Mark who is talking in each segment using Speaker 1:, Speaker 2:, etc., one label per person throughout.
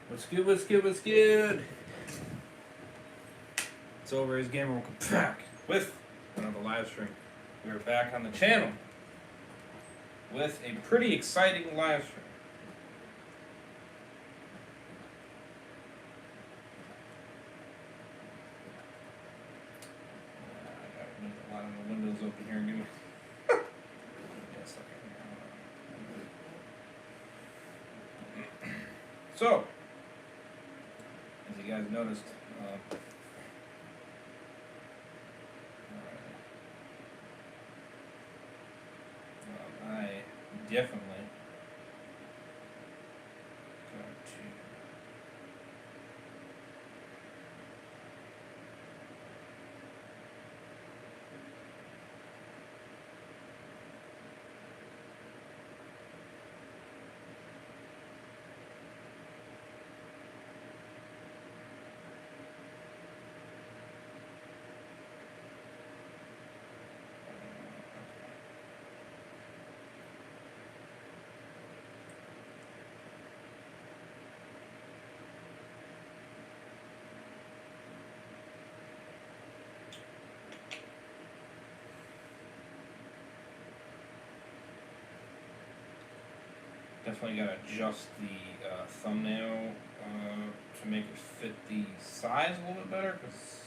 Speaker 1: What's good, what's good, what's good? It's over as Gamer. Welcome back with another live stream. We're back on the channel with a pretty exciting live stream. I gotta make a lot of the windows open here and give me. Yeah, stuck in here. So, as you guys noticed, I definitely going to definitely gotta adjust the thumbnail to make it fit the size a little bit better, because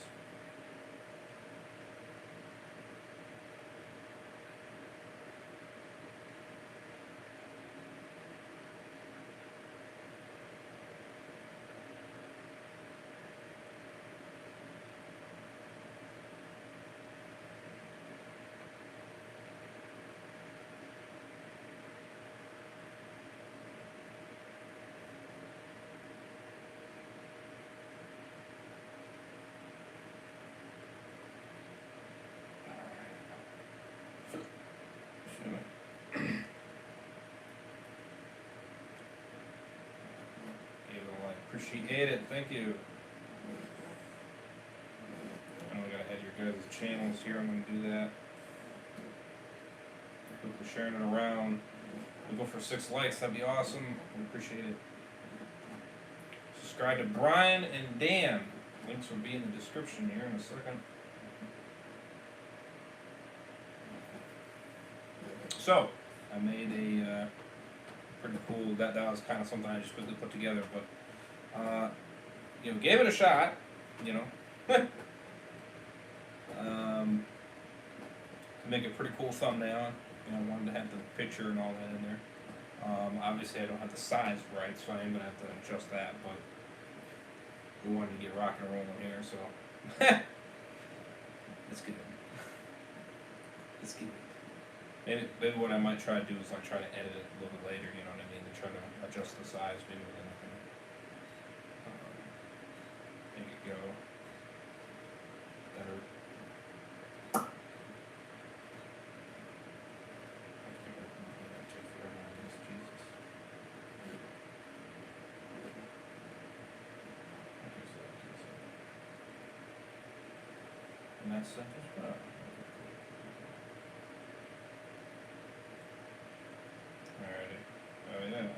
Speaker 1: appreciate it. Thank you. I know I gotta add your guys' channels here. I'm gonna do that. Quickly sharing it around. We'll go for 6 likes. That'd be awesome. We appreciate it. Subscribe to Brian and Dan. Links will be in the description here in a second. So, I made a pretty cool. That was kind of something I just quickly put together, but. Gave it a shot, to make a pretty cool thumbnail. I wanted to have the picture and all that in there. Obviously, I don't have the size right, so I am going to have to adjust that, but we wanted to get rock and rolling here, so it's good. It's good. Maybe what I might try to do is try to edit it a little bit later, you know what I mean, to try to adjust the size, maybe then I can make it go better. And that's it as well. Alrighty. Oh yeah.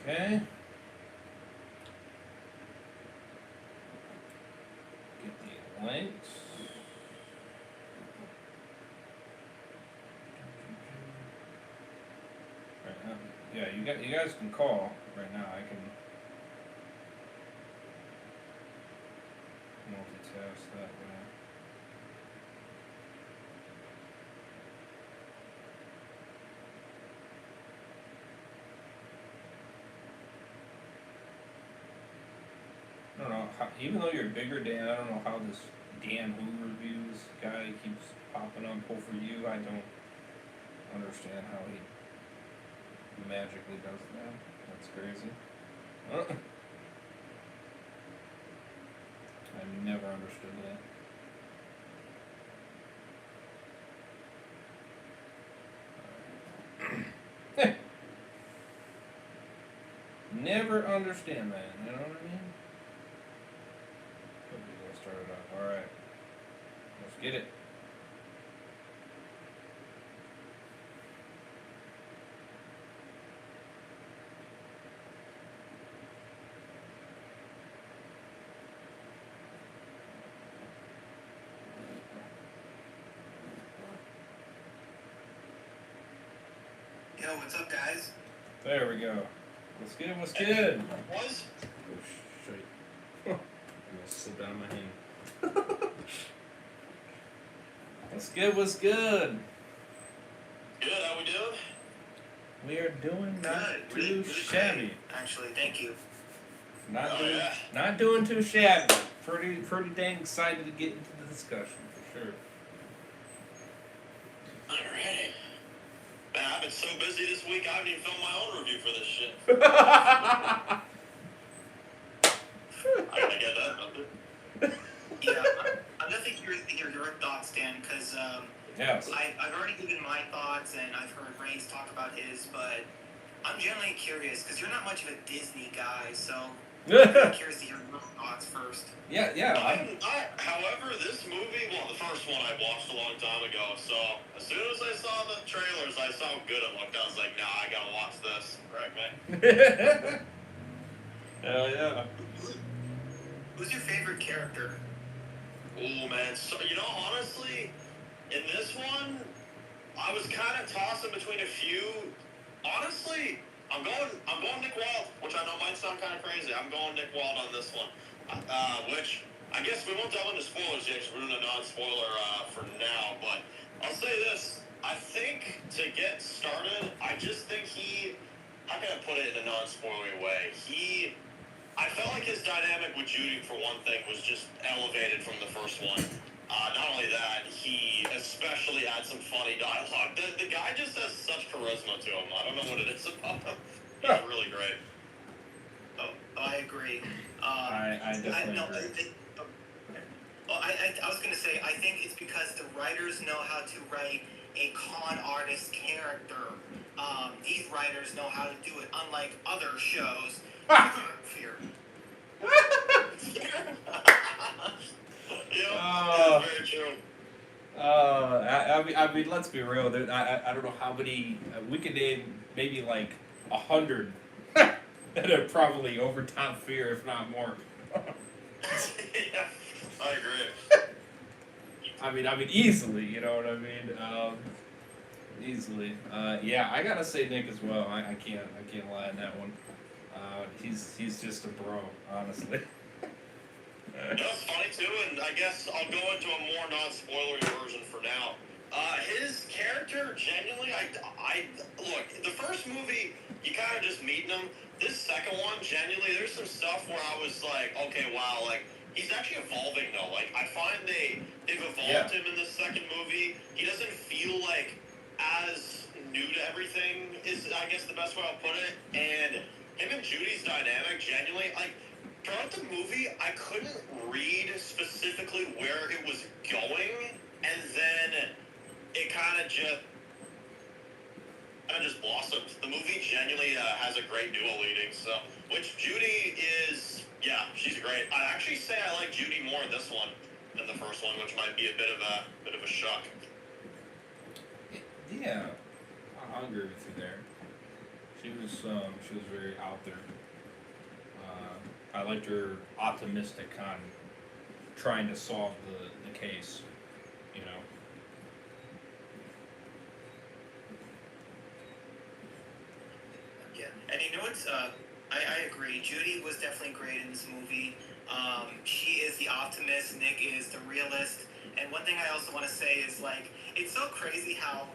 Speaker 1: Okay. Get the links. Right now, yeah, you guys can call right now. I can multitask that way. even though you're a bigger Dan, I don't know how this Dan Who Reviews guy keeps popping up. Pull for you. I don't understand how he magically does that. That's crazy. I never understood that. Never understand that, you know what I mean? Hope we start it off. Alright. Let's get it.
Speaker 2: Yo, what's up, guys?
Speaker 1: There we go. What's good? What's good?
Speaker 2: Was?
Speaker 1: Oh, shit. I'm gonna slip out of my hand. What's good? What's good?
Speaker 2: Good, how we doing?
Speaker 1: We are doing not
Speaker 2: Good.
Speaker 1: too
Speaker 2: Really
Speaker 1: shabby.
Speaker 2: great, actually, thank you.
Speaker 1: Not doing too shabby. Pretty dang excited to get into the discussion for sure.
Speaker 2: Alrighty. Man, I've been so busy this week, I haven't even filmed my own review for this shit. I gotta get that. Yeah, I'm definitely curious to hear your thoughts, Dan, because
Speaker 1: Yes.
Speaker 2: I've already given my thoughts, and I've heard Ray's talk about his, but I'm generally curious, because you're not much of a Disney guy, so I'm curious to hear your thoughts first.
Speaker 1: Yeah.
Speaker 3: However, this movie, well, the first one I watched a long time ago, so as soon as I saw the trailers, I saw how good it looked. I was like, nah, I gotta watch this. Right, man?
Speaker 1: Hell yeah.
Speaker 2: Who's your favorite character?
Speaker 3: Oh, man. So, honestly, in this one, I was kind of tossing between a few. Honestly, I'm going Nick Wilde, which I know might sound kind of crazy. I'm going Nick Wilde on this one, which I guess we won't delve into spoilers yet, because we're doing a non-spoiler for now. But I'll say this: I think to get started, I just think how can I put it in a non-spoilery way? I felt like his dynamic with Judy, for one thing, was just elevated from the first one. Not only that, he especially had some funny dialogue. The guy just has such charisma to him. I don't know what it is about him. He's really great.
Speaker 2: Oh, I agree.
Speaker 1: I definitely agree.
Speaker 2: I was going to say, I think it's because the writers know how to write a con artist character. These writers know how to do it, unlike other shows. Fear.
Speaker 3: Yeah, very true.
Speaker 1: I mean, let's be real. I don't know how many we could name maybe like 100 that are probably over top Fear, if not more.
Speaker 3: Yeah, I agree.
Speaker 1: I mean, easily. You know what I mean? Easily. Yeah, I gotta say Nick as well. I can't lie on that one. He's just a bro, honestly.
Speaker 3: It's funny too, and I guess I'll go into a more non-spoilery version for now. His character, genuinely, I look, the first movie, you kind of just meeting him. This second one, genuinely, there's some stuff where I was like, okay, wow, like, he's actually evolving though. Like, I find they've evolved him in this second movie. He doesn't feel like as new to everything, is I guess the best way I'll put it. And him and Judy's dynamic, genuinely, like, throughout the movie, I couldn't read specifically where it was going, and then it kind of just blossomed. The movie genuinely has a great duo leading, so, which Judy is, yeah, she's great. I'd actually say I like Judy more in this one than the first one, which might be a bit of a shock.
Speaker 1: Yeah, I agree with you there. She was very out there. I liked her optimistic on trying to solve the case, you know.
Speaker 2: Yeah, and you know what's, I agree. Judy was definitely great in this movie. She is the optimist, Nick is the realist. And one thing I also want to say is, like, it's so crazy how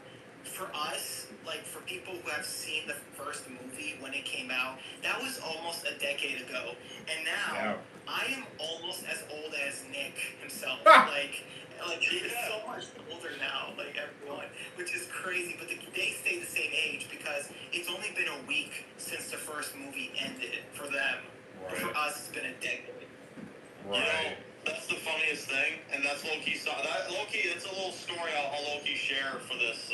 Speaker 2: for us, like for people who have seen the first movie when it came out, that was almost a decade ago. And now
Speaker 1: Yeah.
Speaker 2: I am almost as old as Nick himself.
Speaker 1: Ah!
Speaker 2: Like he's so much older now, like everyone, which is crazy. But they stay the same age because it's only been a week since the first movie ended for them. But for us, it's been a decade.
Speaker 3: You know, that's the funniest thing, and that's low-key. It's a little story I'll low-key share for this.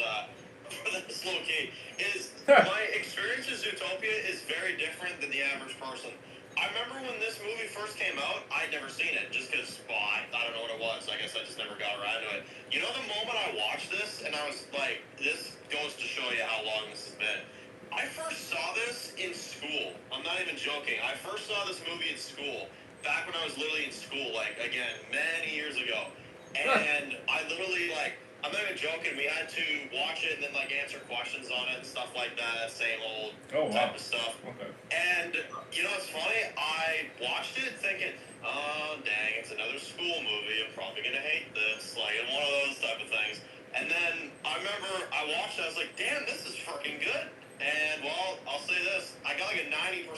Speaker 3: For this low-key is my experience with Zootopia is very different than the average person. I remember when this movie first came out, I'd never seen it just because, well, I don't know what it was. I guess I just never got around to it. You know, the moment I watched this and I was like, this goes to show you how long this has been. I first saw this in school. I'm not even joking. I first saw this movie in school. Back when I was literally in school, like, again, many years ago. And I literally, like, I'm not even joking, we had to watch it and then, like, answer questions on it and stuff like that, same old type of stuff.
Speaker 1: Okay.
Speaker 3: And, you know, it's funny, I watched it thinking, oh, dang, it's another school movie, I'm probably gonna hate this, like, and one of those type of things. And then I remember I watched it, I was like, damn, this is fucking good. And, well, I'll say this, I got like a 90%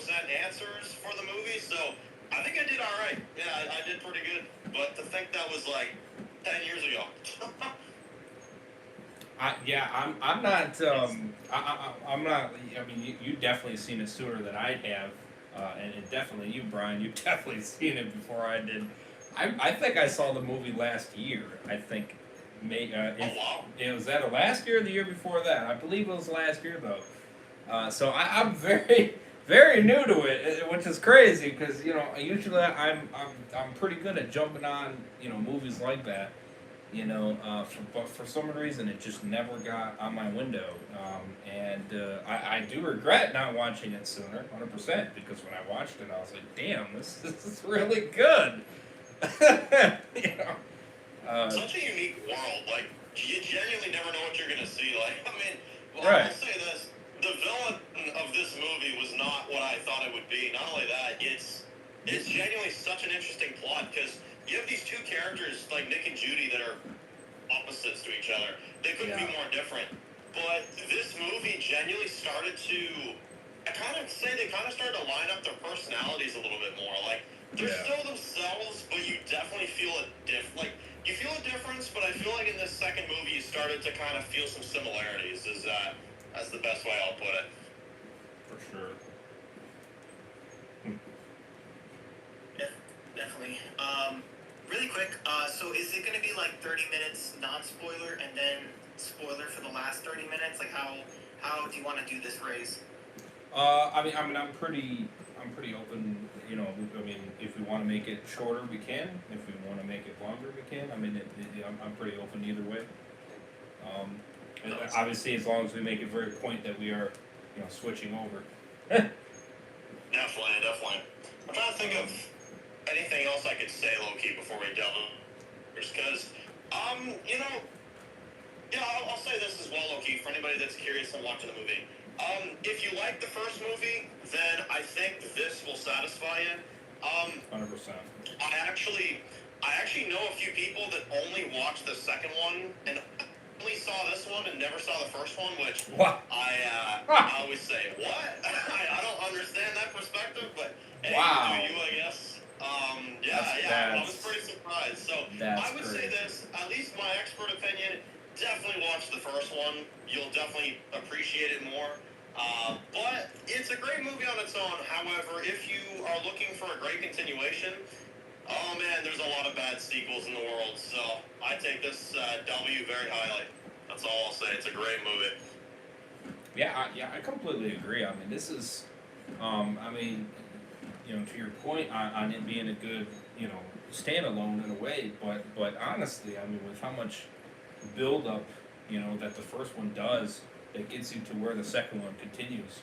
Speaker 3: answers for the movie, so I think I did all right. Yeah, I did pretty good. But to think that was like 10 years ago.
Speaker 1: I'm not. I'm not. I mean, you definitely seen it sooner than I have, and definitely you, Brian. You definitely seen it before I did. I think I saw the movie last year. I think,
Speaker 3: Oh, wow.
Speaker 1: it was that last year or the year before that. I believe it was last year though. So I'm very, very new to it, which is crazy because usually I'm pretty good at jumping on movies like that. But for some reason it just never got on my window, and I do regret not watching it sooner, 100%, because when I watched it I was like, damn, this is really good.
Speaker 3: Such a unique world. Like, you genuinely never know what you're gonna see. Like, I mean, well,
Speaker 1: Right.
Speaker 3: I'll say this: the villain of this movie was not what I thought it would be. Not only that, it's genuinely such an interesting plot because you have these two characters like Nick and Judy that are opposites to each other. They couldn't be more different. But this movie genuinely started to, I kind of say they kind of started to line up their personalities a little bit more. Like, they're still themselves, but you definitely feel you feel a difference, but I feel like in this second movie you started to kind of feel some similarities, as the best way I'll put it.
Speaker 1: For sure.
Speaker 2: Definitely. Really quick, so is it going to be like 30 minutes non-spoiler and then spoiler for the last 30 minutes? Like how do you want to do this race?
Speaker 1: I mean, I'm pretty open. I mean, if we want to make it shorter, we can. If we want to make it longer, we can. I mean, I'm pretty open either way. And obviously, as long as we make it very point that we are, switching over.
Speaker 3: Definitely. I'm trying to think of anything else I could say low-key before we delve in. Because, I'll say this as well, low-key, for anybody that's curious and watching the movie. If you like the first movie, then I think this will satisfy you.
Speaker 1: 100%.
Speaker 3: I actually know a few people that only watched the second one and only saw this one and never saw the first one, which
Speaker 1: What?
Speaker 3: I always say, what? I don't understand that perspective, but hey,
Speaker 1: Wow.
Speaker 3: do you, I guess. I was pretty surprised. So I would say this, at least my expert opinion, definitely watch the first one. You'll definitely appreciate it more. But it's a great movie on its own. However, if you are looking for a great continuation, oh man, there's a lot of bad sequels in the world. So I take this W very highly. That's all I'll say. It's a great movie.
Speaker 1: Yeah, I completely agree. I mean, this is, to your point on it being a good, standalone in a way. But honestly, I mean, with how much build up, that the first one does, that gets you to where the second one continues.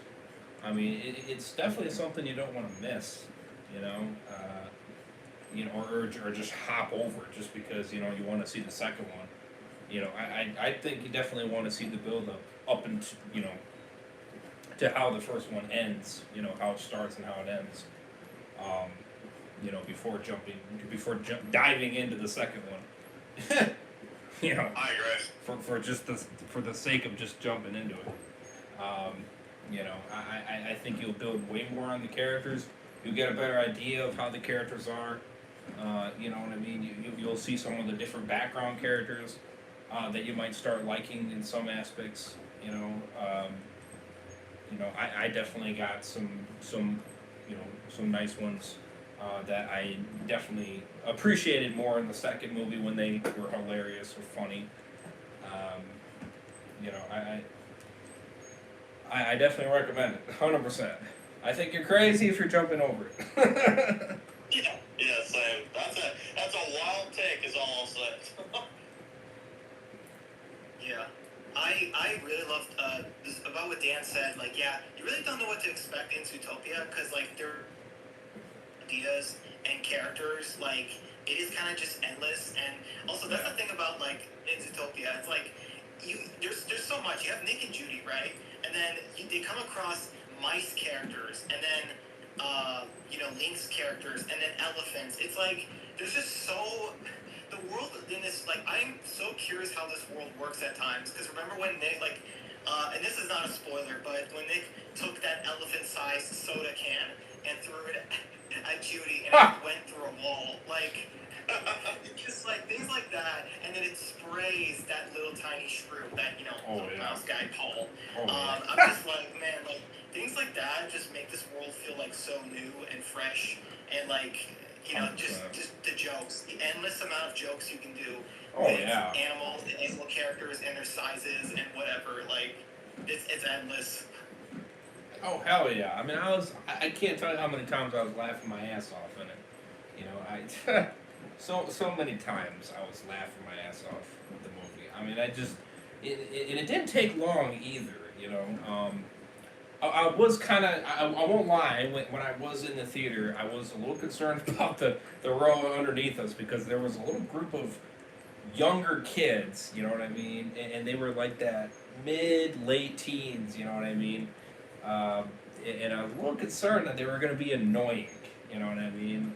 Speaker 1: I mean, it's definitely something you don't want to miss, or just hop over it just because you want to see the second one. I think you definitely want to see the build up into to how the first one ends. How it starts and how it ends. Before diving into the second one. You know,
Speaker 3: I agree.
Speaker 1: for the sake of just jumping into it. You know, I think you'll build way more on the characters. You'll get a better idea of how the characters are. You know what I mean? You'll see some of the different background characters that you might start liking in some aspects. You know, I definitely got some some nice ones that I definitely appreciated more in the second movie when they were hilarious or funny. Um, you know, I definitely recommend it, 100%. I think you're crazy if you're jumping over it.
Speaker 3: Yeah, same. That's a wild take, is all I'll say.
Speaker 2: Yeah. I really loved this, about what Dan said. Like, yeah, you really don't know what to expect in Zootopia because, like, their ideas and characters, like, it is kind of just endless. And also, that's the thing about, like, in Zootopia. It's like, there's so much. You have Nick and Judy, right? And then they come across mice characters, and then, lynx characters, and then elephants. It's like, there's just so... The world in this, like, I'm so curious how this world works at times. Because remember when Nick, like, and this is not a spoiler, but when Nick took that elephant-sized soda can and threw it at Judy and it went through a wall, like, just like things like that, and then it sprays that little tiny shrew, that mouse guy Paul. I'm just like, man, like things like that just make this world feel like so new and fresh, and like. Just the jokes, the endless amount of jokes you can do with animals, and animal characters, and their sizes and whatever. Like, it's endless.
Speaker 1: Oh hell yeah! I mean, I can't tell you how many times I was laughing my ass off in it. You know, I so many times I was laughing my ass off with the movie. I mean, it didn't take long either. You know. I was kind of, I won't lie, when I was in the theater, I was a little concerned about the row underneath us because there was a little group of younger kids, you know what I mean? And they were like that late teens, you know what I mean? And I was a little concerned that they were going to be annoying, you know what I mean?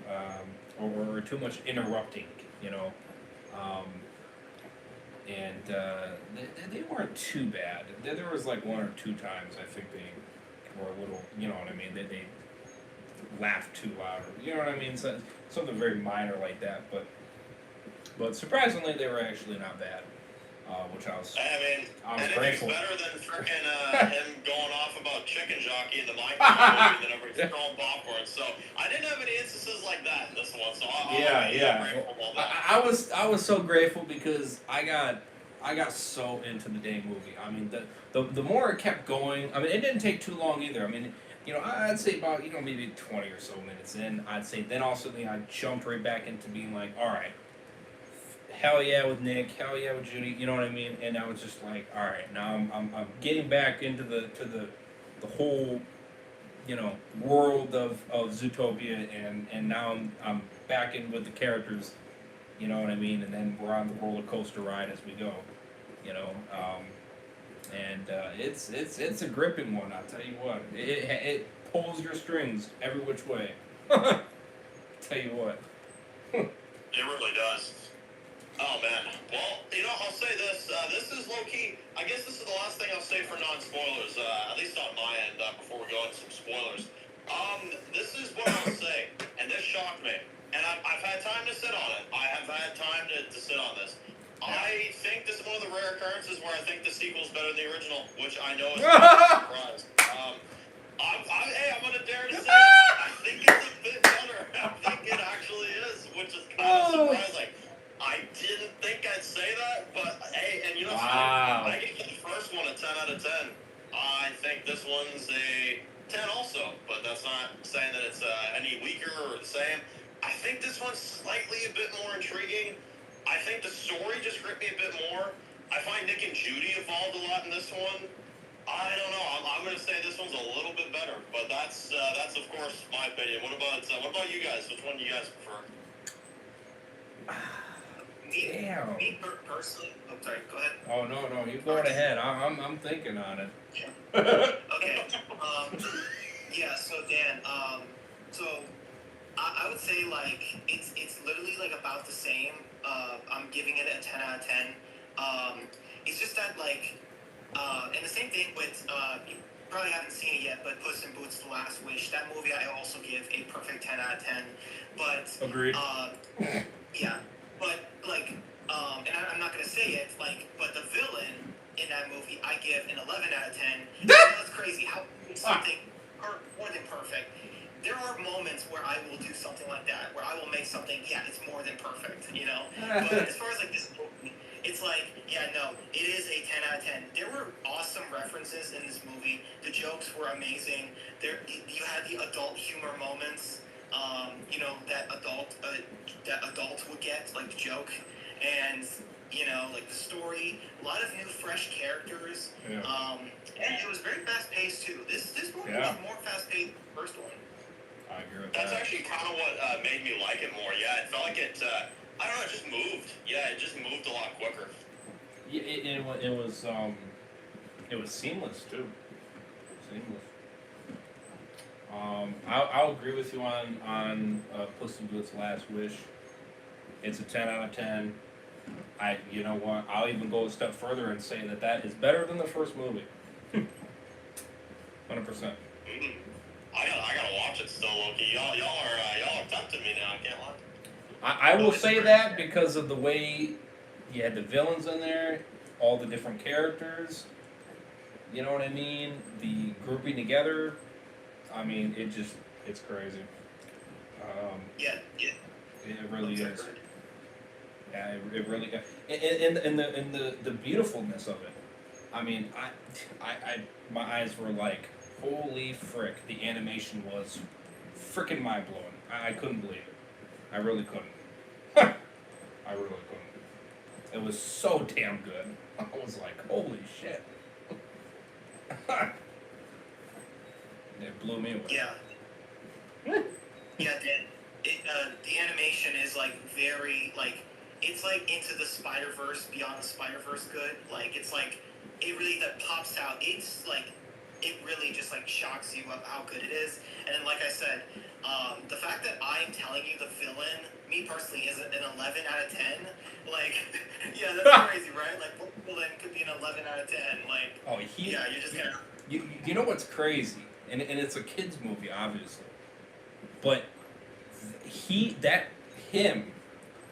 Speaker 1: Or too much interrupting, you know? And they weren't too bad. There was like one or two times I think they were a little, you know what I mean? They laughed too loud, or, you know what I mean? So, something very minor like that, but surprisingly they were actually not bad, which I was
Speaker 3: grateful. Better than frickin' him going off about chicken jockey in the Minecraft movie that everybody's throwing popcorn. So I didn't have any instances like that in this one. So
Speaker 1: I was so grateful because I got so into the dang movie. I mean, the more it kept going, I mean, it didn't take too long either. I mean, you know, I'd say about, maybe 20 or so minutes in, I'd say then all of a sudden I jumped right back into being like, all right, hell yeah with Nick, hell yeah with Judy, you know what I mean? And I was just like, all right, now I'm getting back into the whole, world of Zootopia, and now I'm back in with the characters, you know what I mean? And then we're on the roller coaster ride as we go, you know. And it's a gripping one. I'll tell you what. It pulls your strings every which way. Tell you what.
Speaker 3: It really does. Oh man. Well, I'll say this. This is low key. I guess this is the last thing I'll say for non-spoilers. At least on my end. Before we go into some spoilers. This is what I'll say, and this shocked me. And I've had time to sit on it. I have had time to sit on this. I think this is one of the rare occurrences where I think the sequel's better than the original, which I know is not a surprise. I'm going to dare to say I think it's a bit better. I think it actually is, which is kind of surprising. I didn't think I'd say that, but hey, and
Speaker 1: wow.
Speaker 3: I gave the first one a 10 out of 10. I think this one's a 10 also, but that's not saying that it's any weaker or the same. I think this one's slightly a bit more intriguing. I think the story just gripped me a bit more. I find Nick and Judy evolved a lot in this one. I don't know. I'm going to say this one's a little bit better, but that's of course my opinion. What about you guys? Which one do you guys prefer?
Speaker 1: Damn.
Speaker 2: Me personally. Oh, sorry. Go ahead.
Speaker 1: Oh no, you're going ahead. I'm thinking on it.
Speaker 2: Yeah. Okay. Yeah. So Dan. So I would say like it's literally like about the same. I'm giving it a 10 out of 10. It's just that like, and the same thing with you probably haven't seen it yet, but Puss in Boots: The Last Wish. That movie I also give a perfect 10 out of 10. But
Speaker 1: Agreed.
Speaker 2: yeah, but like, and I'm not gonna say it, like, but the villain in that movie I give an 11 out of 10. That's crazy. How something more than perfect. There are moments where I will do something like that, where I will make something, yeah, it's more than perfect, you know? But as far as like this movie, it's like, yeah, no, it is a 10 out of 10. There were awesome references in this movie. The jokes were amazing. You had the adult humor moments, you know, that adults would get, like the joke. And, you know, like the story, a lot of new, fresh characters.
Speaker 1: Yeah.
Speaker 2: And it was very fast paced too. This movie was more fast paced than the first one.
Speaker 1: I agree with
Speaker 3: That's
Speaker 1: that.
Speaker 3: actually kind of what made me like it more. Yeah, it felt like it. I don't know. It just moved. Yeah, it just moved a lot quicker.
Speaker 1: Yeah, it was seamless too. Seamless. I'll agree with you on Puss in Boots: Last Wish. It's a 10 out of 10. You know what? I'll even go a step further and say that is better than the first movie. 100%.
Speaker 3: I gotta watch it still, Loki. Y'all are tempting me now. I can't lie.
Speaker 1: I will say that because of the way you had the villains in there, all the different characters. You know what I mean? The grouping together. I mean, it's crazy.
Speaker 2: Yeah.
Speaker 1: It really is. Yeah, it really got and the beautifulness of it. I mean, I my eyes were like, holy frick! The animation was freaking mind blowing. I couldn't believe it. I really couldn't. I really couldn't. It was so damn good. I was like, holy shit. It blew me away.
Speaker 2: Yeah. Yeah, the animation is like very like it's like Into the Spider-Verse, Beyond the Spider-Verse good. Like it's like it really that pops out. It's like it really just like shocks you of how good it is. And then like I said, the fact that I'm telling you the villain, me personally, is an 11 out of 10. Like, yeah, that's crazy, right? Like, what villain could be an 11 out of 10? Like, yeah, you're just gonna.
Speaker 1: You know what's crazy, and it's a kids movie, obviously, but him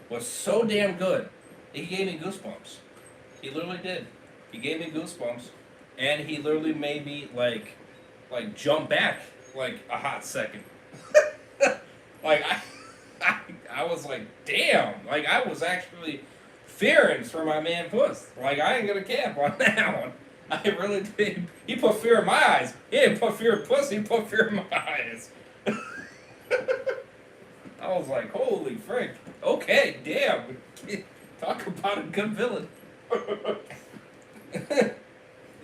Speaker 1: was so damn good. He gave me goosebumps. He literally did. He gave me goosebumps, and he literally made me like jump back like a hot second. Like I was like, damn. Like I was actually fearing for my man Puss. Like I ain't gonna cap on that one. I really did. He put fear in my eyes. He didn't put fear in Puss. He put fear in my eyes. I was like, holy frick. Okay, damn. Talk about a good villain.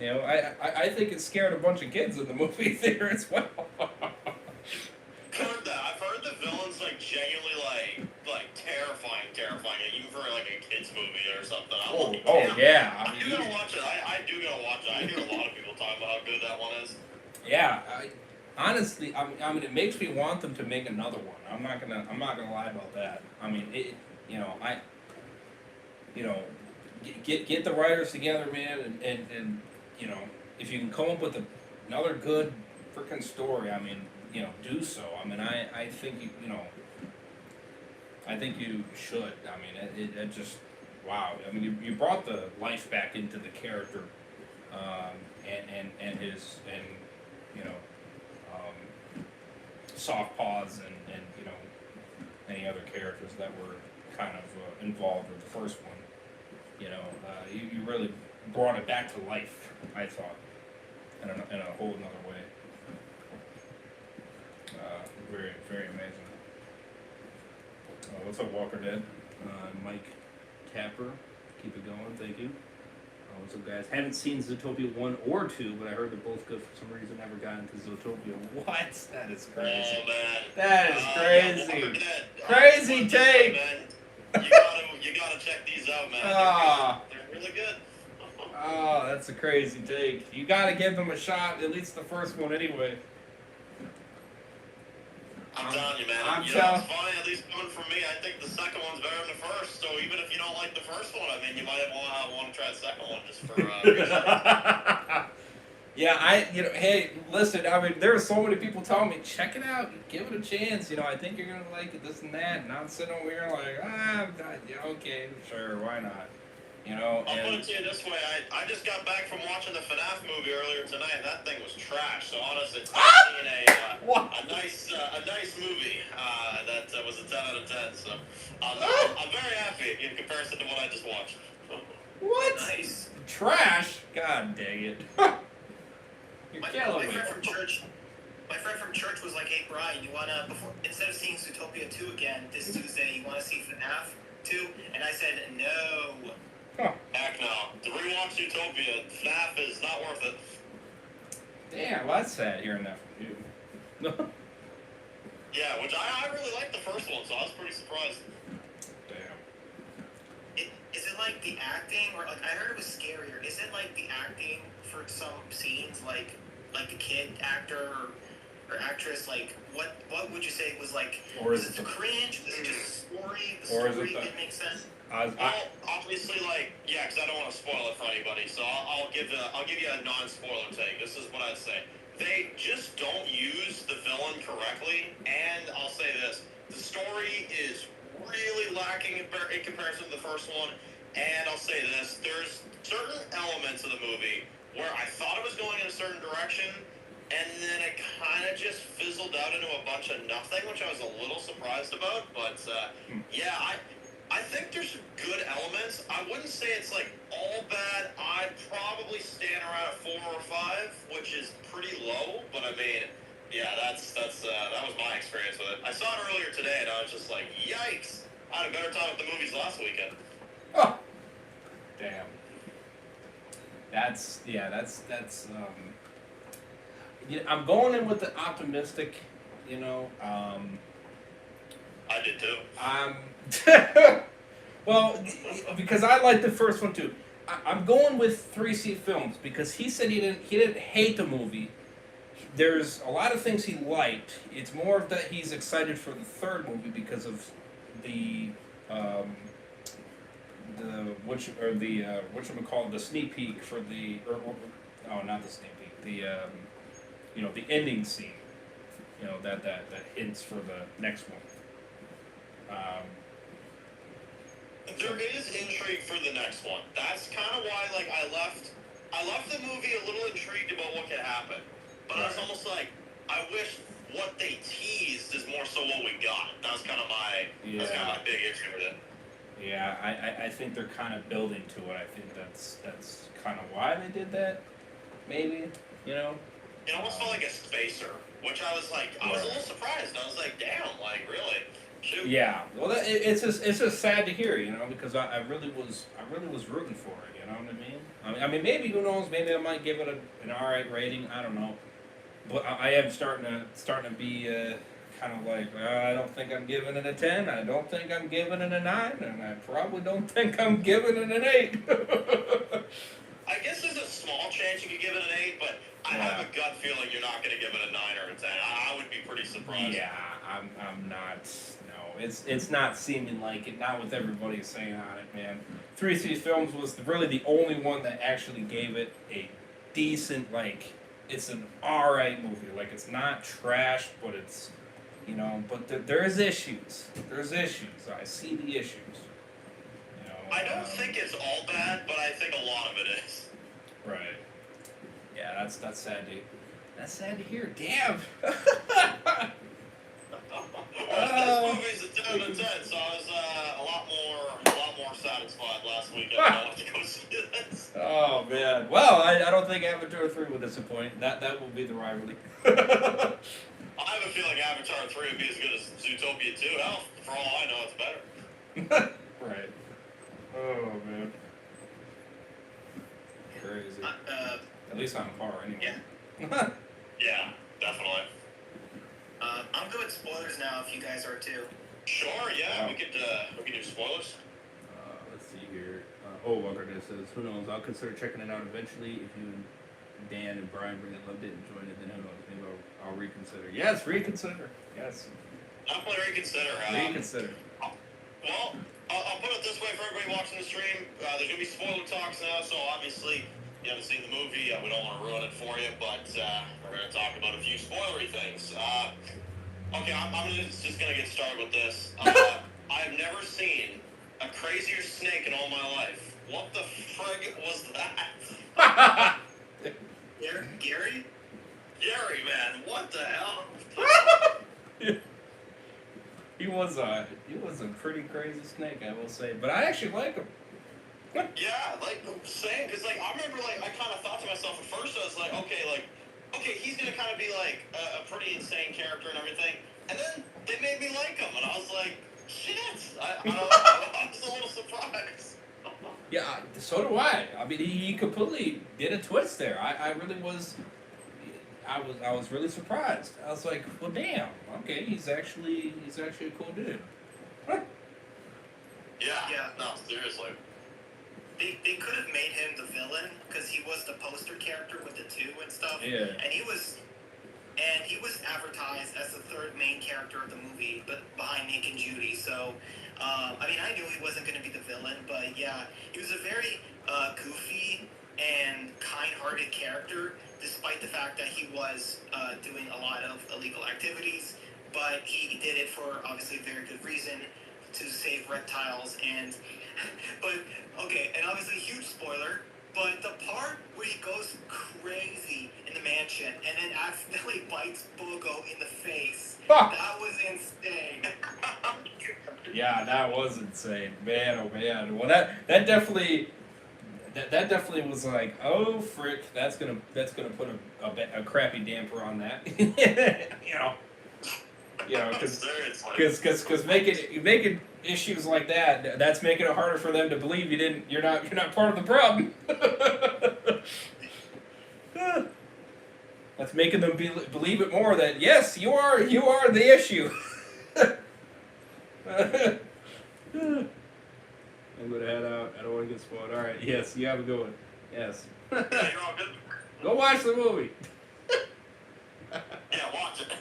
Speaker 1: You know, I think it scared a bunch of kids in the movie theater as well.
Speaker 3: Heard that. I've heard the villains like genuinely like terrifying, even for like a kids movie or something.
Speaker 1: Yeah.
Speaker 3: I do gotta watch it. I do gotta watch it. I hear a lot of people talk about how good that one is.
Speaker 1: Yeah, honestly, I mean, it makes me want them to make another one. I'm not gonna lie about that. I mean, get the writers together, man, and you know, if you can come up with another good freaking story, I mean, you know, do so. I mean, I think I think you should. I mean, it just wow. I mean, you brought the life back into the character, and his you know. Soft Paws and you know any other characters that were kind of involved with the first one. You know, you really brought it back to life. I thought, in a whole another way. Very very amazing. What's up, Walker Dead? Mike Tapper, keep it going. Thank you. What's up, guys? Haven't seen Zootopia 1 or 2, but I heard they're both good. For some reason, never got into Zootopia. What? That is crazy.
Speaker 3: Oh man.
Speaker 1: That is crazy.
Speaker 3: Yeah,
Speaker 1: Crazy take.
Speaker 3: Man. You gotta check these out, man. They're really good.
Speaker 1: Oh, that's a crazy take. You gotta give them a shot, at least the first one anyway.
Speaker 3: I'm telling you, man.
Speaker 1: I'm
Speaker 3: It's funny, at least coming from me, I think the second one's better than the first. So even if you don't like the first one, I mean, you might want to try the second one just for research.
Speaker 1: Yeah, hey, listen, I mean, there are so many people telling me, check it out, give it a chance, I think you're going to like it, this and that, and I'm sitting over here like, okay, sure, why not,
Speaker 3: I'll put it to you this way, I just got back from watching the FNAF movie earlier tonight, and that thing was trash, so honestly, it's nice seeing a nice movie that was a 10 out of 10, so I'm very happy in comparison to what I just watched.
Speaker 1: What?
Speaker 2: Nice.
Speaker 1: Trash? God dang it. You're killing me.
Speaker 2: My friend from church was like, "Hey Brian, you wanna instead of seeing Zootopia 2 again this Tuesday, you wanna see FNAF 2?" And I said no.
Speaker 1: Huh.
Speaker 3: Heck no. To rewatch Zootopia, FNAF is not worth it.
Speaker 1: Damn, well, that's sad hearing that from you.
Speaker 3: Yeah, which I really liked the first one, so I was pretty surprised.
Speaker 1: Damn.
Speaker 2: Is it like the acting, or like I heard it was scarier? Is it like the acting for some scenes, like the kid actor or actress? Like what would you say was like?
Speaker 1: Or
Speaker 2: is it the cringe? Is it just the story? The
Speaker 1: or
Speaker 2: story
Speaker 1: is it
Speaker 2: didn't make sense.
Speaker 3: Well, obviously, because I don't want to spoil it for anybody, so I'll give you a non-spoiler take. This is what I'd say. They just don't use the villain correctly, and I'll say this: the story is really lacking in comparison to the first one. And I'll say this: there's certain elements of the movie where I thought it was going in a certain direction, and then it kind of just fizzled out into a bunch of nothing, which I was a little surprised about. But yeah, I think there's some good elements. I wouldn't say it's like all bad. I'd probably stand around a 4 or 5, which is pretty low. But I mean, yeah, that was my experience with it. I saw it earlier today, and I was just like, yikes! I had a better time with the movies last weekend.
Speaker 1: Oh, damn. That's I'm going in with the optimistic,
Speaker 3: I did too.
Speaker 1: Well, because I like the first one too. I'm going with 3C Films because he said he didn't hate the movie. There's a lot of things he liked. It's more of that he's excited for the third movie because of the the sneak peek for not the sneak peek, the ending scene, that hints for the next one.
Speaker 3: There is intrigue for the next one. That's kind of why, I left the movie a little intrigued about what could happen. But I was almost like, I wish what they teased is more so what we got. That's kind of my big issue with it.
Speaker 1: Yeah, I think they're kind of building to it. I think that's kind of why they did that. Maybe,
Speaker 3: It almost felt like a spacer, which I was like, I was a little surprised. I was like, damn, really? Shoot.
Speaker 1: Yeah, well, it's just sad to hear, because I really was rooting for it. You know what I mean? I mean, maybe who knows? Maybe I might give it an alright rating. I don't know, but I am starting to be kind of like I don't think I'm giving it a 10. I don't think I'm giving it a 9, and I probably don't think I'm giving it an 8.
Speaker 3: I guess there's a small chance you could give it an 8, but I have a gut feeling you're not going to give it a 9 or a 10. I would be pretty surprised.
Speaker 1: Yeah, I'm not. No, it's not seeming like it. Not with everybody saying on it, man. 3C Films was really the only one that actually gave it a decent, it's an alright movie. It's not trash, but it's, but there's issues. There's issues. I see the issues.
Speaker 3: I don't think it's all bad, but I think a lot of it is.
Speaker 1: Right. Yeah, that's sad to. That's sad to hear. Damn.
Speaker 3: Well, this movie's a 10 out of 10, so I was a lot more satisfied last weekend. I wanted to go see this.
Speaker 1: Oh man. Well, I don't think Avatar 3 will disappoint. That will be the rivalry.
Speaker 3: I have a feeling Avatar 3 would be as good as Zootopia 2. Hell, for all I know, it's better.
Speaker 1: Right. Oh man. Crazy. At least on par anyway.
Speaker 2: Yeah.
Speaker 3: Yeah, definitely.
Speaker 2: I'm good with spoilers now. If you guys are too.
Speaker 3: Sure. Yeah, we could do spoilers.
Speaker 1: Let's see here. Walker says, who knows? I'll consider checking it out eventually. If you, Dan, and Brian really loved it and enjoyed it, then who knows? Maybe I'll I'll reconsider. Yes, reconsider. Yes,
Speaker 3: Definitely reconsider.
Speaker 1: reconsider.
Speaker 3: Well, I'll put it this way for everybody watching the stream. There's going to be spoiler talks now, so obviously, you haven't seen the movie. We don't want to ruin it for you, but we're going to talk about a few spoilery things. Okay, I'm just going to get started with this. I've never seen a crazier snake in all my life. What the frig was that?
Speaker 2: Gary?
Speaker 3: Gary, man, what the hell?
Speaker 1: He was a pretty crazy snake, I will say. But I actually like him.
Speaker 3: Yeah, like, same, because, like, I remember, like, I kind of thought to myself at first, I was like, okay, he's going to kind of be, like, a pretty insane character and everything, and then they made me like him, and I was like, shit, I was a little surprised.
Speaker 1: Yeah, so do I. I mean, he completely did a twist there. I really was. I was really surprised. I was like, well, damn. Okay, he's actually a cool dude. Huh.
Speaker 3: Yeah. No, seriously.
Speaker 2: They could have made him the villain because he was the poster character with the 2 and stuff.
Speaker 1: Yeah.
Speaker 2: And he was advertised as the 3rd main character of the movie, but behind Nick and Judy. So, I mean, I knew he wasn't going to be the villain, but yeah, he was a very goofy and kind-hearted character, despite the fact that he was doing a lot of illegal activities. But he did it for obviously a very good reason, to save reptiles. And but okay, and obviously huge spoiler, but the part where he goes crazy in the mansion and then accidentally bites Bogo in the face, that was insane.
Speaker 1: Yeah, that was insane, man. Oh man. Well, that definitely was like, oh frick, that's gonna put a crappy damper on that. Because making issues like that's making it harder for them to believe you're not part of the problem. That's making them believe it more that yes, you are the issue. I'm gonna head out. I don't want to get spoiled. All right. Yes, you have a good one. Yes.
Speaker 3: Yeah, you're all good.
Speaker 1: Go watch the movie.
Speaker 3: Yeah, watch it.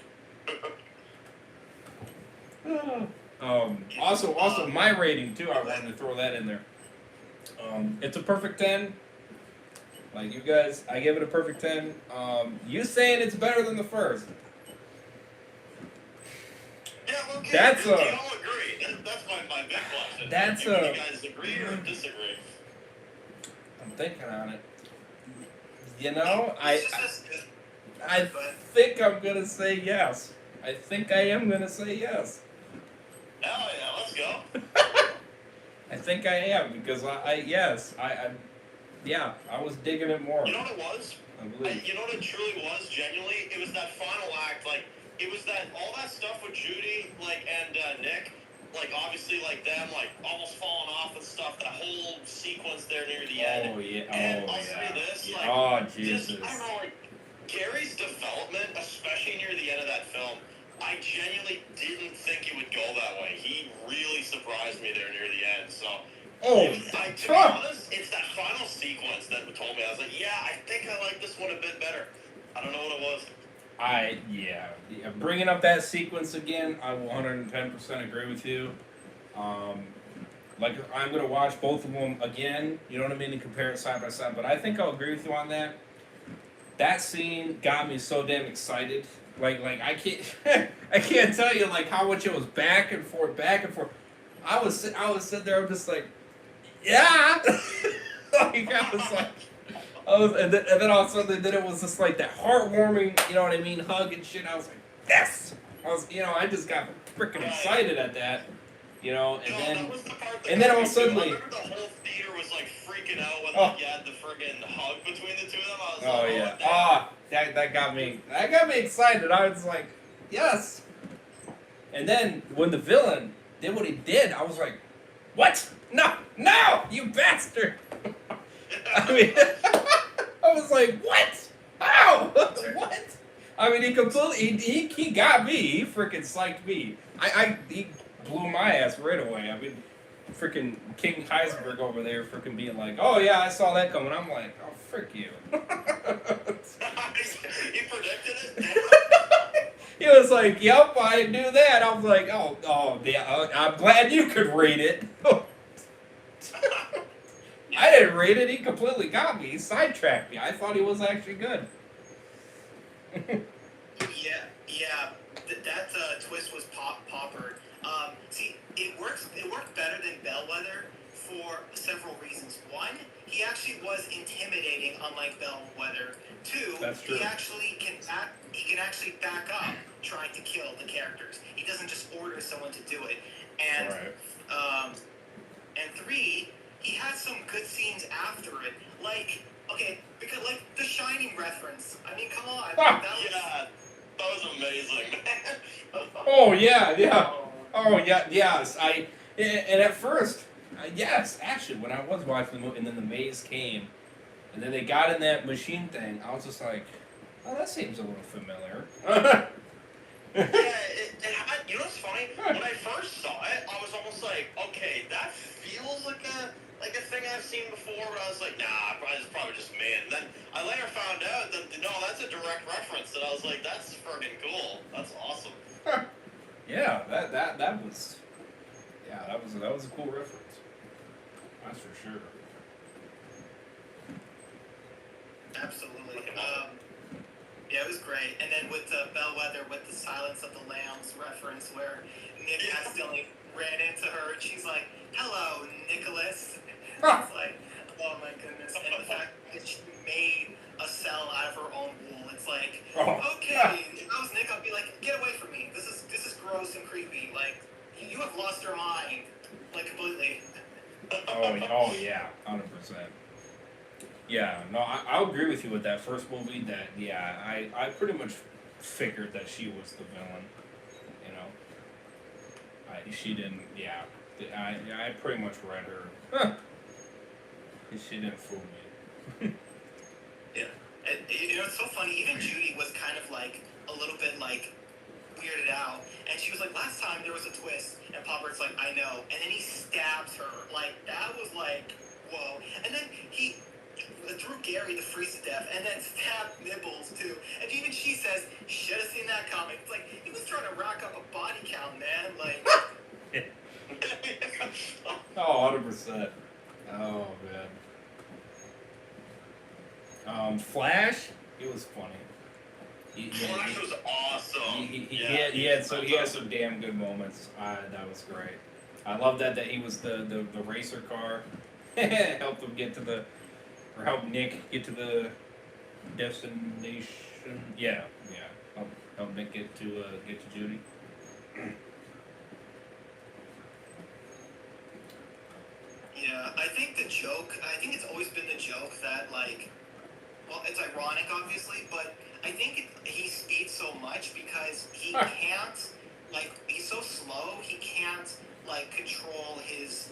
Speaker 1: Also, my rating too. I wanted to throw that in there. It's a perfect 10. Like you guys, I give it a perfect 10. You saying it's better than the first?
Speaker 3: Yeah, okay.
Speaker 1: That's
Speaker 3: do you all agree? That's my big question. Do you guys agree or disagree?
Speaker 1: I'm thinking on it. You know, I
Speaker 2: But
Speaker 1: think I'm gonna say yes. I think I am gonna say yes.
Speaker 3: Hell yeah, let's go.
Speaker 1: I think I am because I was digging it more.
Speaker 3: You know what it was?
Speaker 1: I believe.
Speaker 3: You know what it truly was, genuinely? It was that final act, like, it was that, all that stuff with Judy, like, and Nick, like, obviously, like, them, like, almost falling off and stuff, that whole sequence there near the end.
Speaker 1: Oh yeah.
Speaker 3: And I'll say this, like,
Speaker 1: oh Jesus.
Speaker 3: just, I don't know, like, Gary's development, especially near the end of that film, I genuinely didn't think it would go that way. He really surprised me there near the end, so...
Speaker 1: Oh,
Speaker 3: to be honest, it's that final sequence that told me. I was like, yeah, I think I like this one a bit better. I don't know what it was.
Speaker 1: Bringing up that sequence again, I will 110% agree with you. Like, I'm going to watch both of them again, you know what I mean, and compare it side by side, but I think I'll agree with you on that. That scene got me so damn excited. Like I can't, I can't tell you, like, how much it was back and forth. I was sitting there, I'm just like, yeah! Like, and then all of a sudden, then it was just like that heartwarming, you know what I mean, hug and shit. I was like, yes! I just got freaking excited at that, you know, and then all of a sudden,
Speaker 3: I remember the whole theater was like freaking out when you had the friggin' hug between the two of them. I was like,
Speaker 1: yeah. That got me excited. I was like, yes! And then, when the villain did what he did, I was like, what? No, you bastard! I mean, I was like, what? How? What? I mean, he got me. He freaking psyched me. He blew my ass right away. I mean, freaking King Heisenberg over there freaking being like, oh yeah, I saw that coming. I'm like, oh, frick you.
Speaker 3: He predicted it?
Speaker 1: was like, "Yep, I knew that." I was like, "Oh, yeah, I'm glad you could read it." I didn't read it. He completely got me. He sidetracked me. I thought he was actually good.
Speaker 2: Yeah. That twist was poppered. See, it worked better than Bellwether for several reasons. One, he actually was intimidating, unlike Bellwether. Two,
Speaker 1: That's true.
Speaker 2: he can actually back up trying to kill the characters. He doesn't just order someone to do it. And
Speaker 1: Right.
Speaker 2: and three, he has some good scenes after it, because the Shining reference. I mean, come on,
Speaker 3: That was amazing.
Speaker 1: Oh yeah. Oh yeah, yes. And at first, yes, actually, when I was watching the movie, and then the maze came, and then they got in that machine thing, I was just like, "Oh, that seems a little familiar."
Speaker 3: It had, you know what's funny? When I first saw it, I was almost like, okay, that feels like a thing I've seen before, but I was like, nah, it's probably just me. And then I later found out that no, that's a direct reference, and I was like, that's friggin' cool. That's awesome.
Speaker 1: Yeah, that was, yeah, that was a cool reference. That's for sure.
Speaker 2: Absolutely. Yeah, it was great. And then with Bellwether, with the Silence of the Lambs reference, where Nick accidentally ran into her, and she's like, "Hello, Nicholas." It's like, oh my goodness. And the fact that she made a cell out of her own wool, it's like, okay, if I was Nick, I'd be like, get away from me. This is gross and creepy. Like, you have lost your mind, like, completely.
Speaker 1: Oh yeah, 100%. Yeah, no, I'll agree with you with that first movie. That yeah, I pretty much figured that she was the villain. You know, she didn't. Yeah, I pretty much read her. Huh, she didn't fool me.
Speaker 2: Yeah. And, it's so funny. Even Judy was kind of like a little bit like weirded out, and she was like, "Last time there was a twist," and Popper's like, "I know," and then he stabs her. Like that was like, whoa. And then he threw Gary to freeze to death, and then stabbed Nibbles too. And even she says, "Should have seen that coming." It's like he was trying to rack up a body count, man. Like.
Speaker 1: Oh, 100%. Oh man. Flash, it was funny.
Speaker 3: Flash was awesome.
Speaker 1: He had some damn good moments. That was great. I love that he was the racer car. Helped him get to the, or help Nick get to the destination. Yeah. Help Nick get to Judy.
Speaker 2: Yeah, I think it's always been the joke that, like, well, it's ironic, obviously, but I think he speeds so much because he can't, like, he's so slow, he can't, like, control his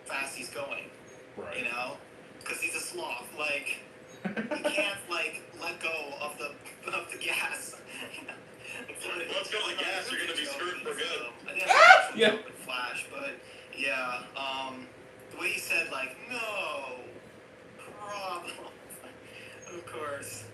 Speaker 2: fast he's going,
Speaker 1: Right.
Speaker 2: you know? Because he's a sloth, like, he can't, like, let go of the gas.
Speaker 3: Let's go with gas, you're gonna be screwed for good.
Speaker 2: I think that's a
Speaker 1: Yeah.
Speaker 2: joke with Flash, but, yeah, the way he said, like, no problem. Of course.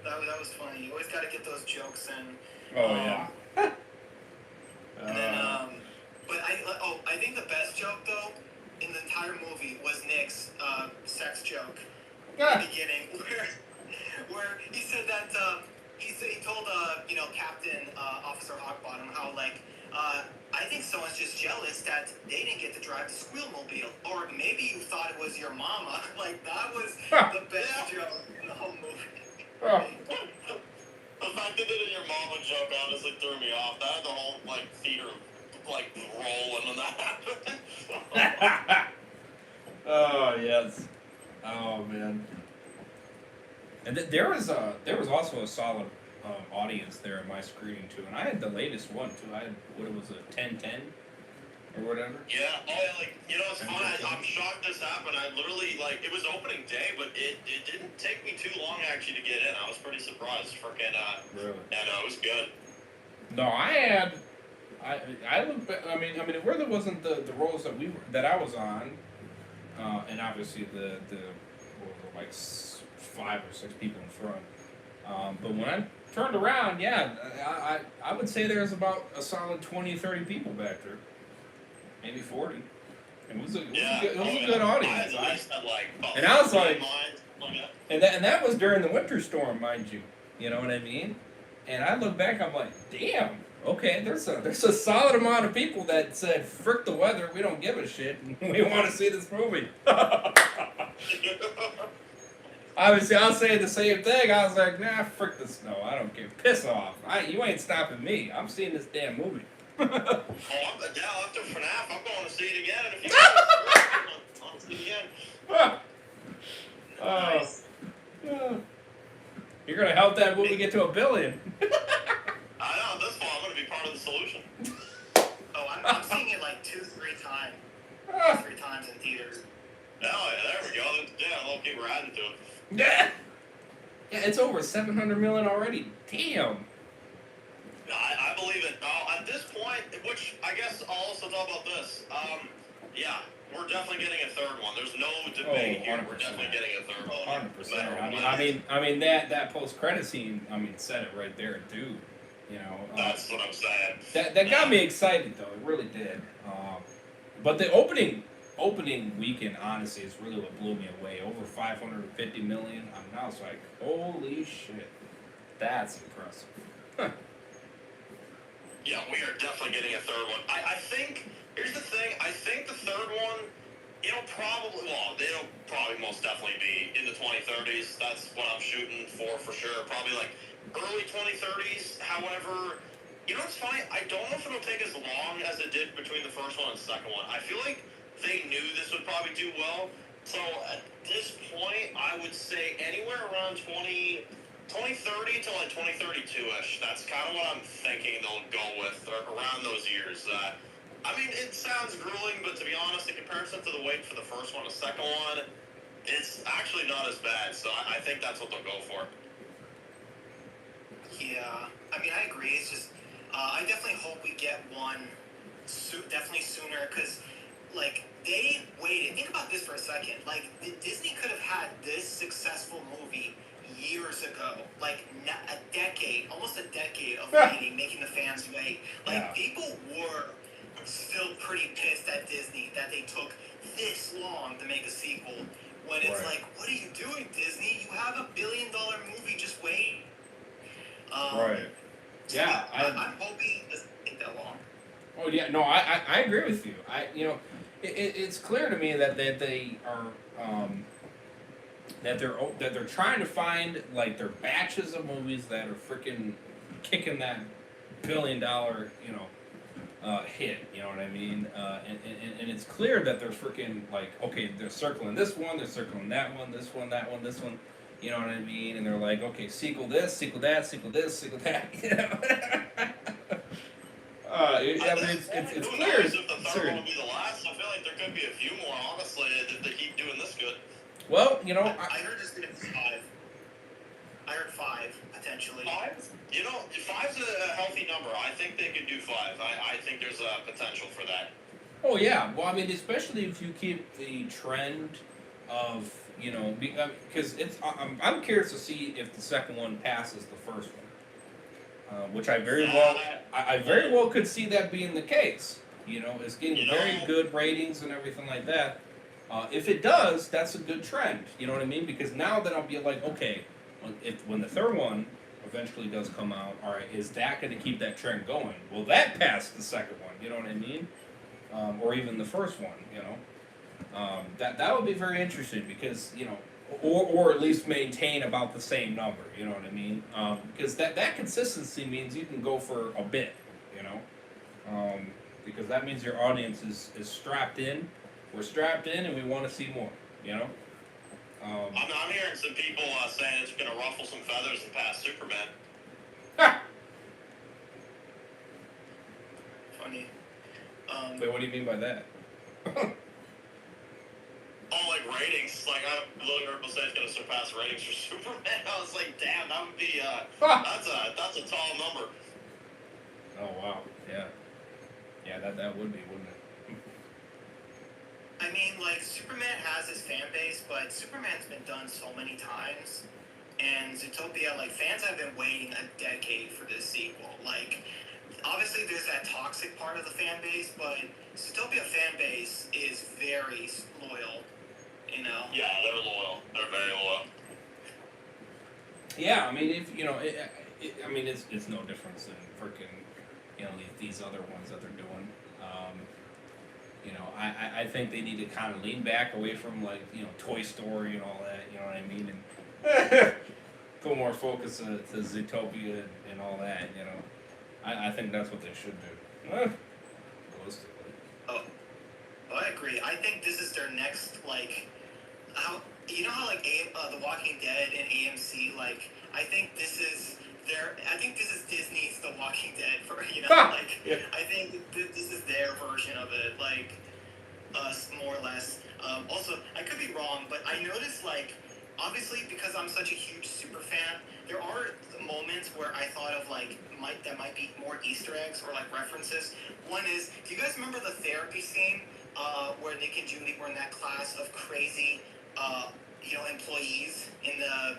Speaker 2: That was funny. You always got to get those jokes in.
Speaker 1: Oh yeah.
Speaker 2: And then, but I think the best joke though in the entire movie was Nick's sex joke in the beginning, where he said that he told Captain Officer Hawkbottom how like I think someone's just jealous that they didn't get to drive the Squealmobile, or maybe you thought it was your mama. Like that was the best joke in the whole movie.
Speaker 3: The fact that they did your mama joke honestly threw me off. That had the whole like theater like rolling when that happened.
Speaker 1: Oh yes. Oh man. And there was also a solid audience there in my screening too, and I had the latest one too. I had what it was a 1010 or whatever.
Speaker 3: Yeah. Oh yeah. Like it's funny. I'm shocked this happened. I literally it was opening day, but it didn't take me too long actually to get in. I was pretty surprised. Freaking
Speaker 1: Really?
Speaker 3: Yeah. No, it was good.
Speaker 1: No, I look back. I mean, where there wasn't the roles that I was on, and obviously the what were like 5 or 6 people in front. But when I turned around, yeah, I would say there's about a solid 20, 30 people back there, maybe 40. It was a good audience.
Speaker 3: I at least had like about
Speaker 1: And I was
Speaker 3: 50
Speaker 1: like,
Speaker 3: in mind.
Speaker 1: and that was during the winter storm, mind you. You know what I mean? And I look back, I'm like, damn. Okay, there's a solid amount of people that said, "Frick the weather, we don't give a shit. We want to see this movie." Obviously, I'll say the same thing. I was like, "Nah, frick the snow. I don't care. Piss off. You ain't stopping me. I'm seeing this damn movie."
Speaker 3: Oh, I'm down after FNAF. I'm going to see it again in a few minutes. I'll see it again.
Speaker 2: Nice.
Speaker 1: You're gonna help that movie get to $1 billion.
Speaker 3: I know. This fall, I'm going to be part of the solution.
Speaker 2: Oh, I'm seeing it like 2-3 times. 3 times in theaters.
Speaker 3: Oh, yeah, there we go. Yeah, low key, we're adding to it.
Speaker 1: Yeah, it's over 700 million already. Damn.
Speaker 3: I believe it. At this point, which I guess I'll also talk about this. Yeah, we're definitely getting a third one. There's no debate here. We're definitely getting a third one.
Speaker 1: 100%. I mean that post credit scene. I mean, said it right there, dude. You know.
Speaker 3: That's what I'm saying.
Speaker 1: That got me excited though. It really did. But the opening weekend, honestly, is really what blew me away. Over 550 million. I was like, holy shit, that's impressive. Huh.
Speaker 3: Yeah, we are definitely getting a third one. I think, here's the thing, I think the third one, it'll probably most definitely be in the 2030s. That's what I'm shooting for sure. Probably like early 2030s. However, you know what's funny? I don't know if it'll take as long as it did between the first one and the second one. I feel like they knew this would probably do well. So at this point, I would say anywhere around 2030 to like 2032-ish. That's kind of what I'm thinking they'll go with, or around those years. I mean, it sounds grueling, but to be honest, in comparison to the wait for the first one and the second one, it's actually not as bad. So I think that's what they'll go for.
Speaker 2: Yeah, I mean, I agree. It's just, I definitely hope we get one definitely sooner, because, like, they waited. Think about this for a second. Like, Disney could have had this successful movie years ago. Like, almost a decade of waiting, making the fans wait. Like, people were still pretty pissed at Disney that they took this long to make a sequel. When it's like, what are you doing, Disney? You have $1 billion movie, just wait.
Speaker 1: Right. Yeah,
Speaker 2: I'm hoping it doesn't take that long.
Speaker 1: Oh yeah, no, I agree with you. It's clear to me that they are that they're trying to find like their batches of movies that are freaking kicking that $1 billion hit. You know what I mean? And it's clear that they're freaking like, okay, they're circling this one, they're circling that one, this one, that one, this one. You know what I mean? And they're like, okay, sequel this, sequel that, sequel this, sequel that. You know? It's
Speaker 3: who
Speaker 1: clear.
Speaker 3: knows if the third one will be the last? I feel like there could be a few more, honestly, if they keep doing this good.
Speaker 1: Well, you know,
Speaker 2: I heard there's gonna be 5. I heard 5 potentially.
Speaker 3: 5? You know, 5's a healthy number. I think they could do 5. I think there's a potential for that.
Speaker 1: Oh yeah. Well, I mean, especially if you keep the trend of, you know, because I'm curious to see if the second one passes the first one, which I very well could see that being the case. You know, it's getting very good ratings and everything like that. If it does, that's a good trend. You know what I mean? Because now then I'll be like, okay, when the third one eventually does come out, all right, is that going to keep that trend going? Will that pass the second one? You know what I mean? Or even the first one? You know. That would be very interesting because, you know, or at least maintain about the same number, you know what I mean? Because that consistency means you can go for a bit, you know? Because that means your audience is strapped in. We're strapped in and we want to see more, you know?
Speaker 3: I'm hearing some people saying it's going to ruffle some feathers and pass Superman.
Speaker 1: Ha!
Speaker 2: Funny.
Speaker 1: Wait, what do you mean by that?
Speaker 3: Oh, like ratings. Like, I literally heard people say it's going to surpass ratings for Superman. I was like, damn, that would be, that's a tall number.
Speaker 1: Oh, wow. Yeah. Yeah, that would be, wouldn't it?
Speaker 2: I mean, like, Superman has his fan base, but Superman's been done so many times And Zootopia, like, fans have been waiting a decade for this sequel. Like, obviously there's that toxic part of the fan base, but Zootopia fan base is very loyal, you know?
Speaker 3: Yeah, they're loyal. They're very loyal.
Speaker 1: Yeah, I mean, if you know, I mean, it's no difference than freaking, you know, these other ones that they're doing. You know, I think they need to kind of lean back away from, like, you know, Toy Story and all that. You know what I mean? And put more focus to Zootopia and all that. You know, I think that's what they should do. Realistically.
Speaker 2: Oh, I agree. I think this is their next, like, how, you know how, like, The Walking Dead and AMC, like, I think this is Disney's The Walking Dead, for, you know, like,
Speaker 1: Yeah.
Speaker 2: I think this is their version of it, like, more or less. Also, I could be wrong, but I noticed, like, obviously, because I'm such a huge super fan, there are moments where I thought of, like, that might be more Easter eggs or, like, references. One is, do you guys remember the therapy scene where Nick and Judy were in that class of crazy, you know, employees in the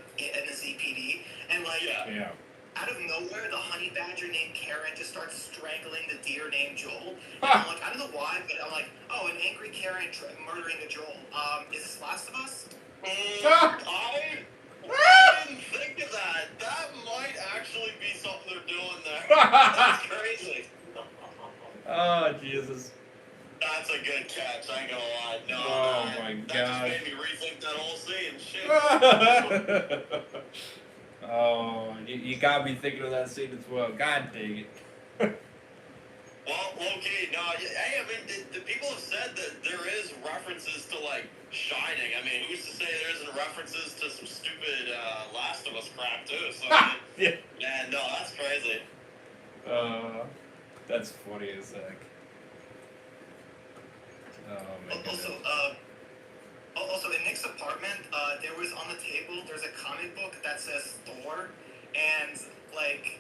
Speaker 2: ZPD, and, like,
Speaker 1: Yeah.
Speaker 2: out of nowhere, the honey badger named Karen just starts strangling the deer named Joel. And I'm like, I don't know why, but I'm like, oh, an angry Karen murdering a Joel. Is this Last of Us?
Speaker 3: I didn't think of that. That might actually be something they're doing there. That's crazy.
Speaker 1: Oh, Jesus.
Speaker 3: That's a good catch, I ain't gonna lie. No,
Speaker 1: Oh, my
Speaker 3: that
Speaker 1: God.
Speaker 3: just made me rethink that whole scene. Shit.
Speaker 1: Oh, you got me thinking of that scene as well. God dang it.
Speaker 3: Well, okay, no, hey, I mean, the people have said that there is references to, like, Shining. I mean, who's to say there isn't references to some stupid Last of Us crap, too? So, I mean,
Speaker 1: Yeah.
Speaker 3: man, no, that's crazy.
Speaker 1: That's funny as heck. Oh, my goodness.
Speaker 2: Also, in Nick's apartment, there was on the table, there's a comic book that says Thor, and, like,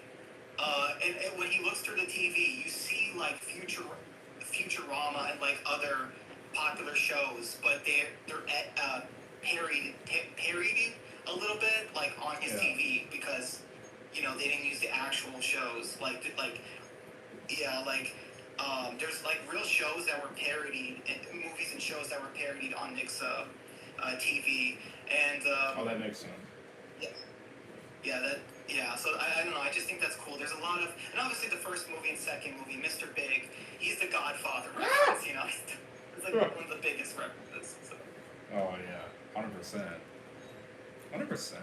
Speaker 2: and when he looks through the TV, you see, like, Futurama and, like, other popular shows, but they're parodied a little bit, like, on his
Speaker 1: Yeah.
Speaker 2: TV, because, you know, they didn't use the actual shows, there's, like, real shows that were parodied, and movies and shows that were parodied on Nick's TV, and
Speaker 1: Oh, that makes sense.
Speaker 2: so I don't know, I just think that's cool. There's a lot of, and obviously the first movie and second movie, Mr. Big, he's the Godfather reference, you know, it's like one of the biggest references. So.
Speaker 1: Oh, yeah. 100%. 100%.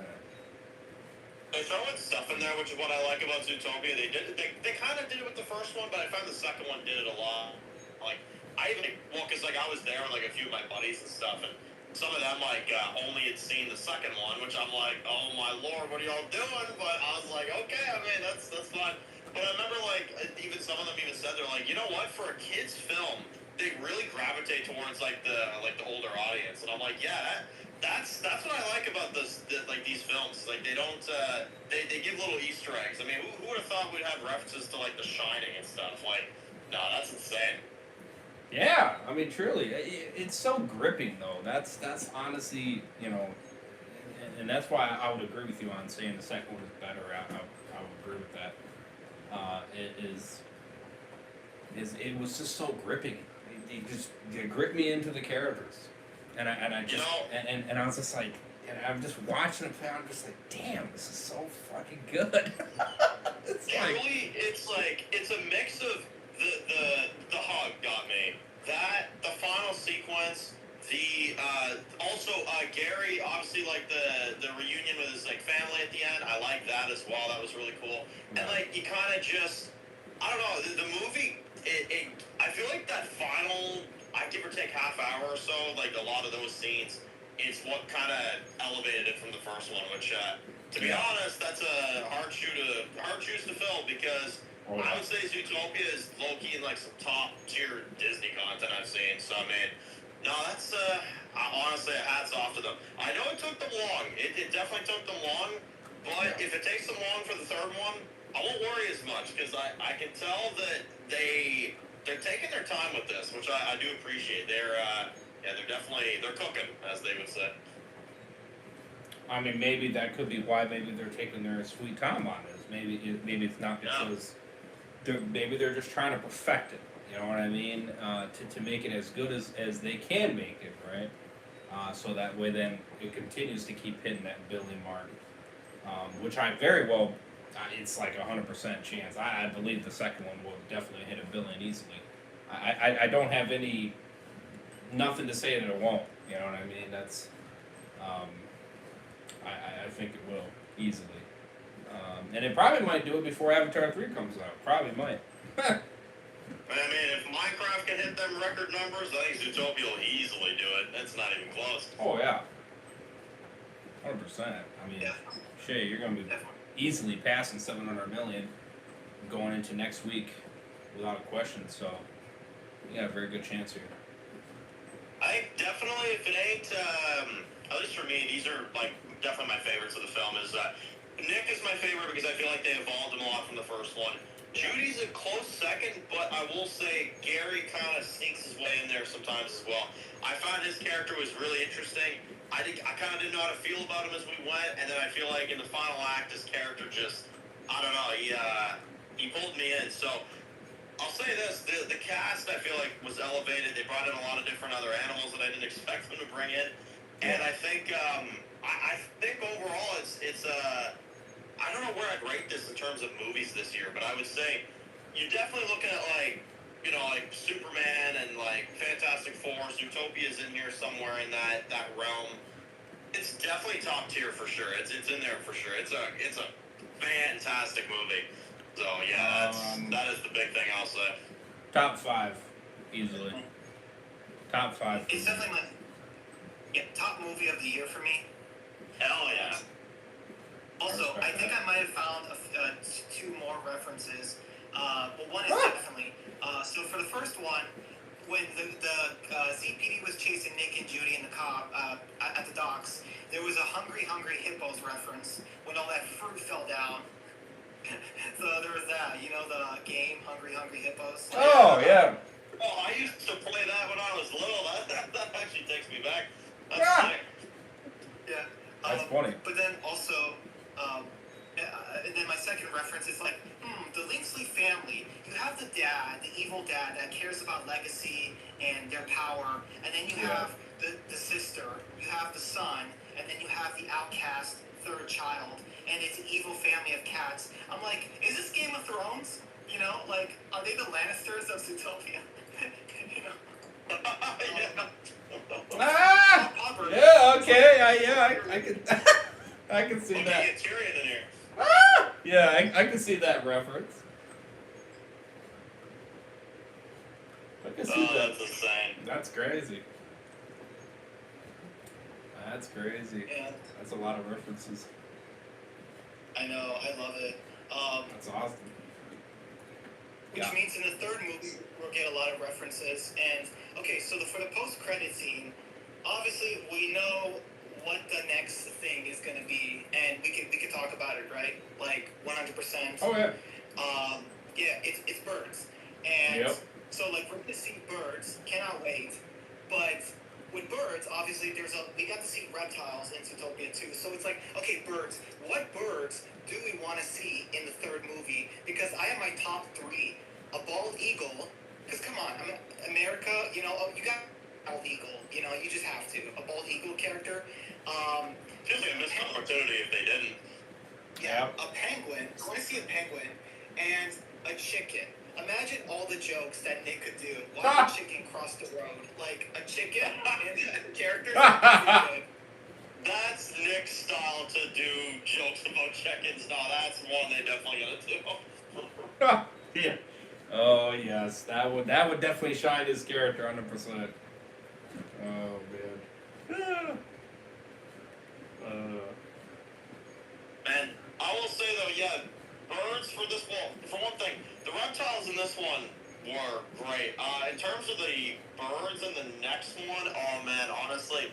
Speaker 3: They throw in stuff in there, which is what I like about Zootopia. They kind of did it with the first one, but I found the second one did it a lot. Like, because, like, I was there with, like, a few of my buddies and stuff, and some of them, like, only had seen the second one, which I'm like, oh my lord, what are y'all doing? But I was like, okay, I mean, that's fine. But I remember, like, even some of them even said, they're like, you know what, for a kid's film, they really gravitate towards, like, the older audience. And I'm like, yeah, that's what I like about these films. Like, they don't, they give little Easter eggs. I mean, who would have thought we'd have references to, like, The Shining and stuff? Like, no, that's insane.
Speaker 1: Yeah, I mean, truly, it's so gripping, though. That's honestly, you know, and that's why I would agree with you on saying the second one is better. I would agree with that. It was just so gripping. It gripped me into the characters, and I just, and I was just like, and I'm just watching it, and I'm just like, damn, this is so fucking good.
Speaker 3: It's a mix of the hug got me. The final sequence, also Gary, obviously, like the reunion with his, like, family at the end. I like that as well. That was really cool. And, like, you kind of just, I don't know, the movie. I feel like that final, I give or take half hour or so, like a lot of those scenes, it's what kind of elevated it from the first one. Which, to be honest, that's a hard shoes to fill, because I would say Zootopia is low-key in, like, some top-tier Disney content I've seen. So, I mean, no, that's, honestly, hats off to them. I know it took them long. It definitely took them long. But if it takes them long for the third one, I won't worry as much, because I can tell that they're taking their time with this, which I do appreciate. They're definitely, they're cooking, as they would say.
Speaker 1: I mean, maybe that could be why maybe they're taking their sweet time on this. Maybe it's not because maybe they're just trying to perfect it. You know what I mean? To make it as good as they can make it, right? So that way, then it continues to keep hitting that billion mark, which I very well. It's like 100% chance. I believe the second one will definitely hit a billion easily. I don't have nothing to say that it won't. You know what I mean? That's I think it will easily, and it probably might do it before Avatar 3 comes out. Probably might.
Speaker 3: I mean, if Minecraft can hit them record numbers, I think Zootopia will easily do it. That's not even close.
Speaker 1: Oh yeah, 100%. I mean, Shay, you're gonna be easily passing 700 million going into next week without a question. So you got a very good chance here.
Speaker 3: I think definitely, if it ain't, at least for me, these are like definitely my favorites of the film. Is Nick is my favorite because I feel like they evolved him a lot from the first one. Judy's a close second, but I will say Gary kind of sneaks his way in there sometimes as well. I found his character was really interesting. I kind of didn't know how to feel about him as we went, and then I feel like in the final act, his character just, I don't know, he pulled me in. So I'll say this: the cast I feel like was elevated. They brought in a lot of different other animals that I didn't expect them to bring in, and I think I think overall it's I don't know where I'd rate this in terms of movies this year, but I would say you're definitely looking at like Superman and like Fantastic Four. Zootopia's in here somewhere in that realm. It's definitely top tier for sure. It's in there for sure. It's a fantastic movie. So yeah, that is the big thing I'll say.
Speaker 1: Top 5, easily. Top 5.
Speaker 2: It's definitely top movie of the year for me.
Speaker 3: Hell yeah.
Speaker 2: Also, I think I might have found two more references. But one is definitely. So for the first one, when the ZPD was chasing Nick and Judy in the car at the docks, there was a Hungry Hippos reference when all that fruit fell down. So there was that, the game Hungry Hippos.
Speaker 1: Oh yeah.
Speaker 3: Oh, I used to play that when I was little. That actually takes me back. That's sick.
Speaker 2: Yeah.
Speaker 1: That's funny.
Speaker 2: But then also, and then my second reference is like, the Linksley family. You have the dad, the evil dad that cares about legacy and their power, and then you have the sister, you have the son, and then you have the outcast third child, and it's an evil family of cats. I'm like, is this Game of Thrones? Like, are they the Lannisters of Zootopia?
Speaker 1: Yeah, okay, I can I can see that.
Speaker 3: Get Tyrion in here.
Speaker 1: Yeah, I can see that reference. I can see that.
Speaker 3: That's insane.
Speaker 1: That's crazy. That's crazy.
Speaker 2: Yeah.
Speaker 1: That's a lot of references.
Speaker 2: I know, I love it.
Speaker 1: That's awesome.
Speaker 2: Which means in the third movie we'll get a lot of references. And okay, so for the post-credit scene, obviously we know what the next thing is going to be, and we can talk about it, right? Like 100%.
Speaker 1: Oh yeah.
Speaker 2: Yeah, it's birds, and so like we're going to see birds. Cannot wait. But with birds, obviously we got to see reptiles in Zootopia too. So it's like, okay, birds. What birds do we want to see in the third movie? Because I have my top 3: a bald eagle. Because come on, America. You got bald eagle. You just have to a bald eagle character.
Speaker 3: Feels like a missed opportunity if they didn't.
Speaker 2: Yeah, a penguin. I want to see a penguin and a chicken. Imagine all the jokes that Nick could do. Watch a chicken cross the road. Like a chicken and characters.
Speaker 3: That's Nick's style to do jokes about chickens. No, that's one they definitely gotta do.
Speaker 1: Yeah. Oh yes, that would definitely shine his character 100%. Oh man.
Speaker 3: And I will say though, birds for this one. For one thing, the reptiles in this one were great. In terms of the birds in the next one, oh man, honestly,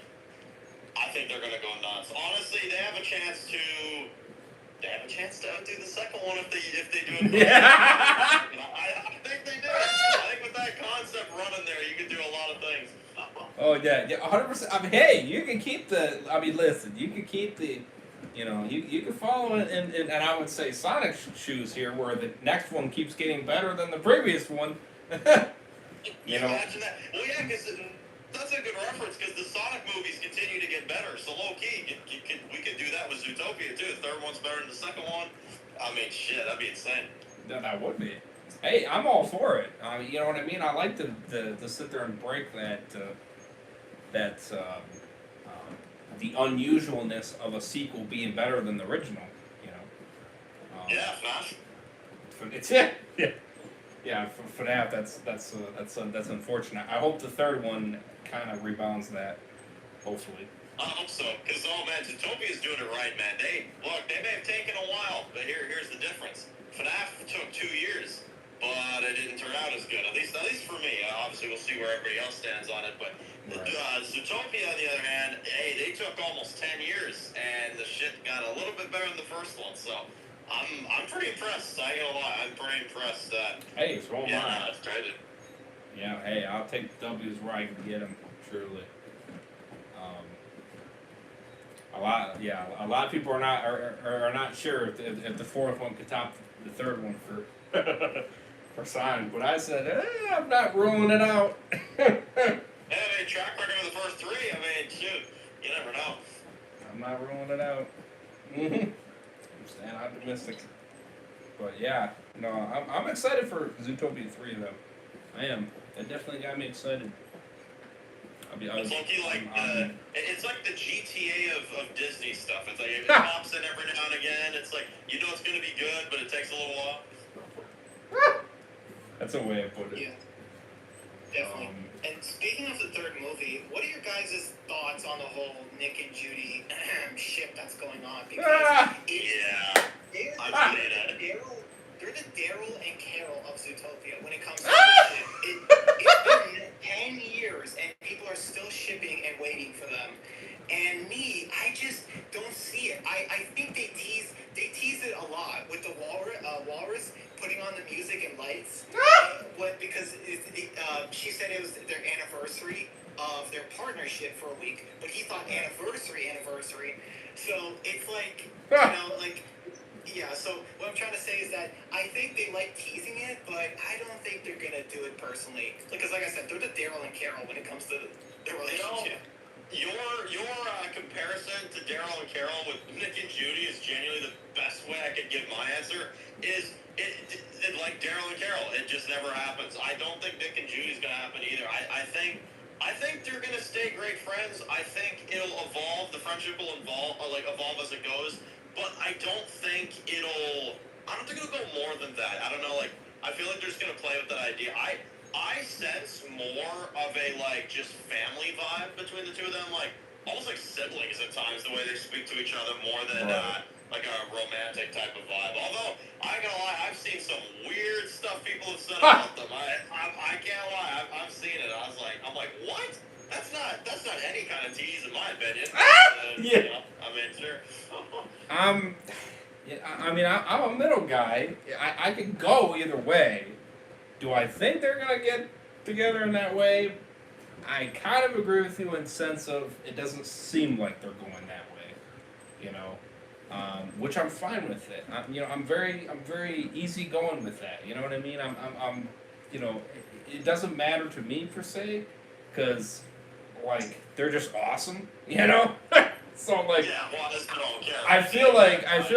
Speaker 3: I think they're gonna go nuts. Honestly, they have a chance to outdo the second one if they do it.
Speaker 1: Yeah.
Speaker 3: I think they do. I think with that concept running there, you can do a lot of things.
Speaker 1: Oh yeah, 100%. I mean, hey, you can keep the. I mean, listen, you can keep the. You can follow it and I would say Sonic's shoes here, where the next one keeps getting better than the previous one.
Speaker 3: You imagine that? Well, yeah, because that's a good reference, because the Sonic movies continue to get better. So low key, we could do that with Zootopia too. The third one's better than the second one. I mean, shit, that'd be insane.
Speaker 1: That would be. Hey, I'm all for it. You know what I mean? I like to sit there and break that the unusualness of a sequel being better than the original. You know.
Speaker 3: Yeah, Flash.
Speaker 1: It's yeah. For that, that's unfortunate. I hope the third one kind of rebounds that. Hopefully.
Speaker 3: I hope so, because man, Zootopia's doing it right, man. They may have taken a while, but here's the difference. FNAF took 2 years, but it didn't turn out as good. At least for me. Obviously, we'll see where everybody else stands on it. But Zootopia, on the other hand, hey, they took almost 10 years, and the shit got a little bit better than the first one. So I'm pretty impressed. I ain't gonna lie, I'm pretty impressed.
Speaker 1: Hey, it's wrong.
Speaker 3: Yeah, that's crazy.
Speaker 1: Yeah, hey, I'll take the W's where I can get them. Truly. A lot of people are not sure if the fourth one could top the third one for Sonic, but I said I'm not ruling it out.
Speaker 3: Yeah, I mean, track record of the first three. I mean, shoot, you never know.
Speaker 1: I'm not ruling it out. I'm staying optimistic, but yeah, no, I'm excited for Zootopia 3 though. I am. It definitely got me excited.
Speaker 3: It's it's like the GTA of Disney stuff. It's like it pops in every now and again. It's like, you know it's going to be good, but it takes a little while.
Speaker 1: That's a way of putting it.
Speaker 2: Yeah, definitely. And speaking of the third movie, what are your guys' thoughts on the whole Nick and Judy ship that's going on? Because they're the Daryl and Carol of Zootopia when it comes to this ship. It's been 10 years and people are still shipping and waiting for them. And me, I just don't see it. I think they tease it a lot with the walrus putting on the music and lights. Because she said it was their anniversary of their partnership for a week, but he thought anniversary. So it's like, yeah, so what I'm trying to say is that I think they like teasing it, but I don't think they're going to do it personally. Because like I said, they're the Daryl and Carol when it comes to their relationship.
Speaker 3: Your comparison to Daryl and Carol with Nick and Judy is genuinely the best way I could give my answer. Is it like Daryl and Carol? It just never happens. I don't think Nick and Judy's going to happen either. I think they're going to stay great friends. I think it'll evolve. The friendship will evolve as it goes. But I don't think it'll go more than that. I don't know, I feel like they're just gonna play with that idea. I sense more of a just family vibe between the two of them, almost like siblings at times, the way they speak to each other more than like a romantic type of vibe. Although I ain't gonna lie, I've seen some weird stuff people have said about them. I can't lie, I've seen it. I'm like, what? That's not any kind of tease in my opinion.
Speaker 1: Yeah.
Speaker 3: I mean, sure.
Speaker 1: I'm a middle guy. I can go either way. Do I think they're gonna get together in that way? I kind of agree with you in the sense of it doesn't seem like they're going that way, which I'm fine with it. I'm very easy going with that. You know what I mean? It doesn't matter to me per se, because they're just awesome, So I feel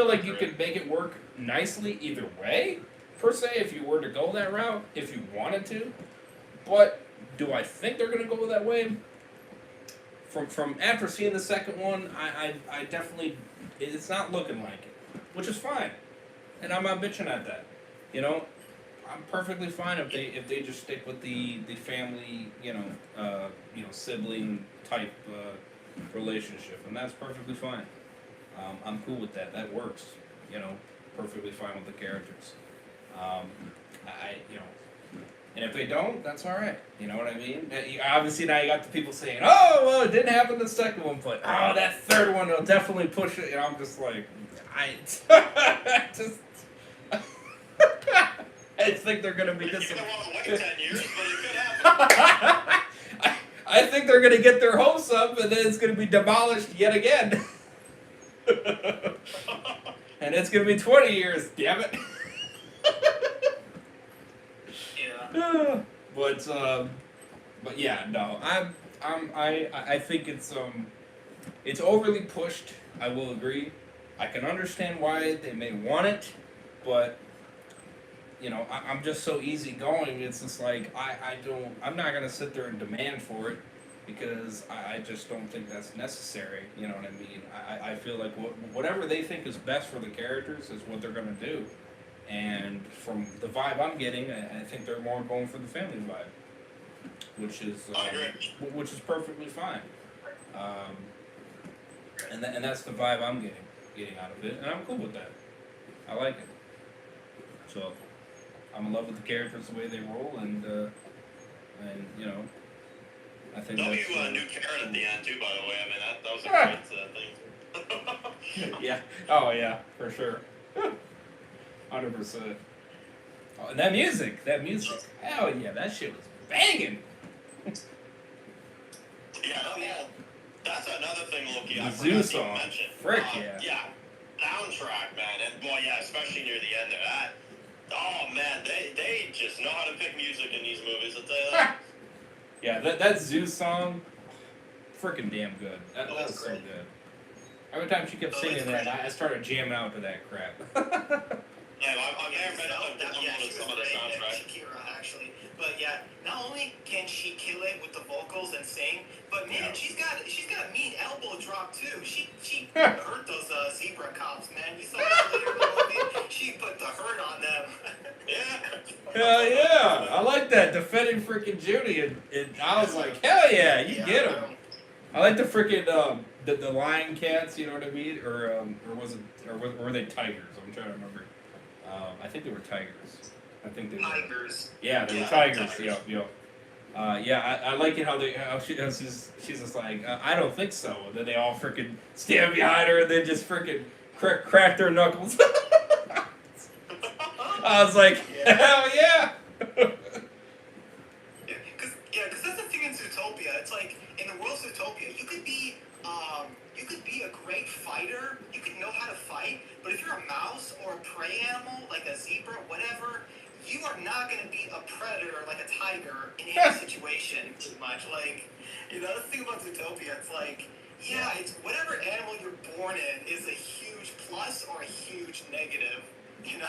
Speaker 1: like you could make it work nicely either way, per se, if you were to go that route, if you wanted to. But do I think they're gonna go that way? From after seeing the second one, I definitely, it's not looking like it, which is fine, and I'm not bitching at that. I'm perfectly fine if they just stick with the family, sibling type relationship, and that's perfectly fine. I'm cool with that. That works. Perfectly fine with the characters. And if they don't, that's all right. You know what I mean? Obviously now you got the people saying, "Oh, well, it didn't happen in the second one, but that third one will definitely push it." I'm just like, I think they're gonna be disappointed.
Speaker 3: You don't want to wait 10 years, but it could happen.
Speaker 1: I think they're gonna get their hopes up, and then it's gonna be demolished yet again. And it's gonna be 20 years. Damn it.
Speaker 2: Yeah.
Speaker 1: But yeah, no, I think it's overly pushed. I will agree. I can understand why they may want it, but I'm just so easygoing. It's just like I'm not gonna sit there and demand for it because I just don't think that's necessary. You know what I mean? I feel like whatever they think is best for the characters is what they're gonna do. And from the vibe I'm getting, I think they're more going for the family vibe, which is perfectly fine. And that's the vibe I'm getting out of it, and I'm cool with that. I like it. So I'm in love with the characters, the way they roll, and I think
Speaker 3: no,
Speaker 1: that's,
Speaker 3: you knew Karen at the end too, by the way. I mean that was a great thing.
Speaker 1: yeah. Oh yeah, for sure. 100%. Oh, and that music. Hell yeah, that shit was banging.
Speaker 3: Yeah, that's another thing, Loki.
Speaker 1: The
Speaker 3: I
Speaker 1: Zoo
Speaker 3: forgot to
Speaker 1: song.
Speaker 3: mention.
Speaker 1: Frick yeah.
Speaker 3: Yeah, soundtrack, man, and boy, yeah, especially near the end there. Oh man, they just know how to pick music in these movies. I'll tell you that.
Speaker 1: Yeah, that Zoo song, freaking damn good. That was so
Speaker 2: great.
Speaker 1: good. Every time she kept singing that, I started jamming out to that crap.
Speaker 3: Yeah, I've never been able to download some of the soundtrack.
Speaker 2: Shakira, actually. But yeah, not only can she kill it with the vocals and sing, but man, she's got a mean elbow drop too. She hurt those zebra cops, man. You saw that later in the movie. She put the hurt on them.
Speaker 3: Yeah.
Speaker 1: Hell yeah, I like that, defending freaking Judy, and I was like, hell yeah, you get him. I like the freaking the lion cats, you know what I mean, or were they tigers? I'm trying to remember. I think they were tigers. I think they were.
Speaker 2: Tigers.
Speaker 1: Yeah, they were tigers. Yep. Yeah, I like it how she's just like, I don't think so. And then they all freaking stand behind her and then just freaking crack their knuckles. I was like, hell yeah.
Speaker 2: Because that's the thing in Zootopia. It's like in the world of Zootopia, you could be a great fighter. You could know how to fight, but if you're a mouse or a prey animal like a zebra, whatever, you are not going to be a predator like a tiger in any situation. Too much, like the thing about Zootopia, it's like it's whatever animal you're born in is a huge plus or a huge negative.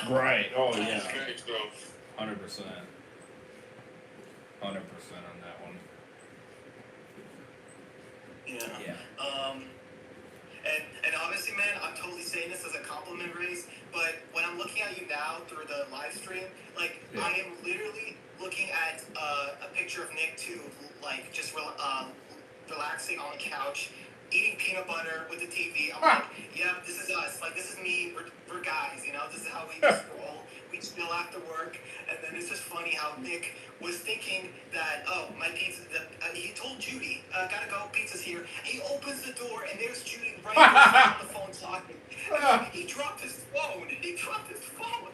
Speaker 1: Right. Oh yeah.
Speaker 3: That's very true.
Speaker 1: 100%. 100% on that one.
Speaker 2: Yeah. And obviously, man, I'm totally saying this as a compliment, Race, but when I'm looking at you now through the live stream, like, I am literally looking at a picture of Nick, too, like, just relaxing on the couch, eating peanut butter with the TV. I'm like, yeah, this is us. Like, this is me. We're guys, This is how we just roll. We chill after work. And then it's just funny how Nick was thinking that, my pizza, he told Judy, gotta go, pizza's here. He opens the door, and there's Judy right there on the phone talking. He dropped his phone.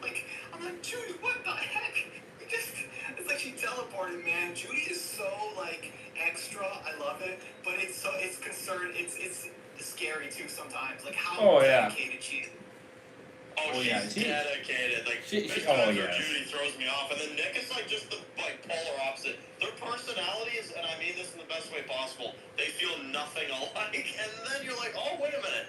Speaker 2: Like, I'm like, Judy, what the heck? It's like she teleported, man. Judy is so, like, extra. I love it. But it's concerned. It's scary, too, sometimes. Like, how dedicated she is.
Speaker 3: She's dedicated. Like, Judy throws me off, and then Nick is like just the polar opposite. Their personalities, and I mean this in the best way possible, they feel nothing alike. And then you're like, oh, wait a minute,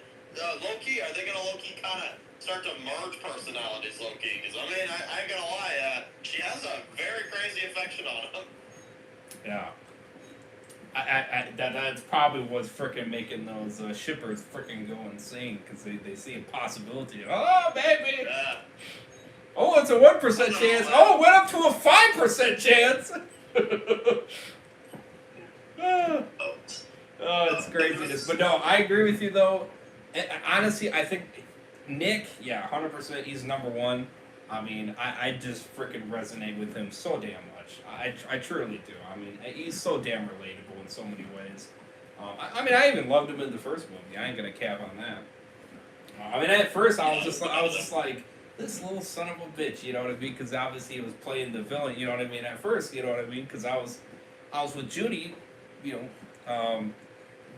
Speaker 3: low-key, are they gonna low-key kind of start to merge personalities, low-key? Because I mean, I ain't gonna lie, she has a very crazy affection on him.
Speaker 1: Yeah. That's probably what's freaking making those shippers freaking go insane, because they see a possibility. Oh, baby!
Speaker 3: Yeah.
Speaker 1: Oh, it's a 1% chance. Oh, it went up to a 5% chance. It's craziness. But no, I agree with you though. And honestly, I think Nick, 100%, he's number one. I mean, I just freaking resonate with him so damn much. I truly do. I mean, he's so damn relatable in so many ways. I mean, I even loved him in the first movie. I ain't gonna cap on that. I mean, at first I was just like, this little son of a bitch, you know what I mean? Because obviously he was playing the villain, you know what I mean? At first, you know what I mean? Because I was with Judy, you know,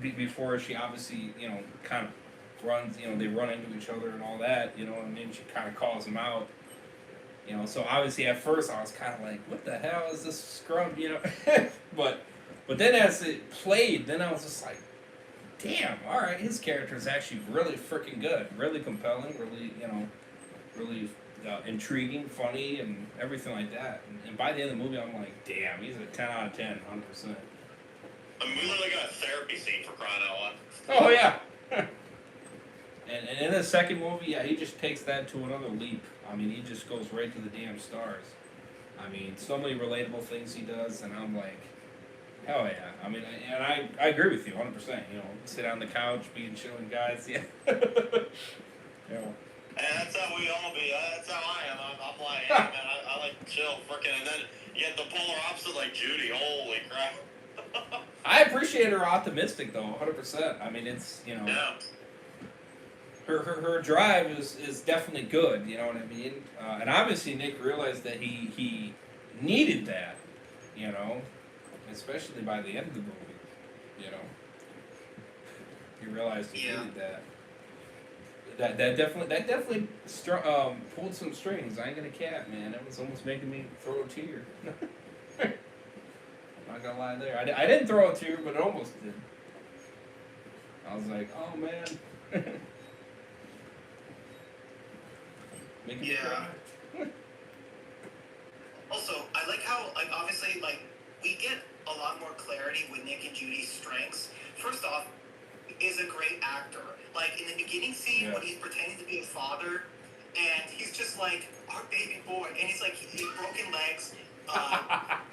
Speaker 1: before she obviously, you know, kind of runs, you know, they run into each other and all that, you know, and then she kind of calls him out, you know. So obviously at first I was kind of like, what the hell is this scrub, you know? but then as it played, then I was just like, damn, all right, his character is actually really freaking good, really compelling, really, you know, really intriguing, funny, and everything like that. And by the end of the movie, I'm like, damn, he's a 10 out of 10, 100%.
Speaker 3: I mean, we literally got a therapy scene for crying out loud.
Speaker 1: Oh yeah. And in the second movie, yeah, he just takes that to another leap. I mean, he just goes right to the damn stars. I mean, so many relatable things he does, and I'm like, hell yeah. I mean, I agree with you 100%. You know, sit on the couch, being chilling guys, yeah. You know.
Speaker 3: And that's how we all be. That's how I am. I'm like, hey, man, I like chill, frickin'. And then you get the polar opposite, like Judy. Holy crap.
Speaker 1: I appreciate her optimistic though, 100%. I mean, it's, you know,
Speaker 3: Yeah.
Speaker 1: her drive is definitely good. You know what I mean? And obviously Nick realized that he needed that. You know, especially by the end of the movie. You know, he realized he needed that. That definitely pulled some strings. I ain't gonna cap, man. That was almost making me throw a tear. Not gonna lie there. I didn't throw a tear, but it almost did. I was like, oh man. Making me cry.
Speaker 2: Also, I like how, like, obviously, like, we get a lot more clarity with Nick and Judy's strengths. First off, is a great actor. Like, in the beginning scene when he's pretending to be a father, and he's just like, our baby boy, and he's like, he's broken legs,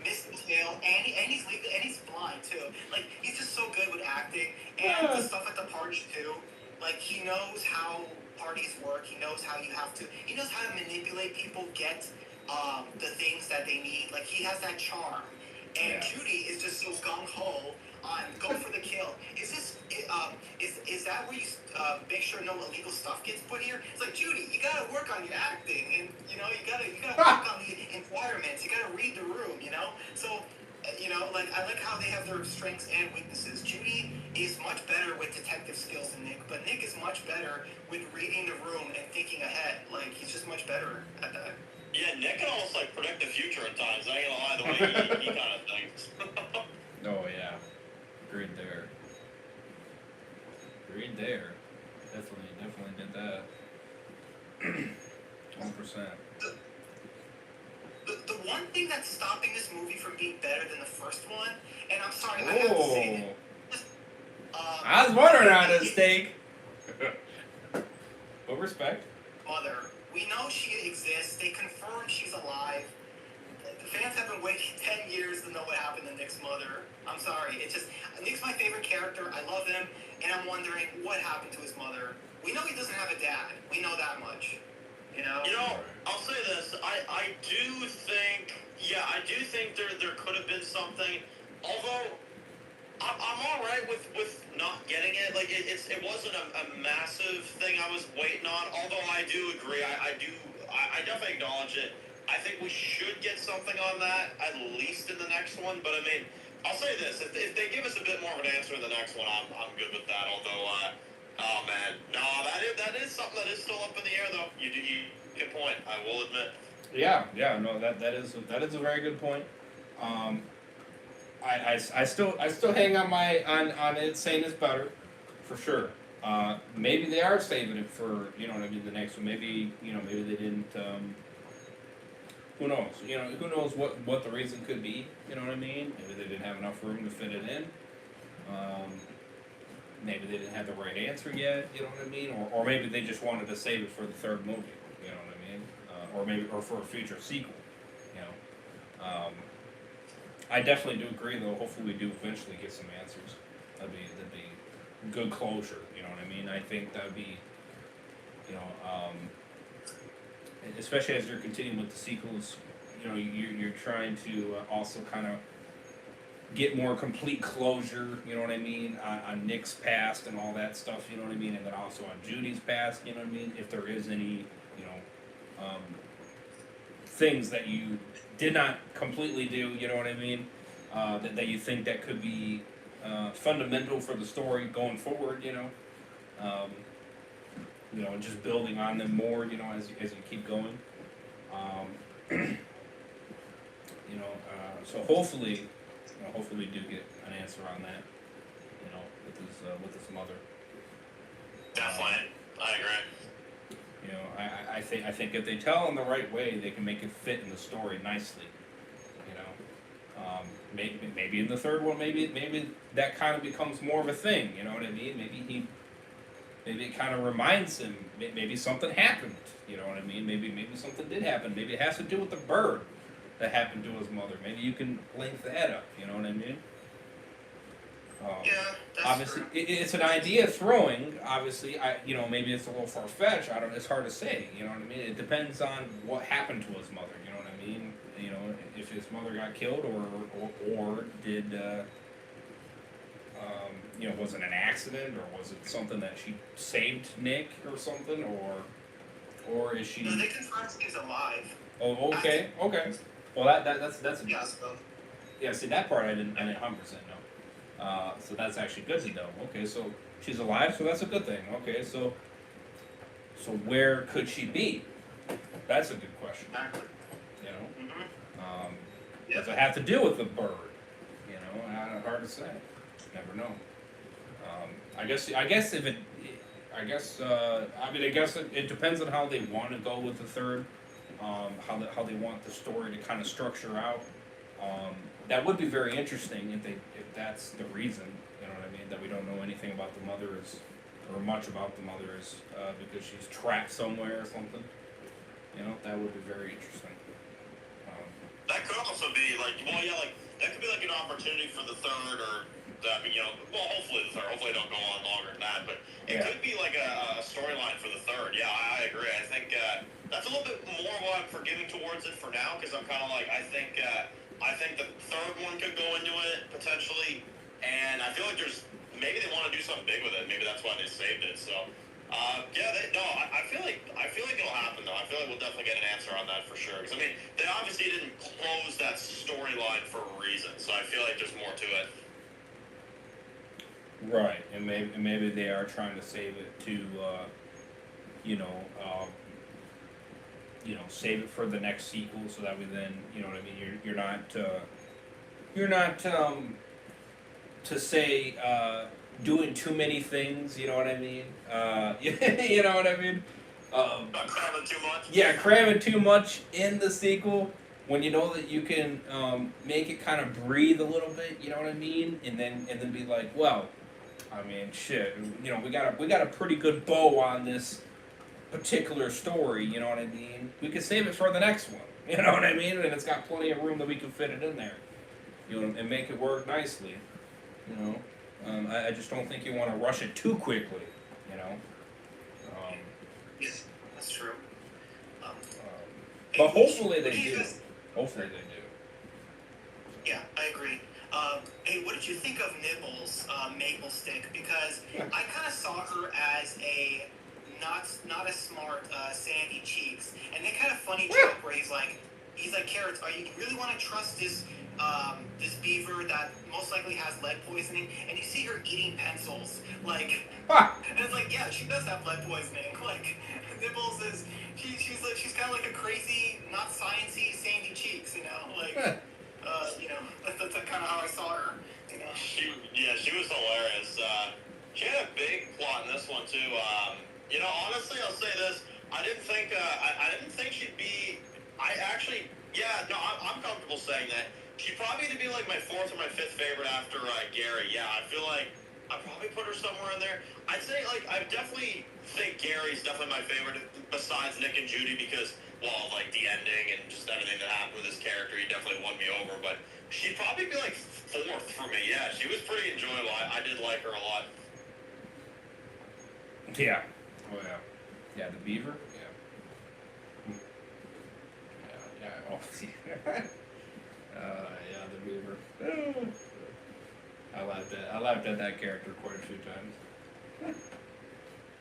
Speaker 2: missed his tail, and he's blind too. Like, he's just so good with acting, and the stuff at the party too. Like, he knows how parties work. He knows how you have to. He knows how to manipulate people, get the things that they need. Like, he has that charm. And Judy is just so gung ho on go for the kill. Is that where you make sure no illegal stuff gets put here? It's like, Judy, you gotta work on your acting, and you know you gotta work on the environments. You gotta read the room, you know. So, you know, like I like how they have their strengths and weaknesses. Judy is much better with detective skills than Nick, but Nick is much better with reading the room and thinking ahead. Like, he's just much better at that.
Speaker 3: Yeah, Nick can almost like predict the future at times. I ain't gonna lie, the way he kind of thinks.
Speaker 1: Oh yeah, agreed there. Agreed there. Definitely did that. 100%.
Speaker 2: The one thing that's stopping this movie from being better than the first one, and I'm sorry, I have to say this.
Speaker 1: I was wondering how this take. But respect.
Speaker 2: Mother, we know she exists. They confirmed she's alive. The fans have been waiting 10 years to know what happened to Nick's mother. I'm sorry. It's just, Nick's my favorite character. I love him. And I'm wondering what happened to his mother. We know he doesn't have a dad. We know that much. You know?
Speaker 3: I'll say this. I do think there could have been something. Although I'm all right with not getting it. Like it wasn't a massive thing I was waiting on. Although I do agree. I definitely acknowledge it. I think we should get something on that at least in the next one. But I mean, I'll say this: if they give us a bit more of an answer in the next one, I'm good with that. Although, oh man, no, that is something that is still up in the air, though. You good point. I will admit.
Speaker 1: Yeah, no, that is a very good point. I still hang on on it saying it's better, for sure. Maybe they are saving it for, you know what I mean, the next one. Maybe they didn't. Who knows? You know, who knows what the reason could be? You know what I mean? Maybe they didn't have enough room to fit it in. Maybe they didn't have the right answer yet. You know what I mean? Or maybe they just wanted to save it for the third movie. You know what I mean? Or for a future sequel. You know. I definitely do agree, though. Hopefully, we do eventually get some answers. That'd be good closure. You know what I mean? I think that'd be, you know, especially as you're continuing with the sequels. You know, you're trying to also kind of get more complete closure. You know what I mean? On Nick's past and all that stuff. You know what I mean? And then also on Judy's past. You know what I mean? If there is any, you know, things that you did not completely do, you know what I mean? That you think that could be fundamental for the story going forward. And just building on them more. As you keep going. So hopefully, hopefully we do get an answer on that. With his mother.
Speaker 3: Definitely, I agree.
Speaker 1: I think if they tell in the right way, they can make it fit in the story nicely. Maybe in the third one, maybe that kind of becomes more of a thing. You know what I mean? Maybe it kind of reminds him. Maybe something happened. You know what I mean? Maybe something did happen. Maybe it has to do with the bird that happened to his mother. Maybe you can link that up. You know what I mean?
Speaker 2: Yeah, that's
Speaker 1: Obviously,
Speaker 2: true.
Speaker 1: it's an idea throwing. Obviously, maybe it's a little far fetched. I don't. It's hard to say. You know what I mean? It depends on what happened to his mother. You know what I mean? If his mother got killed, or did was it an accident, or was it something that she saved Nick or something, or is she?
Speaker 2: No, they confirmed he's alive.
Speaker 1: Oh, okay. Well, that's
Speaker 2: Yeah, so
Speaker 1: yeah. See, that part I didn't 100% know. So that's actually good to know. Okay, so she's alive, so that's a good thing. Okay, so where could she be? That's a good question.
Speaker 2: exactly.
Speaker 1: Does it have to do with the bird? Hard to say. Never know. I guess if it, I guess it depends on how they want to go with the third. How they want the story to kind of structure out. That would be very interesting if that's the reason, you know what I mean, that we don't know anything about the mother or much about the mother because she's trapped somewhere or something. That would be very interesting.
Speaker 3: That could also be that could be like an opportunity for the third, or hopefully the third. Hopefully they don't go on longer than that, but it could be like a storyline for the third. Yeah, I agree. I think that's a little bit more of what I'm forgiving towards it for now, because I'm kind of like I think the third one could go into it potentially, and I feel like maybe they want to do something big with it. Maybe that's why they saved it. So. I feel like it'll happen though. I feel like we'll definitely get an answer on that for sure. Because they obviously didn't close that storyline for a reason, so I feel like there's more to it.
Speaker 1: Right, and maybe they are trying to save it to, save it for the next sequel, so that we then, you know what I mean. You're not to say. Doing too many things, you know what I mean? You know what I mean?
Speaker 3: Not cramming too much.
Speaker 1: Yeah, cramming too much in the sequel when you know that you can make it kind of breathe a little bit, you know what I mean? And then be like, well, I mean, shit, we got a pretty good bow on this particular story, you know what I mean? We could save it for the next one, you know what I mean? And it's got plenty of room that we can fit it in there, and make it work nicely, I just don't think you want to rush it too quickly,
Speaker 2: Yes, that's true.
Speaker 1: But hopefully they
Speaker 2: what
Speaker 1: do.
Speaker 2: guys-
Speaker 1: Hopefully they do.
Speaker 2: Yeah, I agree. Hey, what did you think of Nibbles, Maple Stick? Because I kind of saw her as a not as smart Sandy Cheeks, and they kind of funny joke where he's like, Carrots, are you really want to trust this beaver that most likely has lead poisoning? And you see her eating pencils, and it's like, yeah, she does have lead poisoning. Like, Nibbles is she's kind of like a crazy, not sciencey Sandy Cheeks, that's kind of how I saw her.
Speaker 3: She was hilarious. She had a big plot in this one too. Honestly, I'll say this: I didn't think she'd be. I'm comfortable saying that she'd probably be like my fourth or my fifth favorite after Gary. Yeah, I feel like I'd probably put her somewhere in there. I'd say I definitely think Gary's definitely my favorite besides Nick and Judy because the ending and just everything that happened with his character, he definitely won me over. But she'd probably be like fourth for me. Yeah, she was pretty enjoyable. I did like her a lot.
Speaker 1: Yeah. Oh yeah. Yeah, the beaver. Yeah. Yeah. Oh. Yeah, the beaver. I laughed at that character quite a few times.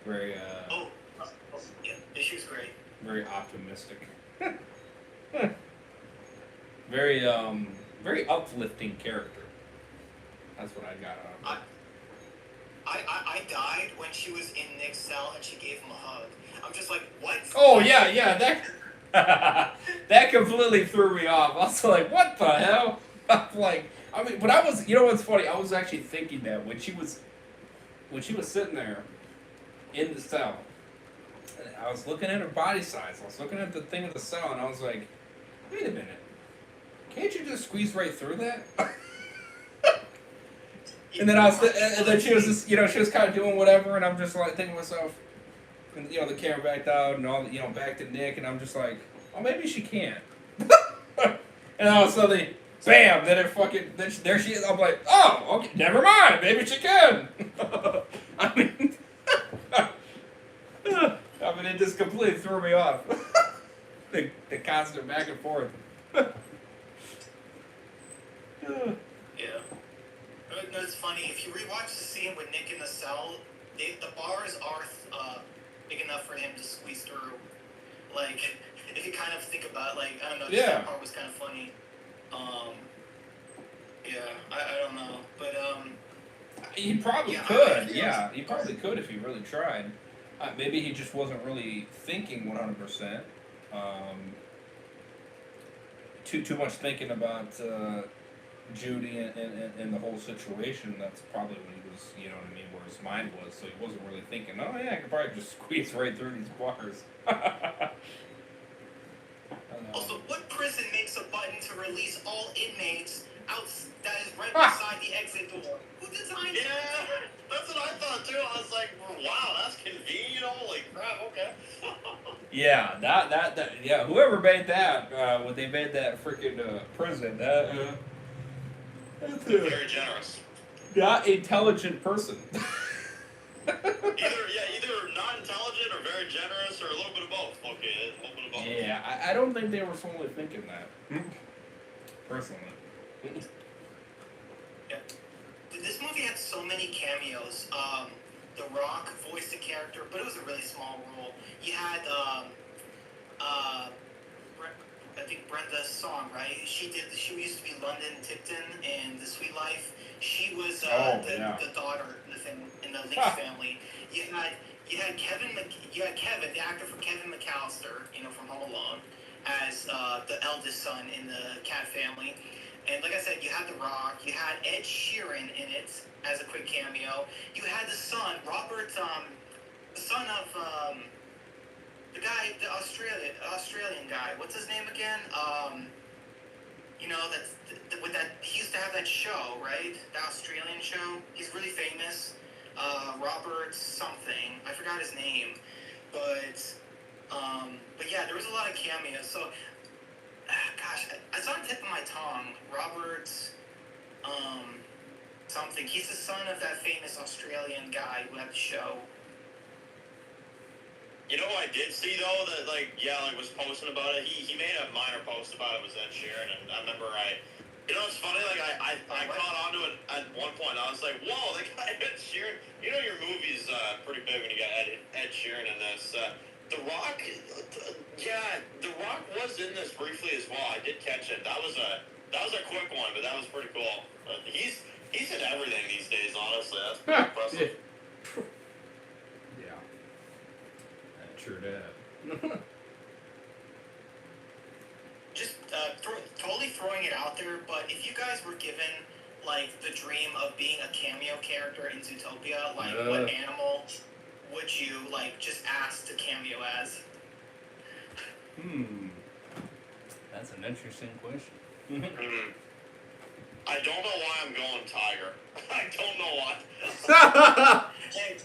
Speaker 1: Very.
Speaker 2: Yeah, she was great.
Speaker 1: Very optimistic. Very uplifting character. That's what I got out of it.
Speaker 2: I died when she was in Nick's cell and she gave him a hug. I'm just like, what?
Speaker 1: Oh yeah, that that completely threw me off. I was like, what the hell? I'm like, I mean, but I was, you know what's funny? I was actually thinking that when she was sitting there in the cell, and I was looking at her body size. I was looking at the thing of the cell, and I was like, wait a minute, can't you just squeeze right through that? And then and then she was just, she was kind of doing whatever, and I'm just like thinking to myself, and the camera backed out, and all, back to Nick, and I'm just like, oh, maybe she can't. And all of a sudden, bam! There she is. I'm like, oh, okay, never mind, maybe she can. I mean, it just completely threw me off. the constant back and forth.
Speaker 2: Yeah. No, it's funny. If you rewatch the scene with Nick in the cell, the bars are big enough for him to squeeze through. Like, if you kind of think about, like, I don't know, just that part was kind of funny. Yeah, I don't know, but
Speaker 1: he probably could. Yeah, he probably could if he really tried. Maybe he just wasn't really thinking 100%. Too much thinking about Judy and the whole situation. That's probably when he was, where his mind was. So he wasn't really thinking, oh yeah, I could probably just squeeze right through these bars.
Speaker 2: Also, what prison makes a button to release all inmates out that is right beside the exit door? Who designed it?
Speaker 3: Yeah, that's what I thought too. I was like, wow, that's convenient. Holy crap, okay.
Speaker 1: Yeah, that yeah, whoever made that, when they made that freaking prison, that's
Speaker 3: very generous.
Speaker 1: Not intelligent person.
Speaker 3: either not intelligent or very generous or a little bit of both. Okay, a little bit of both.
Speaker 1: Yeah, I don't think they were fully thinking that. Personally.
Speaker 2: Yeah. This movie had so many cameos. The Rock voiced the character, but it was a really small role. You had I think Brenda Song, right? She used to be London Tipton in The Sweet Life. She was the daughter in the Lynch family. You had Kevin, the actor for Kevin McAllister, from Home Alone, as the eldest son in the Cat family. And like I said, you had The Rock. You had Ed Sheeran in it as a quick cameo. You had the son, Robert, the son of the guy, the Australian guy. What's his name again? He used to have that show, right? The Australian show. He's really famous. Robert something. I forgot his name. But yeah, there was a lot of cameos. So, gosh, I saw on the tip of my tongue. Robert, something. He's the son of that famous Australian guy who had the show.
Speaker 3: You know what I did see though that was posting about it. He made a minor post about it. Was Ed Sheeran, and I remember it's funny. I caught on to it at one point. I was like, whoa, the guy Ed Sheeran. You know your movie's pretty big when you got Ed Sheeran in this. The Rock, The Rock was in this briefly as well. I did catch it. That was a quick one, but that was pretty cool. He's in everything these days. Honestly, that's pretty impressive.
Speaker 1: True that.
Speaker 2: Just totally throwing it out there, but if you guys were given the dream of being a cameo character in Zootopia, what animal would you just ask to cameo as?
Speaker 1: That's an interesting question.
Speaker 3: I don't know why I'm going tiger. I don't know why.
Speaker 2: Hey,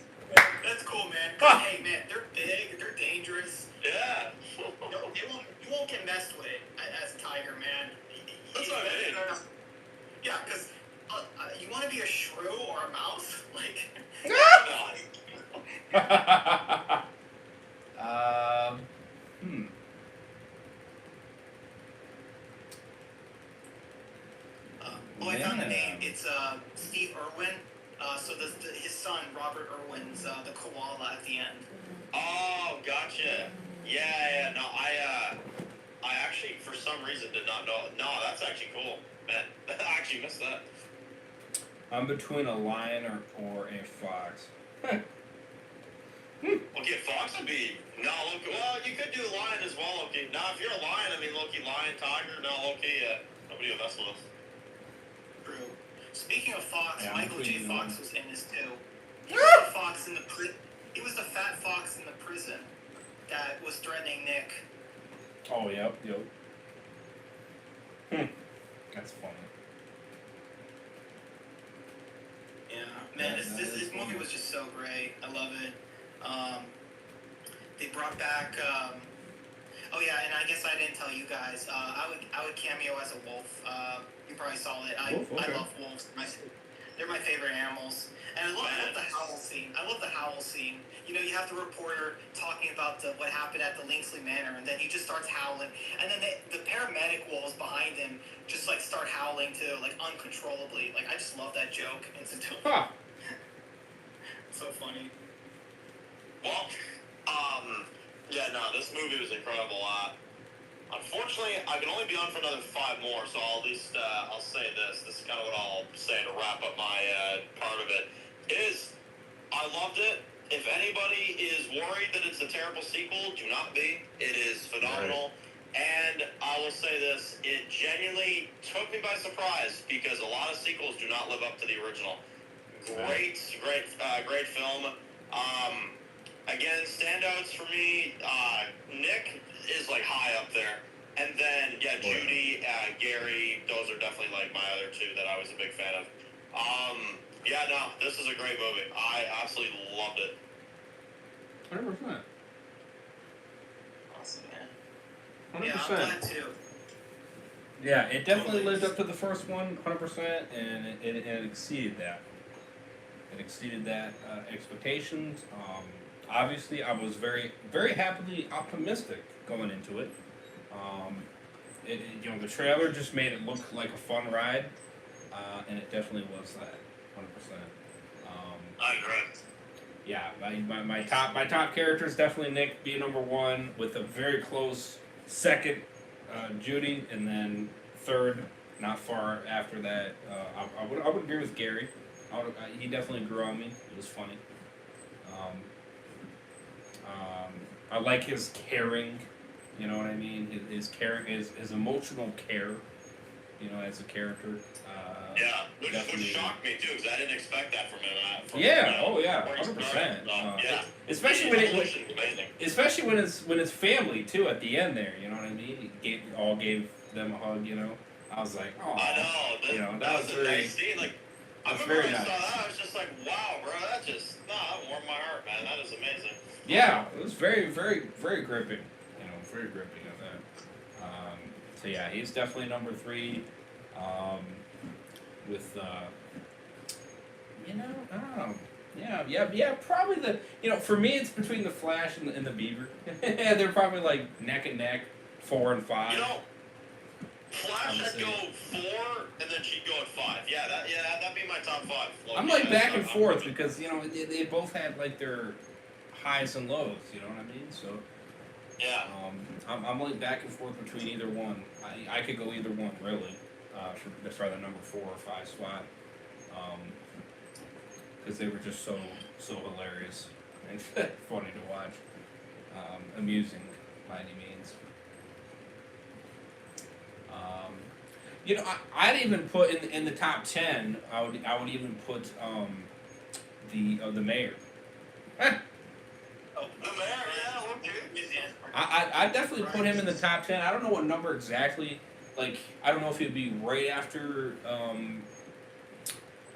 Speaker 2: that's cool, man. Hey, man, they're big, they're dangerous.
Speaker 3: Yeah.
Speaker 2: You won't get messed with as a tiger, man.
Speaker 3: That's what I mean.
Speaker 2: Yeah, because you want to be a shrew or a mouse? I found the name. It's Steve Irwin. So his son, Robert Irwin's the koala at the end.
Speaker 3: Oh, gotcha. Yeah. No, I actually, for some reason, did not know. No, that's actually cool. Man, I actually missed that.
Speaker 1: I'm between a lion or a fox.
Speaker 3: Okay, fox would be no. Loki, well, you could do lion as well, Loki. Now, if you're a lion, I mean, Loki, lion, tiger. No, Loki. Nobody will mess with us.
Speaker 2: True. Speaking of Fox,
Speaker 1: Yeah,
Speaker 2: Michael J.
Speaker 1: between
Speaker 2: Fox
Speaker 1: them.
Speaker 2: was in this too. He was the fox in the He was the fat fox in the prison that was threatening Nick.
Speaker 1: Oh, yep. That's funny.
Speaker 2: Yeah, man,
Speaker 1: Yeah,
Speaker 2: this movie was just so great. I love it. They brought back. Oh yeah, and I guess I didn't tell you guys. I would cameo as a wolf. You probably saw it.
Speaker 1: Wolf, okay.
Speaker 2: I love wolves. They're my favorite animals. And I love the howl scene. I love the howl scene. You know, you have the reporter talking about what happened at the Linksley Manor, and then he just starts howling. And then the paramedic wolves behind him just like start howling too, like uncontrollably. Like I just love that joke in Zootopia.
Speaker 1: Huh.
Speaker 2: So funny.
Speaker 3: Well, yeah, no, this movie was incredible. Unfortunately, I can only be on for another 5 more, so I'll at least I'll say this. This is kind of what I'll say to wrap up my part of it. I loved it. If anybody is worried that it's a terrible sequel, do not be. It is phenomenal. Right. And I will say this, it genuinely took me by surprise because a lot of sequels do not live up to the original. Great film. Again, standouts for me, Nick is like high up there. And then, yeah, Judy, Gary, those are definitely like my other two that I was a big fan of. Yeah, no, this is a great movie. I absolutely loved it.
Speaker 1: 100%.
Speaker 2: Awesome, man.
Speaker 1: 100%.
Speaker 2: Yeah, I'm glad too.
Speaker 1: Yeah, it definitely lived up to the first one, 100%, and it exceeded that. It exceeded that expectations. Obviously, I was very, very happily optimistic going into it. The trailer just made it look like a fun ride, and it definitely was that, 100%.
Speaker 3: I agree.
Speaker 1: Yeah, my top character is definitely Nick being number 1, with a very close second, Judy, and then third, not far after that. I would agree with Gary. He definitely grew on me. It was funny. I like his caring. You know what I mean? His caring, his emotional care. You know, as a character.
Speaker 3: Yeah, which shocked me too, because I didn't expect that from him.
Speaker 1: Yeah. Oh yeah. 100%.
Speaker 3: Yeah.
Speaker 1: Especially when it's family too at the end there. You know what I mean? He gave them a hug. You know. I was like, oh.
Speaker 3: I know. That was a very nice scene. Like, I remember when I saw that, I was just like, wow, bro, that warmed my heart, man. That is amazing.
Speaker 1: Yeah, it was very, very, very gripping. You know, very gripping of that. So yeah, he's definitely number 3. With I don't know. Yeah, probably for me it's between the Flash and the Beaver. They're probably like neck and neck, 4 and 5.
Speaker 3: You know, Flash I'd go 4, and then she'd go at 5. That'd be my top 5.
Speaker 1: I'm like back and forth because they both had like their highs and lows. You know what I mean? So
Speaker 3: yeah.
Speaker 1: I'm like back and forth between either one. I could go either one really. For the number 4 or 5 spot, because they were just so hilarious and funny to watch, amusing by any means. I'd even put in the top 10. I would even put the mayor.
Speaker 3: Oh, the mayor, yeah.
Speaker 1: I definitely put him in the top 10. I don't know what number exactly. Like, I don't know if he'd be right after,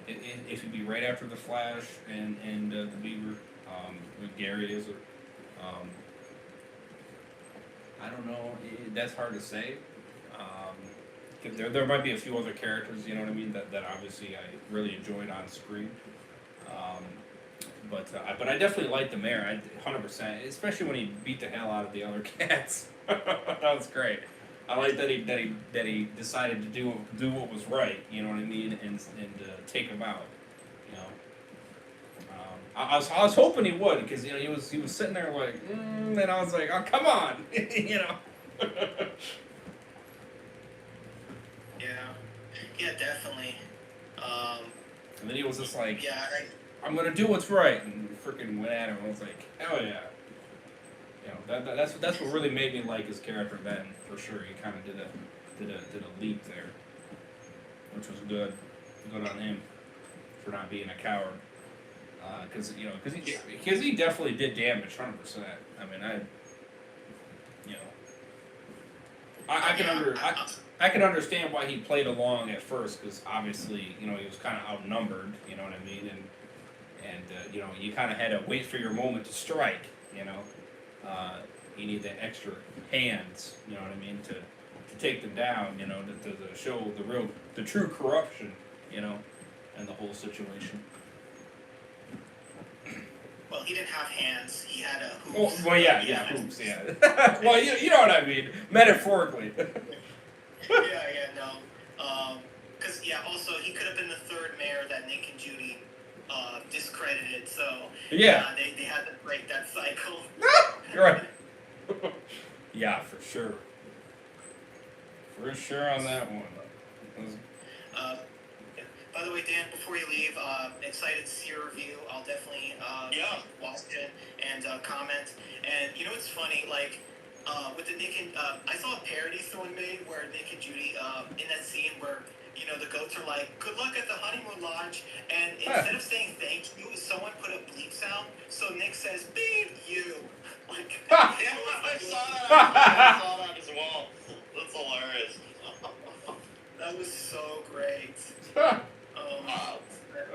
Speaker 1: if he'd be right after the Flash and the Beaver, with Gary is, I don't know. That's hard to say. There might be a few other characters, you know what I mean, that obviously I really enjoyed on screen. But I definitely liked the mayor, 100%, especially when he beat the hell out of the other cats. That was great. I like that he decided to do what was right, you know what I mean, and take him out, you know. I was hoping he would, because he was sitting there like, and I was like, oh come on, you know.
Speaker 2: Yeah, definitely.
Speaker 1: And then he was just like,
Speaker 2: Yeah,
Speaker 1: I'm gonna do what's right, and freaking went at him. I was like, hell yeah. You know, that's what really made me like his character then, for sure. He kind of did a leap there, which was good. Good on him for not being a coward. Because he definitely did damage, 100%. I mean, you know, I can understand why he played along at first, because obviously, you know, he was kind of outnumbered. You know what I mean? And you know, you kind of had to wait for your moment to strike. You know, you need the extra hands. You know what I mean, to take them down. You know, to show the true corruption. You know, and the whole situation.
Speaker 2: well, he didn't have hands. He had a
Speaker 1: Oh,
Speaker 2: hoops.
Speaker 1: well, yeah, hoops, yeah. Well, you know what I mean, metaphorically.
Speaker 2: No. Because also he could have been the third mayor that Nick and Judy discredited. So
Speaker 1: Yeah.
Speaker 2: they had to break that cycle.
Speaker 1: You're right. Yeah, for sure. For sure on that one.
Speaker 2: Yeah. By the way, Dan, before you leave, excited to see your review. I'll definitely watch it and comment. And you know what's funny? Like, with the Nick and I saw a parody someone made where Nick and Judy in that scene where you know the goats are like, "Good luck at the honeymoon lodge," and instead of saying "thank you," someone put a bleep sound. So Nick says, "Beep you." Like,
Speaker 3: I saw that as well. That's hilarious.
Speaker 2: that was so great.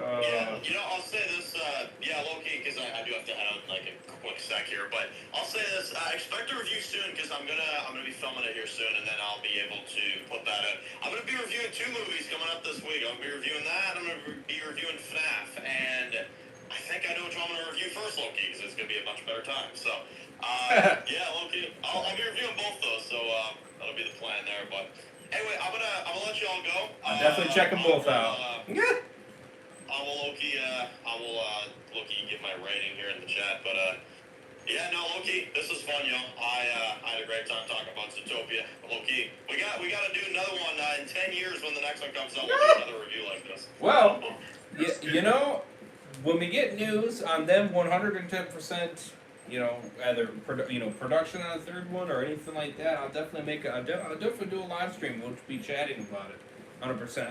Speaker 3: Yeah, you know, I'll say this, low-key, because I do have to head out like a quick sec here, but I'll say this, expect a review soon, because I'm gonna be filming it here soon, and then I'll be able to put that out. I'm gonna be reviewing 2 movies coming up this week. I'm gonna be reviewing that, I'm gonna be reviewing FNAF, and I think I know which one I'm gonna review first, low-key, because it's gonna be a much better time, so, yeah, low-key, I'll be reviewing both those, so, that'll be the plan there, but anyway, I'm gonna let you all go.
Speaker 1: I'll definitely check them both out.
Speaker 3: I will low-key give my rating here in the chat, but yeah, no, low-key, this was fun, yo. I had a great time talking about Zootopia. Low-key, we gotta do another one in 10 years when the next one comes out. We'll do another review like this.
Speaker 1: Well, you know, when we get news on them 110%, you know, either production on the third one or anything like that, I'll definitely I'll definitely do a live stream. We'll be chatting about it, 100%.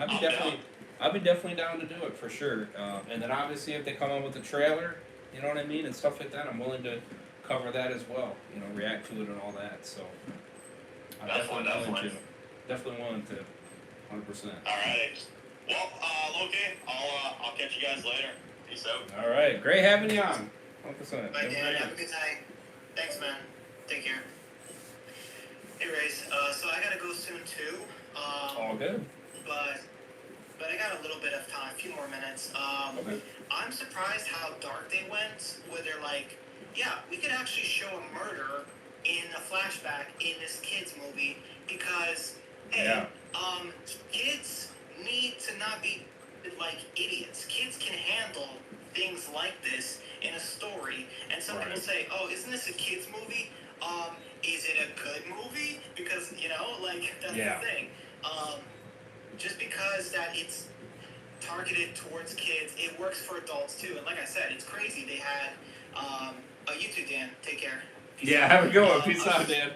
Speaker 1: I'll be definitely down to do it for sure. And then obviously if they come on with a trailer, you know what I mean, and stuff like that, I'm willing to cover that as well. You know, react to it and all that. So I'm definitely willing to, 100%.
Speaker 3: All right. Well, okay. I'll catch you guys later. Peace out.
Speaker 1: All right. Great having you on. 100%.
Speaker 2: Bye, Dan. Have a good night. Thanks, man. Take care. Hey, Rays. So I gotta go soon too.
Speaker 1: All good.
Speaker 2: But I got a little bit of time, a few more minutes.
Speaker 1: Okay.
Speaker 2: I'm surprised how dark they went, where they're like, yeah, we could actually show a murder in a flashback in this kids movie because, hey, kids need to not be like idiots. Kids can handle things like this in a story, and some people say, oh, isn't this a kids movie? Is it a good movie? Because, you know, like, that's the thing. Just because that it's targeted towards kids, it works for adults too. And like I said, it's crazy. They had, you too, Dan. Take care.
Speaker 1: Peace out. Have a good one. Peace out, Dan.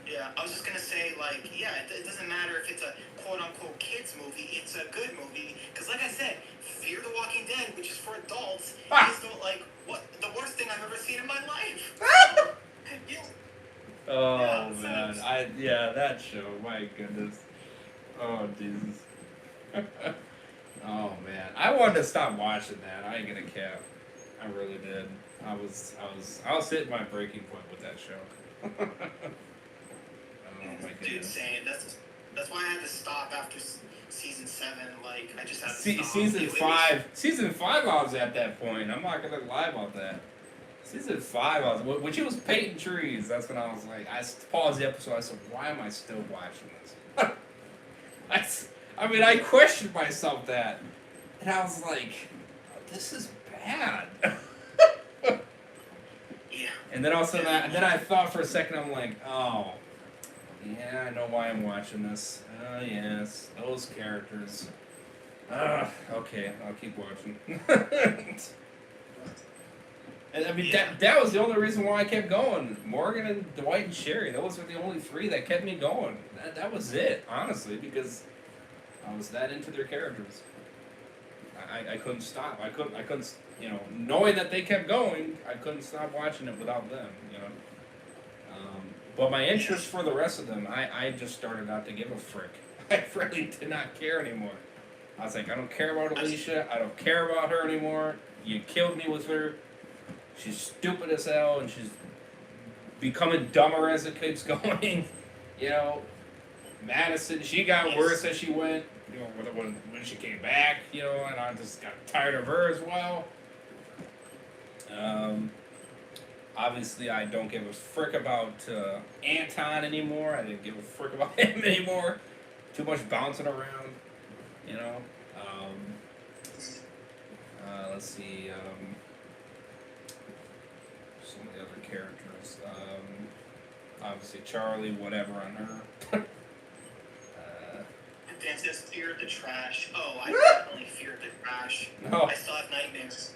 Speaker 2: Yeah, I was just gonna say, like, it doesn't matter if it's a quote-unquote kids movie. It's a good movie because, like I said, Fear the Walking Dead, which is for adults, is the worst thing I've ever seen in my life.
Speaker 1: Oh man, that show. My goodness. Oh Jesus. Oh man, I wanted to stop watching that. I ain't gonna cap. I really did. I was hitting my breaking point with that show. Oh my goodness.
Speaker 2: Dude, insane. That's why I had to stop after season 7. Like, I just had to stop.
Speaker 1: Season 5, I was at that point. I'm not gonna lie about that. Season 5, when she was painting trees, that's when I was like, I paused the episode. I said, why am I still watching this? I questioned myself that, and I was like, this is bad.
Speaker 2: Yeah.
Speaker 1: And then also I thought for a second, I'm like, oh, yeah, I know why I'm watching this. Oh yes, those characters. Okay, I'll keep watching. And I mean, that was the only reason why I kept going. Morgan and Dwight and Sherry, those were the only three that kept me going. That was it, honestly, because I was that into their characters. I couldn't stop. I couldn't, knowing that they kept going, I couldn't stop watching it without them, But my interest for the rest of them, I just started not to give a frick. I really did not care anymore. I was like, I don't care about Alicia. I don't care about her anymore. You killed me with her. She's stupid as hell, and she's becoming dumber as it keeps going. Madison, she got worse as she went. When she came back, and I just got tired of her as well. Obviously, I don't give a frick about Anton anymore. I didn't give a frick about him anymore. Too much bouncing around, Let's see. Some of the other characters. Obviously, Charlie, whatever on her.
Speaker 2: Dances feared the trash. Oh, I definitely feared the trash.
Speaker 1: No.
Speaker 2: I still have nightmares.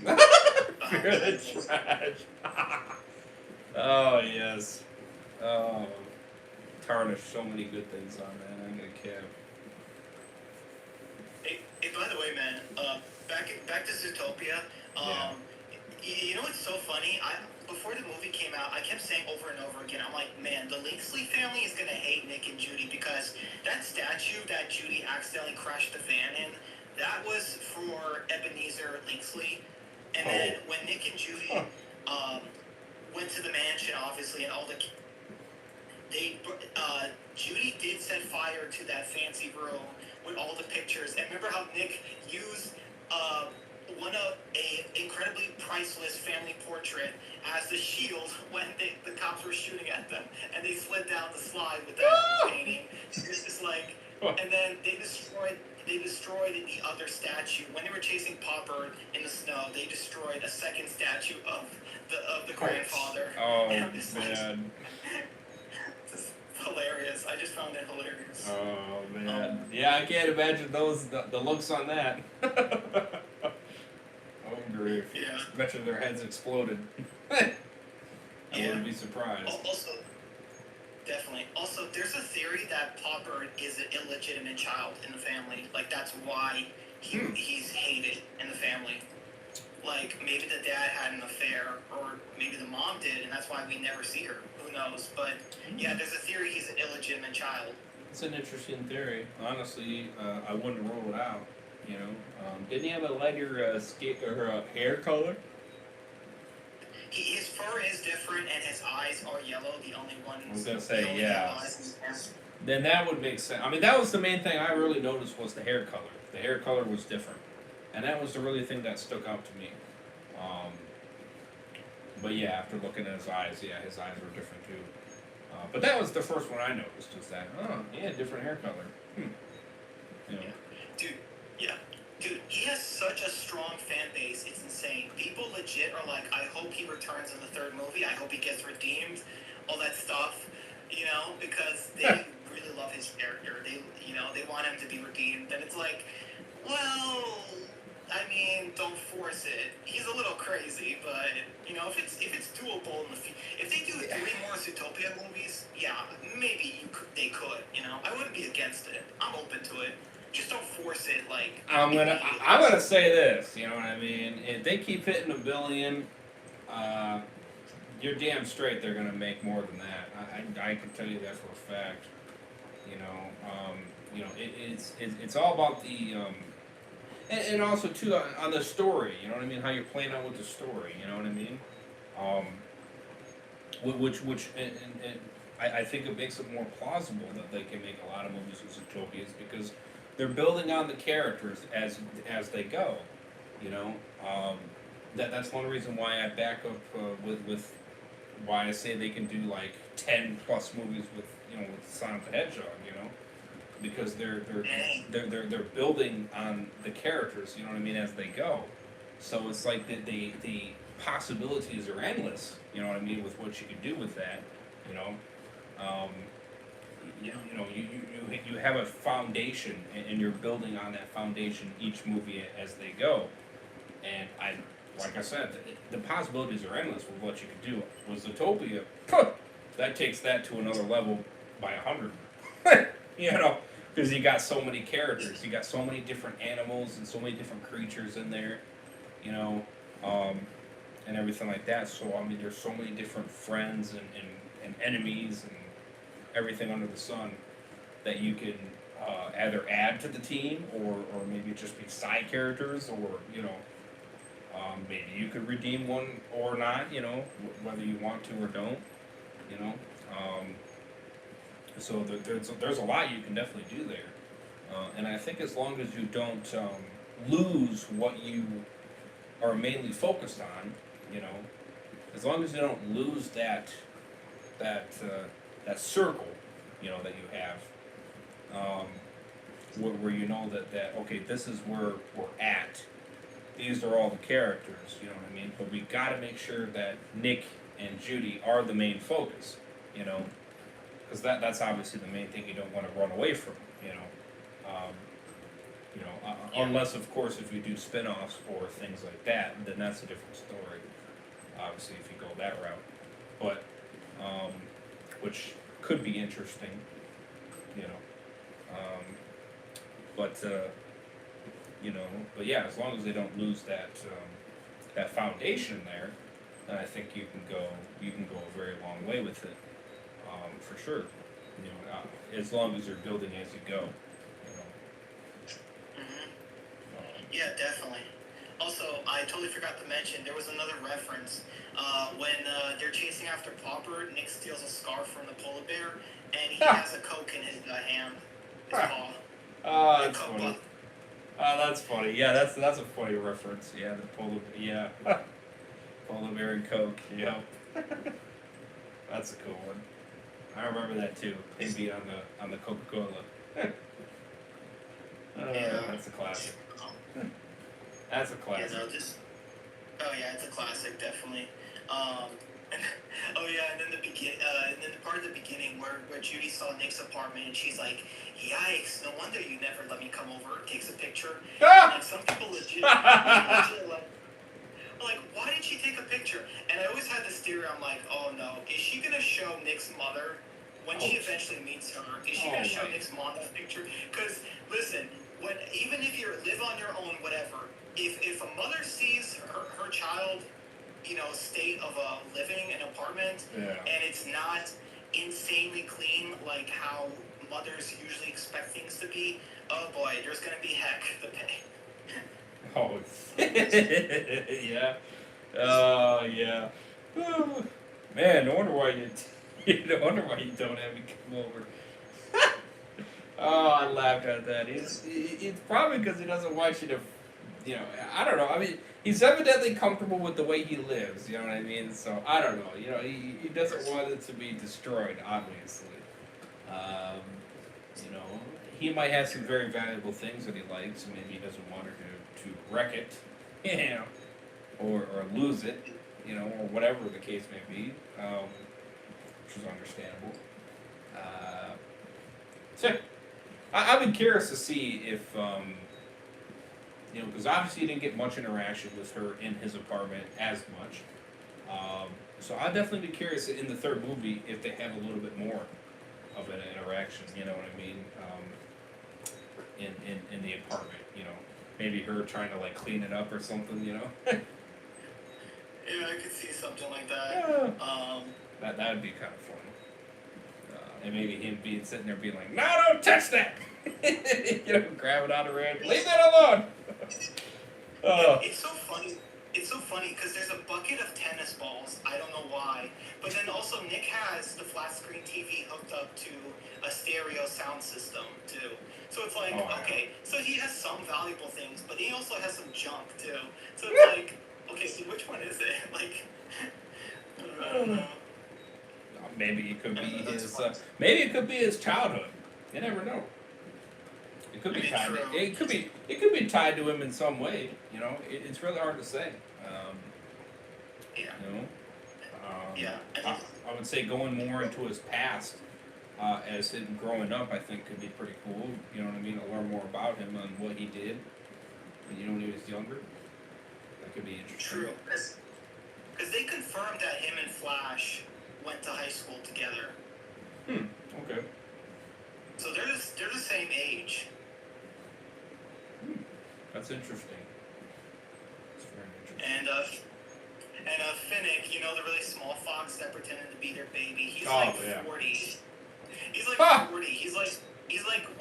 Speaker 1: Fear the trash. Oh, yes. Oh, tarnished so many good things on that. I'm gonna cap.
Speaker 2: Hey, by the way, man, back to Zootopia. You know what's so funny? Before the movie came out, I kept saying over and over again, I'm like, man, the Linksley family is gonna hate Nick and Judy because that statue that Judy accidentally crashed the van in, that was for Ebenezer Linksley. And then when Nick and Judy went to the mansion, obviously, and Judy did set fire to that fancy room with all the pictures. And remember how Nick used a incredibly priceless family portrait as the shield when the cops were shooting at them, and they slid down the slide with that painting. It's just like, and then they destroyed the other statue when they were chasing Popper in the snow. They destroyed a second statue of the grandfather.
Speaker 1: Oh,
Speaker 2: man. It's hilarious. I just found it hilarious.
Speaker 1: Oh, man. Yeah, I can't imagine the looks on that. Oh, grief.
Speaker 2: Yeah.
Speaker 1: Bet you their heads exploded. I wouldn't be surprised.
Speaker 2: Also, definitely. Also, there's a theory that Popper is an illegitimate child in the family. Like, that's why he's hated in the family. Like, maybe the dad had an affair, or maybe the mom did, and that's why we never see her. Who knows? But, yeah, there's a theory he's an illegitimate child.
Speaker 1: It's an interesting theory. Honestly, I wouldn't rule it out. Didn't he have a lighter hair color?
Speaker 2: His fur is different, and his eyes are yellow. The only ones.
Speaker 1: I was gonna say, yeah. Then that would make sense. I mean, that was the main thing I really noticed was the hair color. The hair color was different, and that was the really thing that stuck out to me. But yeah, after looking at his eyes, his eyes were different too. But that was the first one I noticed, was that, he had different hair color.
Speaker 2: Dude, he has such a strong fan base, it's insane. People legit are like, I hope he returns in the third movie, I hope he gets redeemed, all that stuff, because they really love his character. They want him to be redeemed, and it's like, well, I mean, don't force it. He's a little crazy, but, if it's doable if they do 3 more Zootopia movies, maybe they could, I wouldn't be against it. I'm open to it. Just don't force it, like...
Speaker 1: I'm gonna say this, you know what I mean? If they keep hitting $1 billion, you're damn straight they're gonna make more than that. I can tell you that for a fact. It's all about the... And also, too, on the story, you know what I mean? How you're playing out with the story, you know what I mean? I think it makes it more plausible that they can make a lot of movies with Zootopias, because they're building on the characters as they go, That's one reason why I back up with why I say they can do like 10 plus movies with Sonic the Hedgehog, because they're building on the characters, as they go. So it's like the possibilities are endless, with what you can do with that, you have a foundation, and you're building on that foundation each movie as they go. And like I said, the possibilities are endless with what you could do. With Zootopia, that takes that to another level by 100. you know, because you got so many characters, you got so many different animals and so many different creatures in there, you know, um, and everything like that. So I mean, there's so many different friends and enemies and everything under the sun that you can either add to the team or maybe just be side characters, or maybe you could redeem one or not, whether you want to or don't, you know. So there's a lot you can definitely do there, and I think as long as you don't lose what you are mainly focused on, you know, as long as you don't lose that circle, that you have, where you know that okay, this is where we're at. These are all the characters, you know what I mean? But we got to make sure that Nick and Judy are the main focus, because that's obviously the main thing you don't want to run away from, unless of course if you do spin-offs or things like that, then that's a different story. Obviously, if you go that route, but which could be interesting, but. But yeah, as long as they don't lose that foundation there, then I think you can go a very long way with it, for sure. As long as you're building as you go.
Speaker 2: Yeah, definitely. Also, I totally forgot to mention there was another reference when they're chasing after Popper. Nick steals a scarf from the polar bear, and he has a Coke in his hand. His paw.
Speaker 1: Oh, that's funny. Oh, that's funny. Yeah, that's a funny reference. Yeah, the polar bear and Coke. Yep. That's a cool one. I remember that too. Him being on the Coca-Cola.
Speaker 2: Yeah.
Speaker 1: That's a classic. That's a classic.
Speaker 2: It's a classic, definitely. And then the part of the beginning where Judy saw Nick's apartment and she's like, "Yikes! No wonder you never let me come over." Takes a picture.
Speaker 1: Ah!
Speaker 2: And some people legit like, why did she take a picture? And I always had this theory. I'm like, oh no, is she gonna show Nick's mother when she eventually meets her? Is she gonna show Nick's mom that picture? Because listen, even if you live on your own, whatever, if a mother sees her child, state of living an apartment, and it's not insanely clean like how mothers usually expect things to be, oh boy, there's gonna be heck to pay.
Speaker 1: Oh, yeah. Oh, yeah. Oh, man, no wonder why no wonder why you don't have me come over. Oh, I laughed at that. It's probably because he doesn't want you to, I don't know. I mean, he's evidently comfortable with the way he lives, you know what I mean? So, I don't know. He doesn't want it to be destroyed, obviously. He might have some very valuable things that he likes, and maybe he doesn't want her to wreck it, or lose it, or whatever the case may be, which is understandable. So, I've been curious to see if, because obviously he didn't get much interaction with her in his apartment as much. So I'd definitely be curious in the third movie if they have a little bit more of an interaction, you know what I mean? In the apartment, maybe her trying to like clean it up or something,
Speaker 2: Yeah, I could see something like that.
Speaker 1: Yeah. That would be kind of fun. And maybe him sitting there being like, "No, don't touch that!" Grab it out of her hand. Leave that alone.
Speaker 2: It's so funny. It's so funny because there's a bucket of tennis balls. I don't know why, but then also Nick has the flat screen TV hooked up to a stereo sound system too. So it's like, okay, so he has some valuable things, but he also has some junk too. So it's like, okay, so which one is it? Like, I don't know.
Speaker 1: Maybe it could be his. Maybe it could be his childhood. You never know. It could be tied. It could be tied to him in some way. It's really hard to say.
Speaker 2: Yeah.
Speaker 1: I would say going more into his past, as him growing up, I think could be pretty cool. You know what I mean? To learn more about him and what he did, when he was younger. That could be interesting.
Speaker 2: True. Because they confirmed that him and Flash went to high school together.
Speaker 1: Okay.
Speaker 2: So they're the same age.
Speaker 1: That's interesting. That's very interesting.
Speaker 2: And Finnick, the really small fox that pretended to be their baby, he's 40. He's like 40. He's like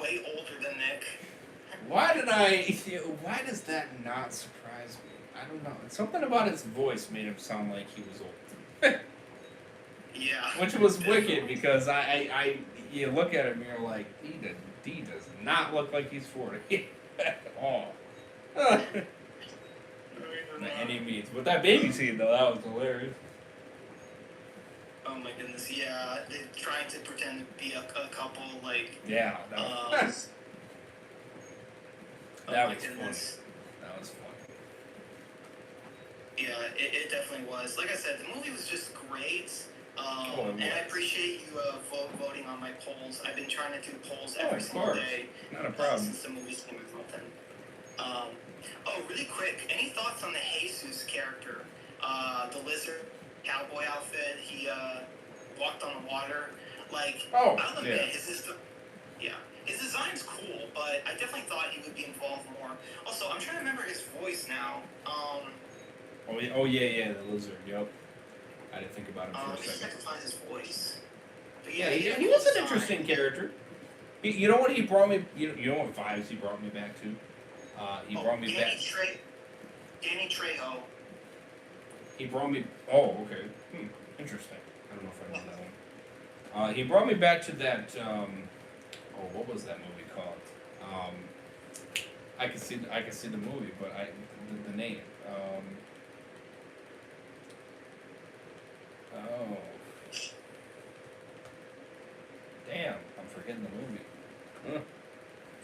Speaker 2: way older than Nick.
Speaker 1: Why does that not surprise me? I don't know. Something about his voice made him sound like he was old.
Speaker 2: Yeah.
Speaker 1: Which was wicked because you look at him and you're like, he does not look like he's 40 at all. By any means. But that baby scene though, that was hilarious.
Speaker 2: Oh my goodness, yeah. They're trying to pretend to be a couple, like...
Speaker 1: Yeah, that was
Speaker 2: funny.
Speaker 1: That was funny.
Speaker 2: Yeah, it definitely was. Like I said, the movie was just great. And I appreciate you voting on my polls. I've been trying to do polls every single day.
Speaker 1: Not a problem.
Speaker 2: Since the movie's came out. Really quick, any thoughts on the Jesus character? The lizard cowboy outfit, he walked on the water. I'll admit, his design's cool, but I definitely thought he would be involved more. Also, I'm trying to remember his voice now.
Speaker 1: The lizard, yep. I didn't think about him for a second.
Speaker 2: I can find his voice. But
Speaker 1: he was an interesting character. You know what he brought me? You know what vibes he brought me back to? He brought me back.
Speaker 2: Danny Trejo.
Speaker 1: He brought me. Oh, okay. Interesting. I don't know if I know that one. He brought me back to that. What was that movie called? I can see the movie, but the name. Damn, I'm forgetting the movie.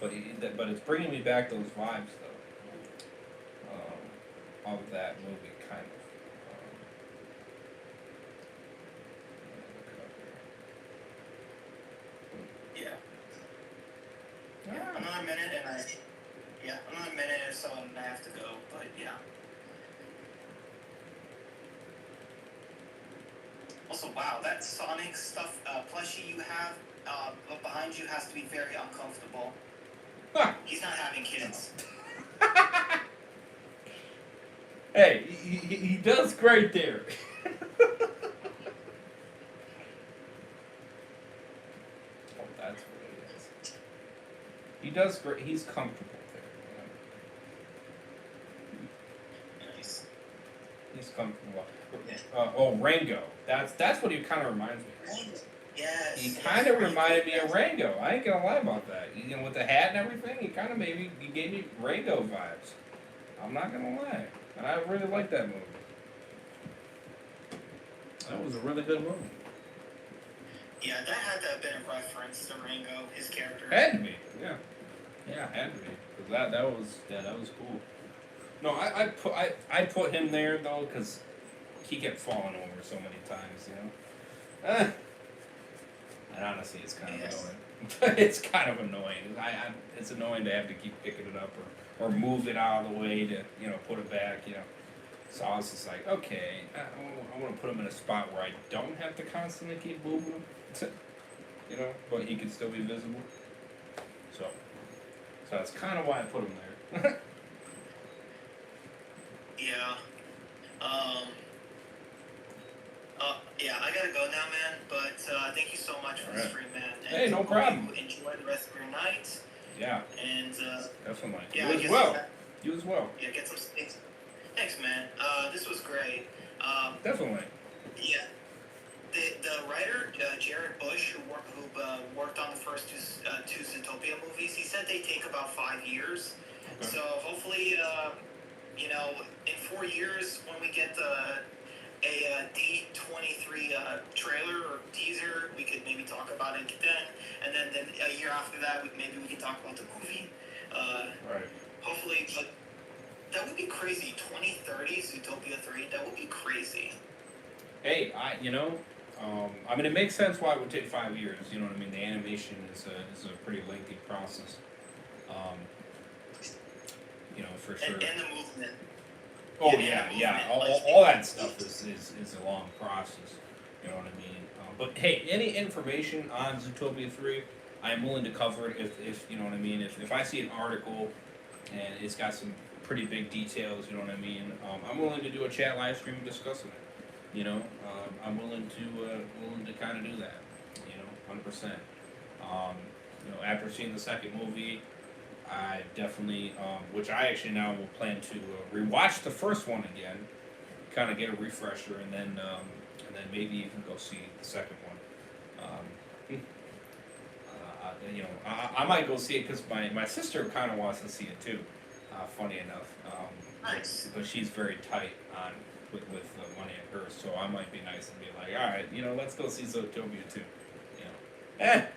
Speaker 1: But it's bringing me back those vibes though. Of that movie, kind of.
Speaker 2: Another minute or so and I have to go, but yeah. Also, wow, that Sonic stuff, plushie you have behind you has to be very uncomfortable. He's not having kids.
Speaker 1: Hey, he does great there. That's what it is. He does great. He's comfortable there.
Speaker 2: Nice.
Speaker 1: He's comfortable. Rango. That's what he kind of reminds me of.
Speaker 2: Yes.
Speaker 1: He kind of reminded me of Rango. I ain't gonna lie about that. With the hat and everything, he gave me Rango vibes. I'm not gonna lie. And I really liked that movie. That was a really good movie.
Speaker 2: Yeah, that had to have been a reference to Rango, his character.
Speaker 1: Had to be, yeah. Yeah, had to be. 'Cause that was cool. No, I put him there though, because he kept falling over so many times, And honestly, it's kind of annoying. It's kind of annoying. It's annoying to have to keep picking it up or move it out of the way to put it back. So I was just like, okay, I want to put him in a spot where I don't have to constantly keep moving him. But he can still be visible. So that's kind of why I put him there.
Speaker 2: Yeah. Yeah, I gotta go now, man. But thank you so much for the stream, man. And
Speaker 1: hey, no problem.
Speaker 2: Enjoy the rest of your night.
Speaker 1: Yeah.
Speaker 2: And
Speaker 1: definitely.
Speaker 2: Yeah,
Speaker 1: You as well.
Speaker 2: Yeah, get some things. Thanks, man. This was great.
Speaker 1: Definitely.
Speaker 2: Yeah. The writer Jared Bush, who worked on the first two Zootopia movies, he said they take about 5 years. Okay. So hopefully, in 4 years when we get a D23 trailer or teaser, we could maybe talk about it then, and then a year after that, maybe we can talk about the movie.
Speaker 1: Right.
Speaker 2: Hopefully, but that would be crazy. 2030 Zootopia 3. That would be crazy.
Speaker 1: Hey, I mean, it makes sense why it would take 5 years. You know what I mean? The animation is a pretty lengthy process. Um, for sure.
Speaker 2: And the movement.
Speaker 1: Oh
Speaker 2: Yeah,
Speaker 1: yeah.
Speaker 2: movement,
Speaker 1: All that stuff is a long process. You know what I mean? But hey, any information on Zootopia 3, I'm willing to cover it if you know what I mean. If I see an article and it's got some pretty big details, you know what I mean. I'm willing to do a chat live stream discussing it. I'm willing to kind of do that. 100%. After seeing the second movie, I definitely, which I actually now will plan to rewatch the first one again, kind of get a refresher, and then maybe even go see the second one. I might go see it because my sister kind of wants to see it too. Funny enough,
Speaker 2: Nice.
Speaker 1: but she's very tight on with money at hers, so I might be nice and be like, all right, let's go see Zootopia too. It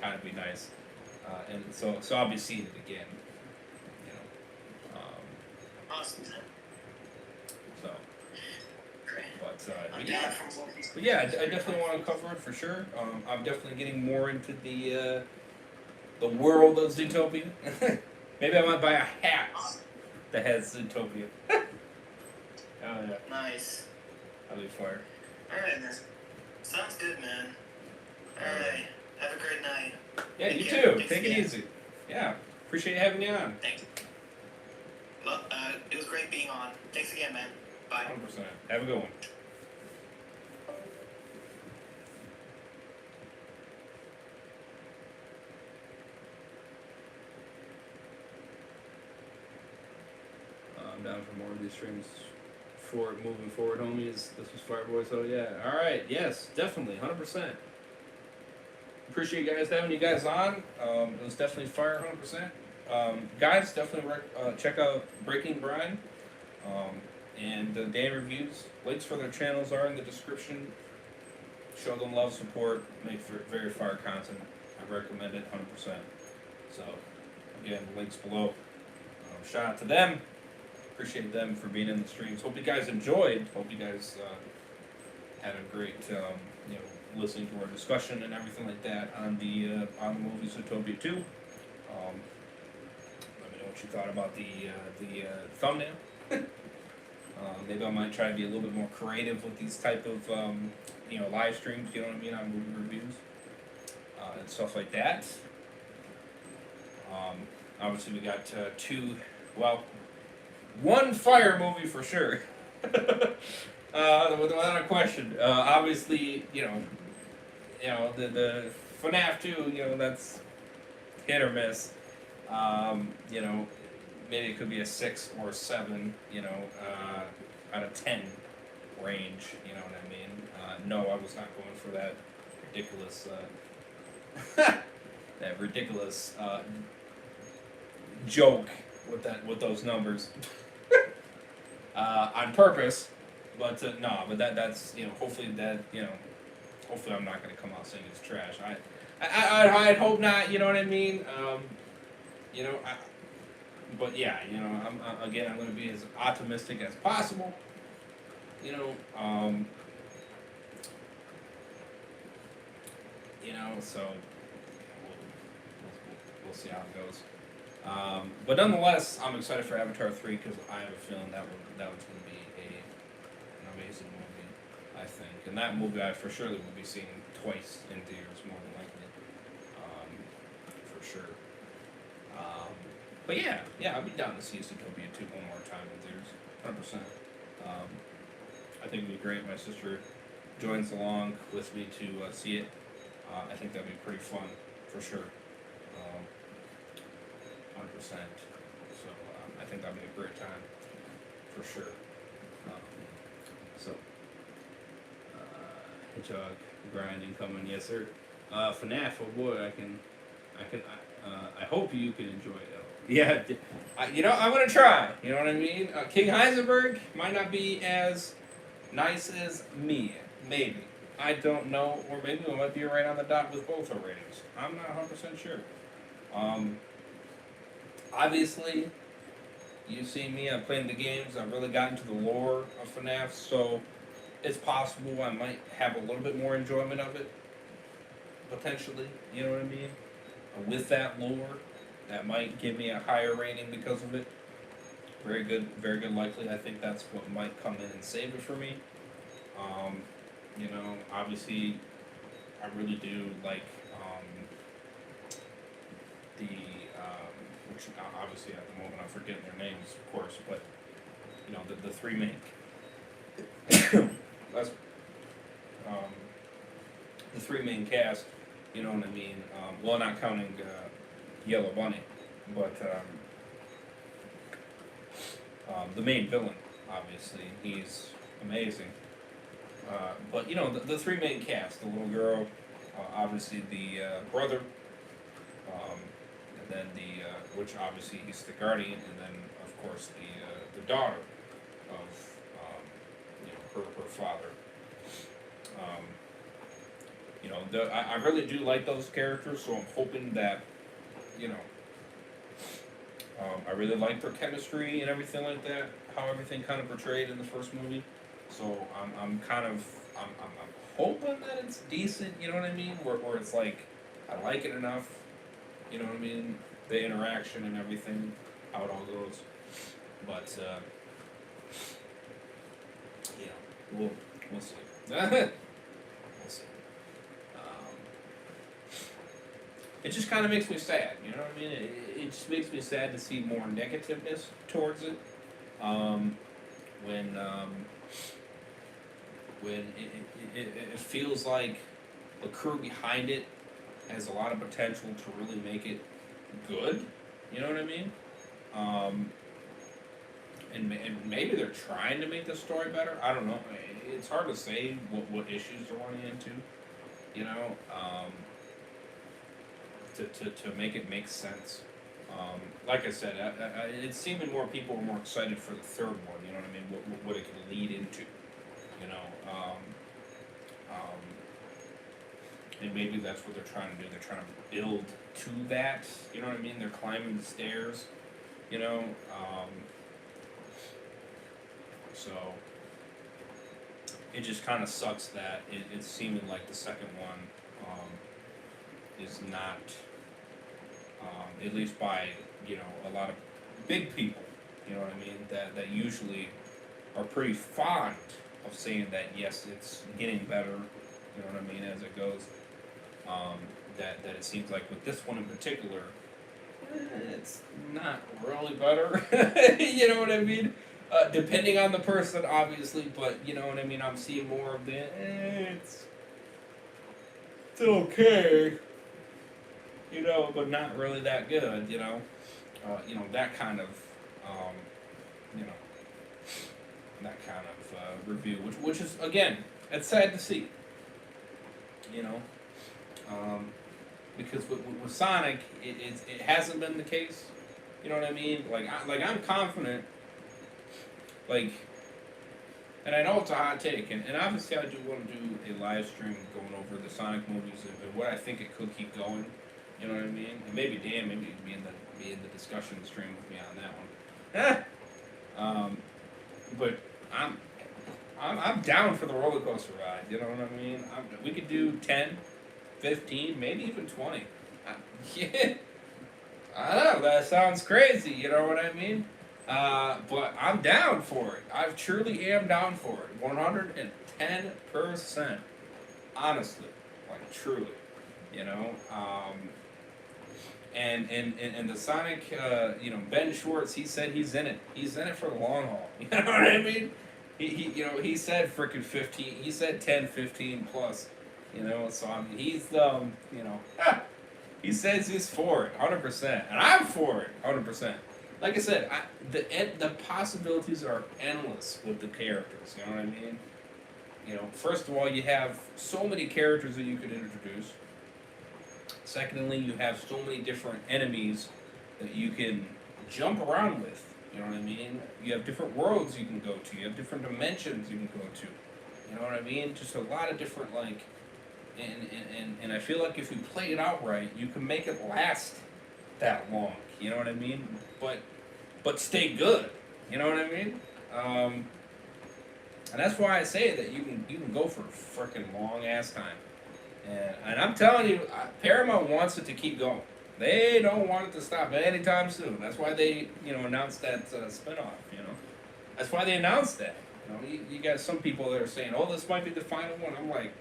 Speaker 1: kind of be nice. And so I'll be seeing it again.
Speaker 2: Awesome.
Speaker 1: So,
Speaker 2: Great.
Speaker 1: but
Speaker 2: I'm down for more.
Speaker 1: but yeah, I definitely want to cover it for sure. I'm definitely getting more into the world of Zootopia. Maybe I might buy a hat that has Zootopia. Oh yeah,
Speaker 2: Nice.
Speaker 1: that'll be fire.
Speaker 2: Alright, man. Sounds good, man. Alright. Have a great night.
Speaker 1: Yeah, you
Speaker 2: Take
Speaker 1: too.
Speaker 2: care. Thanks
Speaker 1: Take it
Speaker 2: again.
Speaker 1: easy. Yeah, appreciate having you on.
Speaker 2: Thanks. Well, it was great being on. Thanks again, man. Bye.
Speaker 1: 100%. Have a good one. I'm down for more of these streams. Moving forward, homies. This was Fireboy, so yeah. All right, yes, definitely, 100%. Appreciate you guys having you guys on. It was definitely fire, 100%. Guys, definitely check out Breaking Brian and Dan Reviews. Links for their channels are in the description. Show them love, support, make for very fire content. I recommend it 100%. So, again, links below. Shout out to them. Appreciate them for being in the streams. Hope you guys enjoyed. Hope you guys had a great, listening to our discussion and everything like that on the movie Zootopia 2. Let me know what you thought about the thumbnail. Maybe I might try to be a little bit more creative with these type of live streams. You know what I mean, on movie reviews and stuff like that. Obviously, we got one fire movie for sure. Without a question. Obviously, the FNAF 2, that's hit or miss. Maybe it could be a 6 or 7, out of 10 range, you know what I mean? No, I was not going for that ridiculous, joke with those numbers. On purpose, but that's hopefully hopefully I'm not gonna come out saying it's trash. I'd hope not. You know what I mean? But yeah, I'm gonna be as optimistic as possible. So we'll see how it goes. But nonetheless, I'm excited for Avatar 3 because I have a feeling that one's going to be an amazing movie, I think. And that movie I for sure will be seeing twice in theaters, more than likely, for sure. But yeah, I'd be down to see Zootopia 2 one more time in theaters, 100%. I think it'd be great. My sister joins along with me to see it. I think that'd be pretty fun, for sure. 100%. So I think that'll be a great time, for sure. Hedgehog grinding coming, yes sir. FNAF, oh boy, I hope you can enjoy it. Yeah, I'm gonna try. You know what I mean? King Heisenberg might not be as nice as me, maybe. I don't know, or maybe we might be right on the dot with both our ratings. I'm not 100% sure. Obviously, you've seen me, I've played the games, I've really gotten to the lore of FNAF, so it's possible I might have a little bit more enjoyment of it, potentially. You know what I mean? With that lore, that might give me a higher rating because of it. Very good likely. I think that's what might come in and save it for me. You know, obviously, I really do like the which obviously at the moment I'm forgetting their names, of course, but you know the three main that's the three main cast. You know what I mean? Well, not counting Yellow Bunny, but the main villain, obviously, he's amazing. But you know the three main cast: the little girl, obviously the brother, and then the which obviously he's the guardian, and then of course the daughter of you know her father. Um, you know I really do like those characters, so I'm hoping that you know I really like their chemistry and everything like that. How everything kind of portrayed in the first movie. So I'm kind of I'm hoping that it's decent. You know what I mean? Where it's like I like it enough. You know what I mean? The interaction and everything, how it all goes. But yeah, we'll see. We'll see. It just kind of makes me sad. You know what I mean? It just makes me sad to see more negativeness towards it. When it feels like the crew behind it has a lot of potential to really make it good. You know what I mean? And maybe they're trying to make the story better. I don't know. It's hard to say what issues they're running into. You know, to make it make sense. Like I said, it's seeming more people are more excited for the third one. You know what I mean? What it could lead into. You know, and maybe that's what they're trying to do. They're trying to build to that. You know what I mean? They're climbing the stairs. You know, so it just kind of sucks that it's seeming like the second one is not, at least by you know a lot of big people. You know what I mean? That usually are pretty fond of saying that yes, it's getting better. You know what I mean as it goes. That it seems like with this one in particular, it's not really better. You know what I mean? Depending on the person, obviously, but you know what I mean. I'm seeing more of the it's okay, you know, but not really that good. You know, that kind of, you know, that kind of review, which is again, it's sad to see. You know. Because with Sonic, it hasn't been the case. You know what I mean? I'm confident. Like, and I know it's a hot take, and obviously I do want to do a live stream going over the Sonic movies and what I think it could keep going. You know what I mean? And maybe Dan, maybe you can be in the discussion stream with me on that one. But I'm down for the roller coaster ride. You know what I mean? We could do 10. 15, maybe even 20. Yeah, I know that sounds crazy. You know what I mean? But I'm down for it. I truly am down for it. 110%. Honestly, like truly. You know. And the Sonic, you know, Ben Schwartz, he said he's in it. He's in it for the long haul. You know what I mean? He said freaking 15. He said 10, 15 plus. You know, so I mean, he's you know, he says he's for it, 100%, and I'm for it, 100%. Like I said, the possibilities are endless with the characters. You know what I mean? You know, first of all, you have so many characters that you could introduce. Secondly, you have so many different enemies that you can jump around with. You know what I mean? You have different worlds you can go to. You have different dimensions you can go to. You know what I mean? Just a lot of different like. And I feel like if you play it out right, you can make it last that long. You know what I mean? But stay good. You know what I mean? And that's why I say that you can go for a freaking long ass time. And I'm telling you, Paramount wants it to keep going. They don't want it to stop anytime soon. That's why they, announced that spinoff. That's why they announced that. You got some people that are saying, "Oh, this might be the final one." I'm like,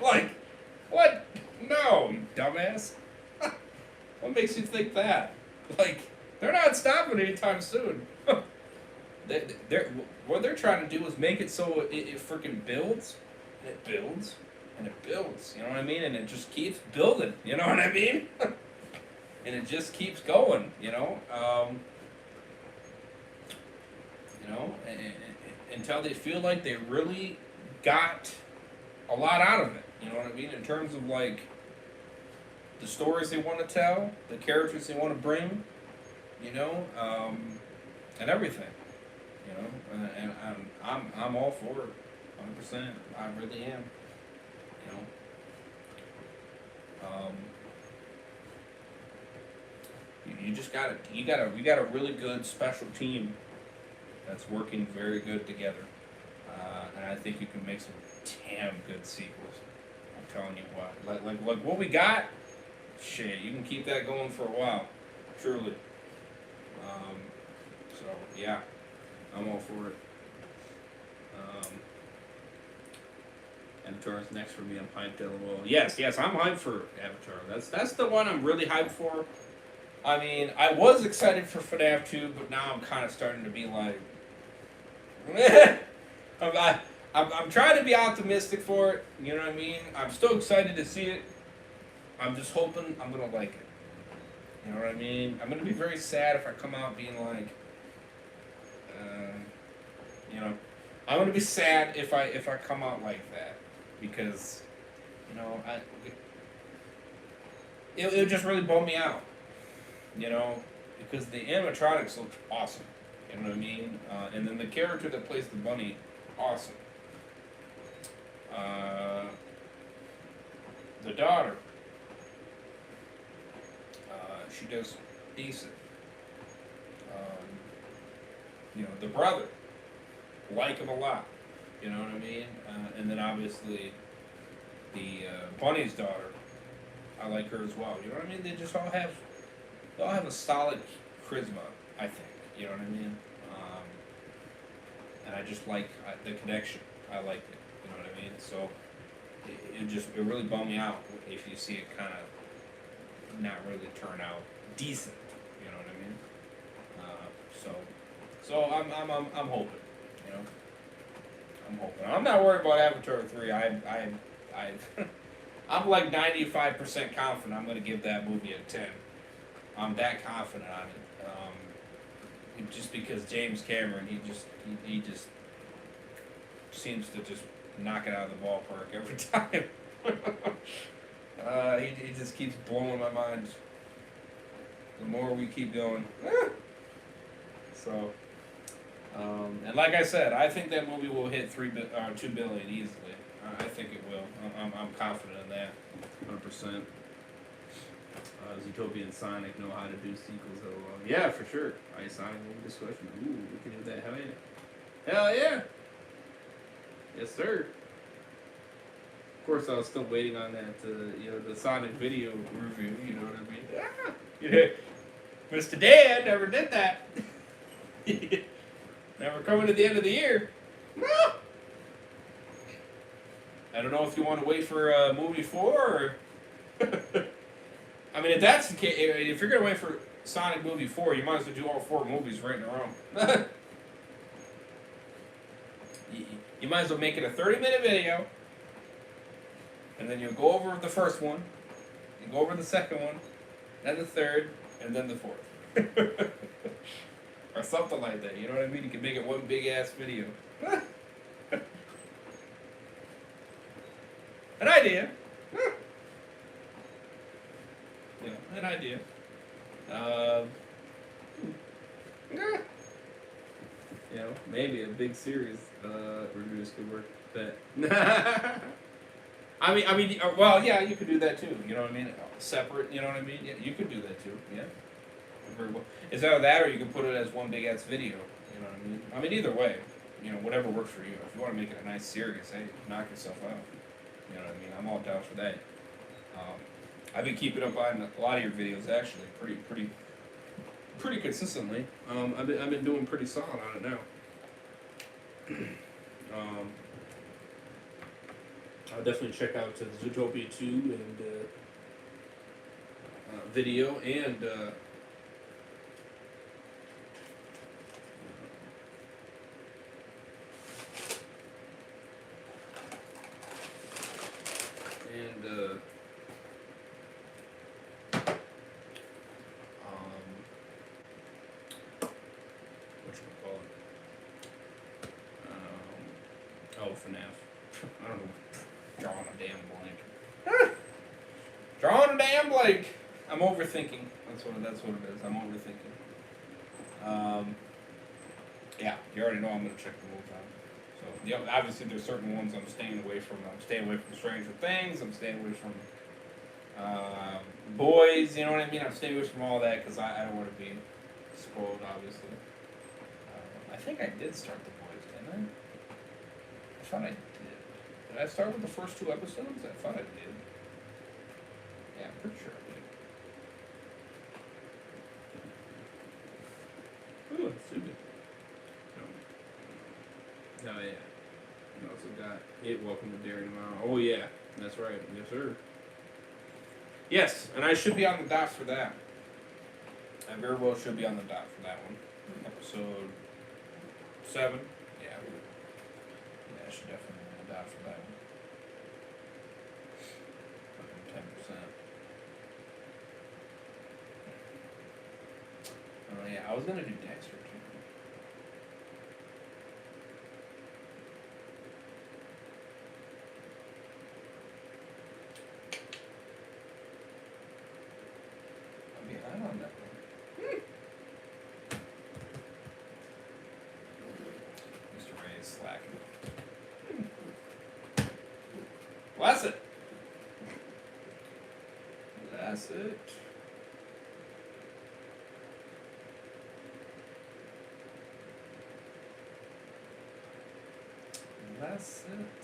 Speaker 1: like, what? No, you dumbass. What makes you think that? Like, they're not stopping anytime soon. What they're trying to do is make it so it freaking builds, and it builds, and it builds. You know what I mean? And it just keeps building. You know what I mean? And it just keeps going. Until they feel like they really got a lot out of it. You know what I mean? In terms of like the stories they want to tell, the characters they want to bring, and everything. And I'm all for it, 100%. I really am. You just we got a really good special team that's working very good together, and I think you can make some damn good sequels. I'm telling you what, like what we got, shit, you can keep that going for a while, truly. So yeah, I'm all for it. Avatar's next for me. I'm hyped. LOL. Yes, I'm hyped for Avatar. That's the one I'm really hyped for. I mean, I was excited for FNAF 2, but now I'm kind of starting to be like, I'm trying to be optimistic for it. You know what I mean? I'm still excited to see it. I'm just hoping I'm gonna like it. You know what I mean? I'm gonna be very sad if I come out being like, I'm gonna be sad if I come out like that, because, it'll just really bum me out. Because the animatronics look awesome. You know what I mean? And then the character that plays the bunny, awesome. The daughter, she does decent. The brother, like him a lot. You know what I mean? And then obviously the bunny's daughter, I like her as well. You know what I mean? They just all have a solid charisma, I think. You know what I mean? And I just like the connection. I like it. You know what I mean? So it really bummed me out if you see it kind of not really turn out decent. You know what I mean? So I'm hoping. I'm hoping. I'm not worried about Avatar 3. I'm like 95% confident I'm going to give that movie a 10. I'm that confident on it. Just because James Cameron, he just seems to just knock it out of the ballpark every time. He just keeps blowing my mind. The more we keep going. So, and like I said, I think that movie will hit 2 billion easily. I think it will. I'm confident in that, 100%. Zootopia and Sonic know how to do sequels. Yeah, for sure. Sonic movie discussion. Ooh, we can do that. Hell yeah. Yes, sir. Of course, I was still waiting on that, the Sonic video review. You know what I mean? Yeah. Mr. Dan never did that. Never coming to the end of the year. I don't know if you want to wait for movie 4 or. I mean, if that's the case, if you're gonna wait for Sonic movie 4, you might as well do all 4 movies right in a row. You might as well make it a 30-minute video, and then you'll go over the first one, you go over the second one, then the third, and then the fourth. Or something like that, you know what I mean? You can make it one big-ass video. An idea. An idea. Maybe a big series reviews could work with that. I mean, well, yeah, you could do that too. You know what I mean? Separate. You know what I mean? Yeah, you could do that too. Yeah. Very well. It's either that or you can put it as one big ass video. You know what I mean? I mean, either way, you know, whatever works for you. If you want to make it a nice series, hey, knock yourself out. You know what I mean? I'm all down for that. I've been keeping up on a lot of your videos actually, pretty consistently. I've been doing pretty solid on it now. I'll definitely check out the Zootopia 2 and video and whatchamacallit? Oh, FNAF. I don't know. Drawing a damn blank. Drawing a damn blank. I'm overthinking. That's what it is. I'm overthinking. Yeah, you already know I'm gonna check the moves out. So yeah, obviously there's certain ones I'm staying away from. I'm staying away from Stranger Things. I'm staying away from Boys. You know what I mean? I'm staying away from all that because I don't want to be spoiled. Obviously, I think I did start the Boys, didn't I? I thought I did. Did I start with the first 2 episodes? I thought I did. Yeah, I'm pretty sure I did. Ooh, that's stupid. No. Oh, yeah. We also got it, Welcome to Dairy Tomorrow. Oh, yeah. That's right. Yes, sir. Yes, and I should be on the dot for that. I very well should be on the dot for that one. Episode 7. Yeah. Yeah, I should definitely be on the dot for that one. 10%. Oh, yeah. I was going to do Dexter, too. I'm behind on that one. Mr. Ray is slacking. Bless it. That's it. That's it.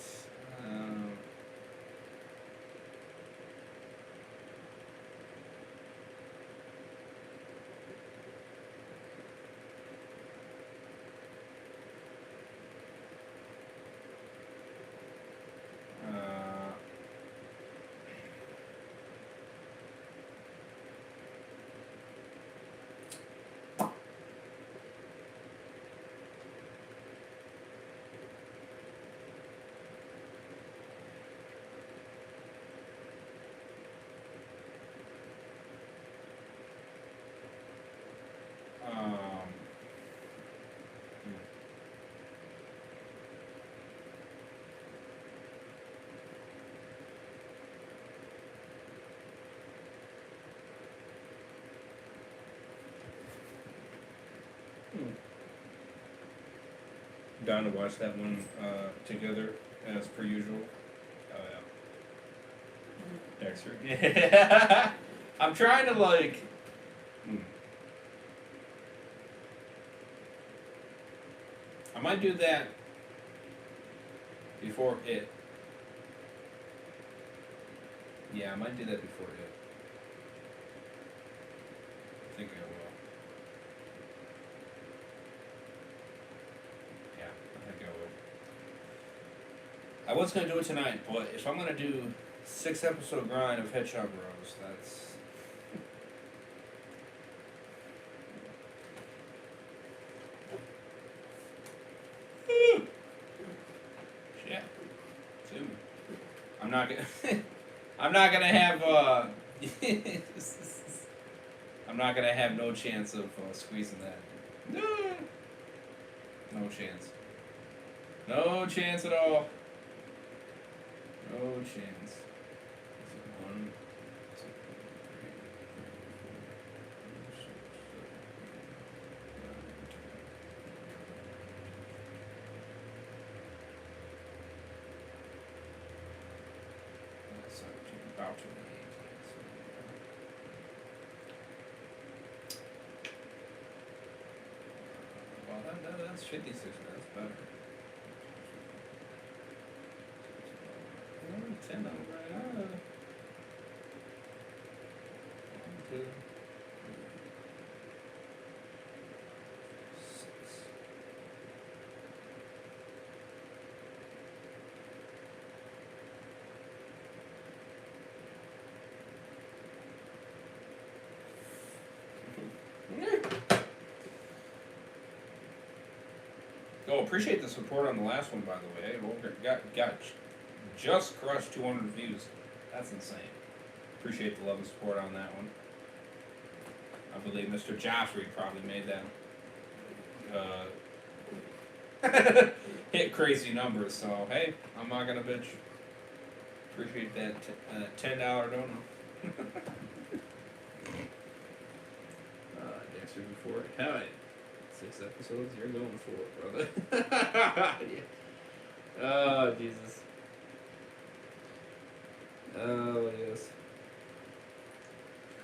Speaker 1: Down to watch that one together as per usual. Oh yeah. Dexter. Yeah. I'm trying to like. I might do that before it. Yeah, I might do that before it. I think I will. Yeah, I think I will. I was gonna do it tonight, but if I'm gonna do 6-episode grind of Hedgehog Rose, that's. Yeah. I'm not gonna. I'm not gonna have. I'm not gonna have no chance of squeezing that. No. No chance. No chance at all. No chance. 1, 2, 3, 4, 5, 6, 7, 17, about 28. that's 56. That's better. 10 on right. 1, 2, 3, 6. Oh, appreciate the support on the last one, by the way. Well, got just crushed 200 views. That's insane. Appreciate the love and support on that one. I believe Mr. Joffrey probably made that hit crazy numbers. So hey, I'm not gonna bitch. Appreciate that $10 dono. Dexter before. Hell yeah. 6 episodes, you're going for it, brother. Yeah. Oh, Jesus. Oh, yes.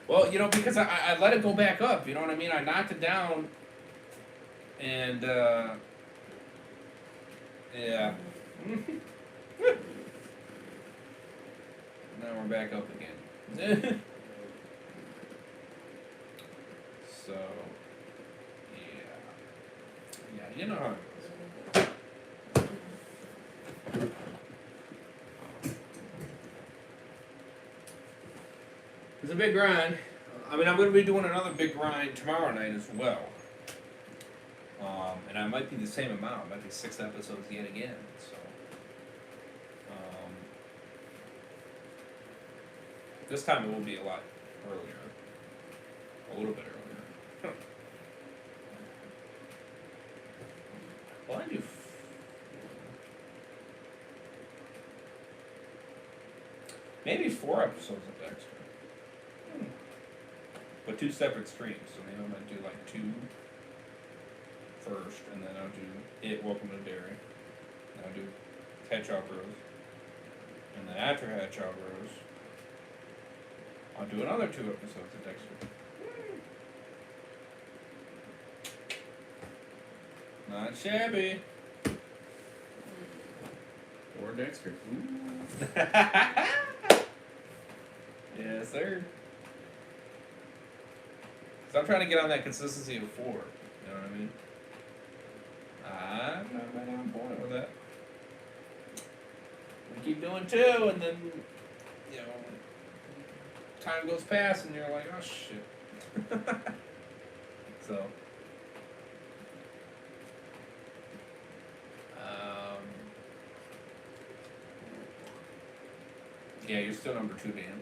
Speaker 1: Well, because I let it go back up, you know what I mean? I knocked it down, and, yeah. Now we're back up again. So... Yeah, you know how it goes. It's a big grind. I mean, I'm going to be doing another big grind tomorrow night as well. And I might be the same amount. It might be 6 episodes yet again. So, this time it will be a lot earlier. A little bit earlier. Well, I do. Maybe 4 episodes of Dexter. But 2 separate streams. So maybe I'm going to do like 2 first, and then I'll do It, Welcome to Derry. Then I'll do Hedgehog Rose. And then after Hedgehog Rose, I'll do another 2 episodes of Dexter. Not shabby. Or Dexter. Yes, sir. So I'm trying to get on that consistency of 4. You know what I mean? I'm not right on point with that. We keep doing 2, and then, time goes past, and you're like, oh shit. So. Yeah, you're still number 2, Dan.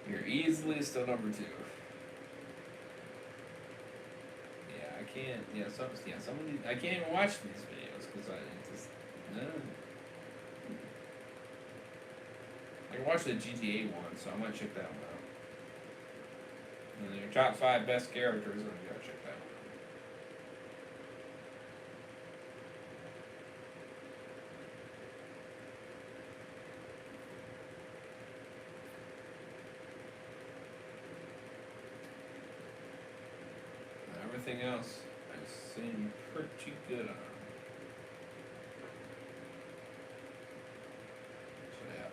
Speaker 1: You're easily still number 2. Yeah, I can't. Some of these I can't even watch these videos because I just no. I can watch the GTA one, so I might check that one out. And then your top 5 best characters, I gotta check that one out. Everything else I seem pretty good on. So yeah.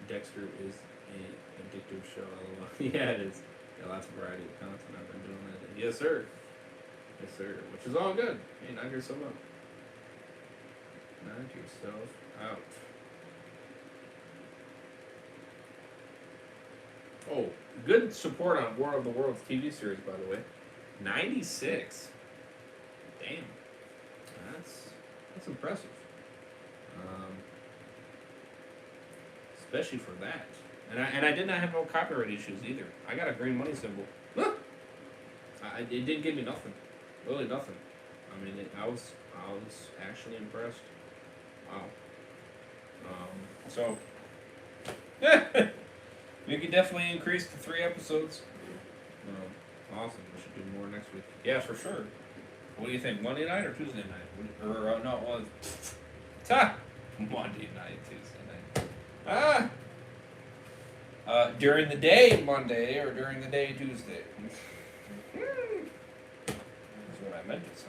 Speaker 1: Dexter is a addictive show. Yeah, it is. Got lots of variety of content. I've been doing that. Yes, sir. Yes, sir. Which is all good. Hey, knock yourself out. Knock yourself out. Oh, good support on War of the Worlds TV series, by the way. 96. Damn. That's impressive. Especially for that. And I did not have no copyright issues either. I got a green money symbol. Look! It didn't give me nothing. Really nothing. I mean, I was actually impressed. Wow. So, we could definitely increase to 3 episodes.
Speaker 4: Awesome. We should do more next week.
Speaker 1: Yeah, for sure. What do you think? Monday night or Tuesday night? No, Monday night, Tuesday night. During the day Monday or during the day Tuesday? That's what I meant to say.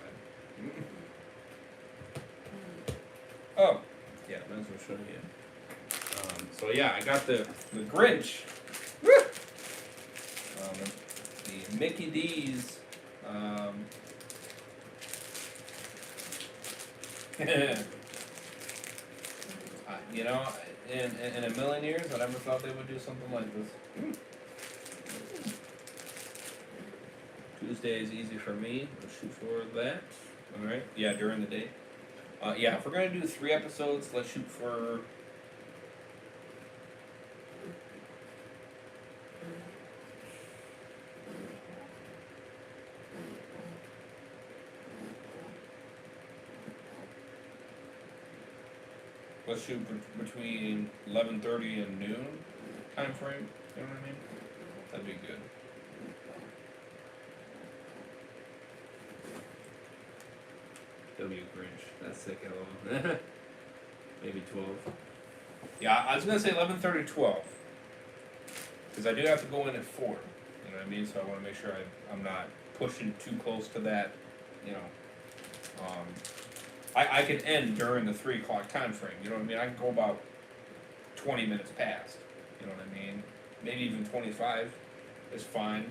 Speaker 1: Oh, yeah, might as well show you. So yeah, I got the Grinch. The Mickey D's. You know, in a million years, I never thought they would do something like this. Tuesday is easy for me. Let's shoot for that. All right. Yeah, during the day. Yeah, if we're gonna do 3 episodes, let's shoot for. Let's shoot between 11:30 and noon time frame. You know what I mean? That'd be good.
Speaker 4: W Grinch. That's sick. Maybe 12.
Speaker 1: Yeah, I was gonna say 11:30, 12. Because I do have to go in at 4. You know what I mean? So I want to make sure I'm not pushing too close to that. You know. I can end during the 3 o'clock time frame. You know what I mean? I can go about 20 minutes past. You know what I mean? Maybe even 25 is fine.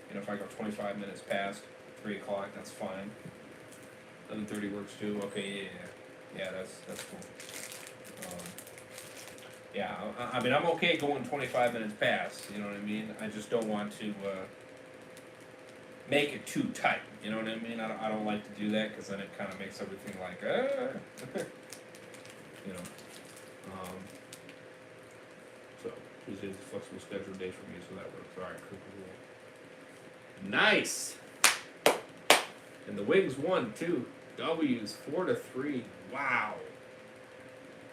Speaker 1: You know, if I go 25 minutes past 3 o'clock, that's fine.
Speaker 4: 11:30 works too.
Speaker 1: Okay, yeah, that's cool. Yeah, I mean, I'm okay going 25 minutes past. You know what I mean? I just don't want to make it too tight. You know what I mean? I don't like to do that because then it kind of makes everything like you know.
Speaker 4: So Tuesday's a flexible schedule day for me, so that works. All right, cool. Nice. And the Wings won too. W's 4-3. Wow.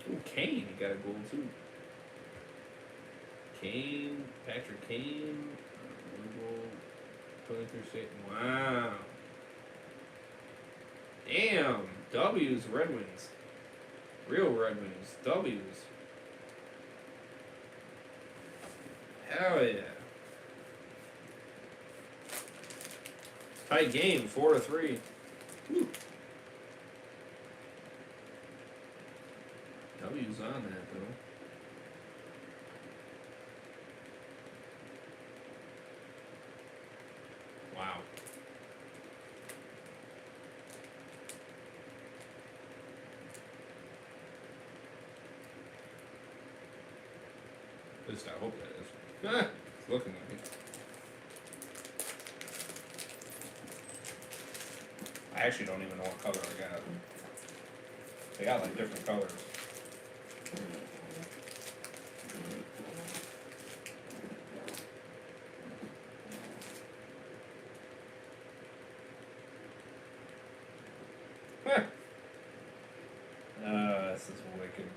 Speaker 4: Ooh, Kane, he got a goal too. Patrick Kane, one goal. Wow. Damn. W's, Red Wings. Real Red Wings. W's. Hell yeah. Tight game, 4-3. Woo. W's on that though. Wow. At least I hope that is. It's looking like it.
Speaker 1: I actually don't even know what color I got. They got like different colors. This is wicked.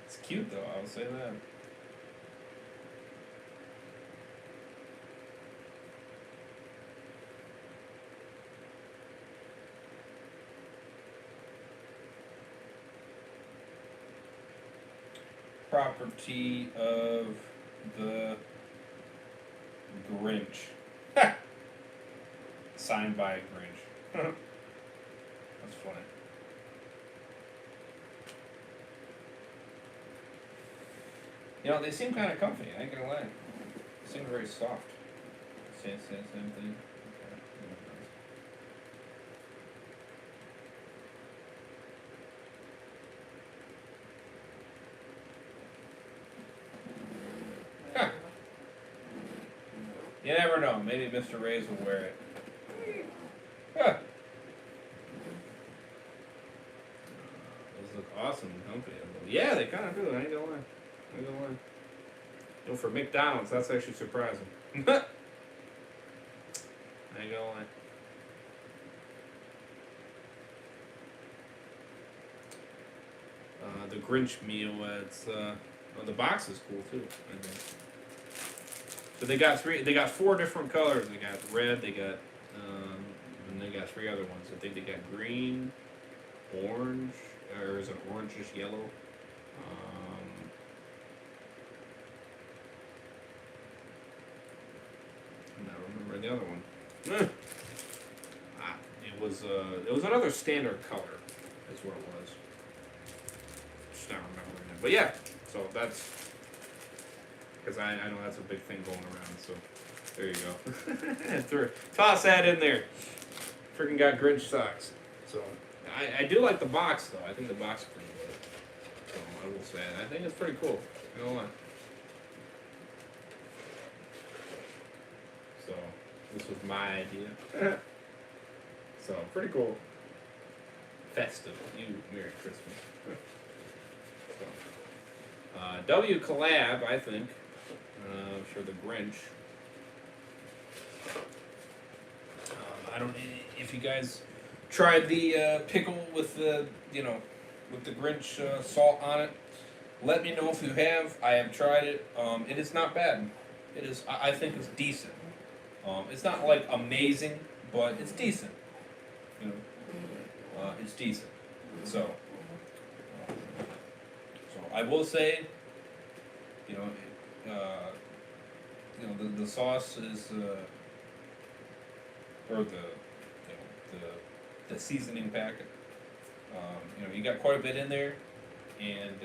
Speaker 1: It's cute though, I'll say that. Property of the Grinch. Signed by a Grinch. That's funny. You know, they seem kind of comfy, I ain't gonna lie. They seem very soft. Same thing. Huh. You never know, maybe Mr. Ray's will wear it. Huh.
Speaker 4: Those look awesome and comfy. Yeah, they kind of do. I ain't gonna lie. Well, for McDonald's, that's actually surprising. I ain't gonna lie. The Grinch meal, it's the box is cool too. I think. So they got three. They got four different colors. They got red. They got and they got three other ones. I think they got green, orange, or is it orangish yellow? I don't remember the other one. It was another standard color. Is what it was. Just not remembering it. But yeah, so that's because I know that's a big thing going around. So there you go. Toss that in there. Freaking got Grinch socks. So I do like the box though. I think the box is pretty good. So I will say I think it's pretty cool. You know what? So this was my idea. So pretty cool. Festive. You Merry Christmas. So, W collab, I think. For the Grinch. I don't know if you guys tried the pickle with the with the Grinch salt on it. Let me know if you have. I have tried it. It is not bad. It is. I think it's decent. It's not like amazing, but it's decent. You know, it's decent. So I will say, you know, the sauce is, or the seasoning packet. You got quite a bit in there, and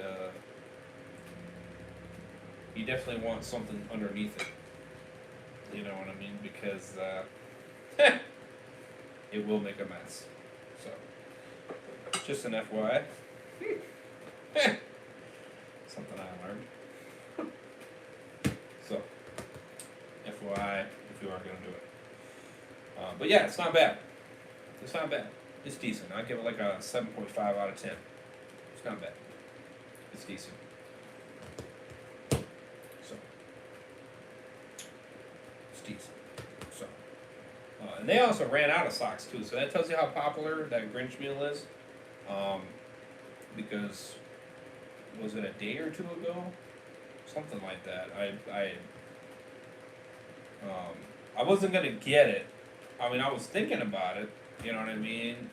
Speaker 4: you definitely want something underneath it. You know what I mean? Because it will make a mess. So, just an FYI. Something I learned. So, FYI, if you are going to do it. But yeah, it's not bad. It's not bad. It's decent. I'd give it like a 7.5 out of 10. It's not bad. It's decent. So, it's decent. So, and they also ran out of socks too. So that tells you how popular that Grinch meal is. Because was it a day or two ago? Something like that. I wasn't gonna get it. I mean, I was thinking about it. You know what I mean?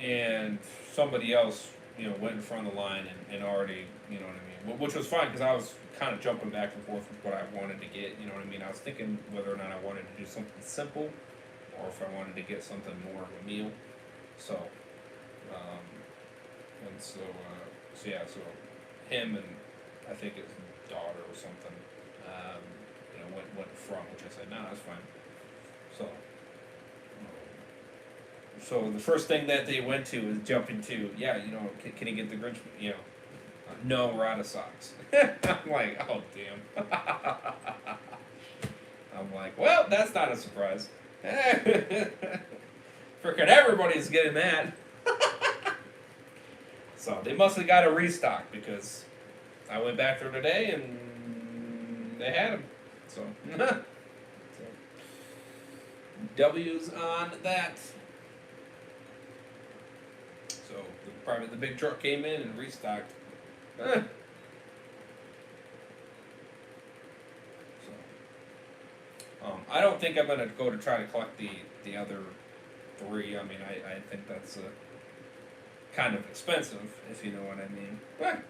Speaker 4: And somebody else, went in front of the line and already, you know what I mean? Which was fine because I was kind of jumping back and forth with what I wanted to get. You know what I mean? I was thinking whether or not I wanted to do something simple, or if I wanted to get something more of a meal. So, so him and I think his daughter or something, went in front, which I said, no, that's fine. So the first thing that they went to is jumping to, can you get the Grinch, no, we're out of socks. I'm like, oh, damn. I'm like, well, that's not a surprise. Freaking everybody's getting that. So they must have got a restock because I went back there today and they had them. So, W's on that. So probably the big truck came in and restocked. So I don't think I'm gonna go to try to collect the other three. I mean, I think that's kind of expensive, if you know what I mean. But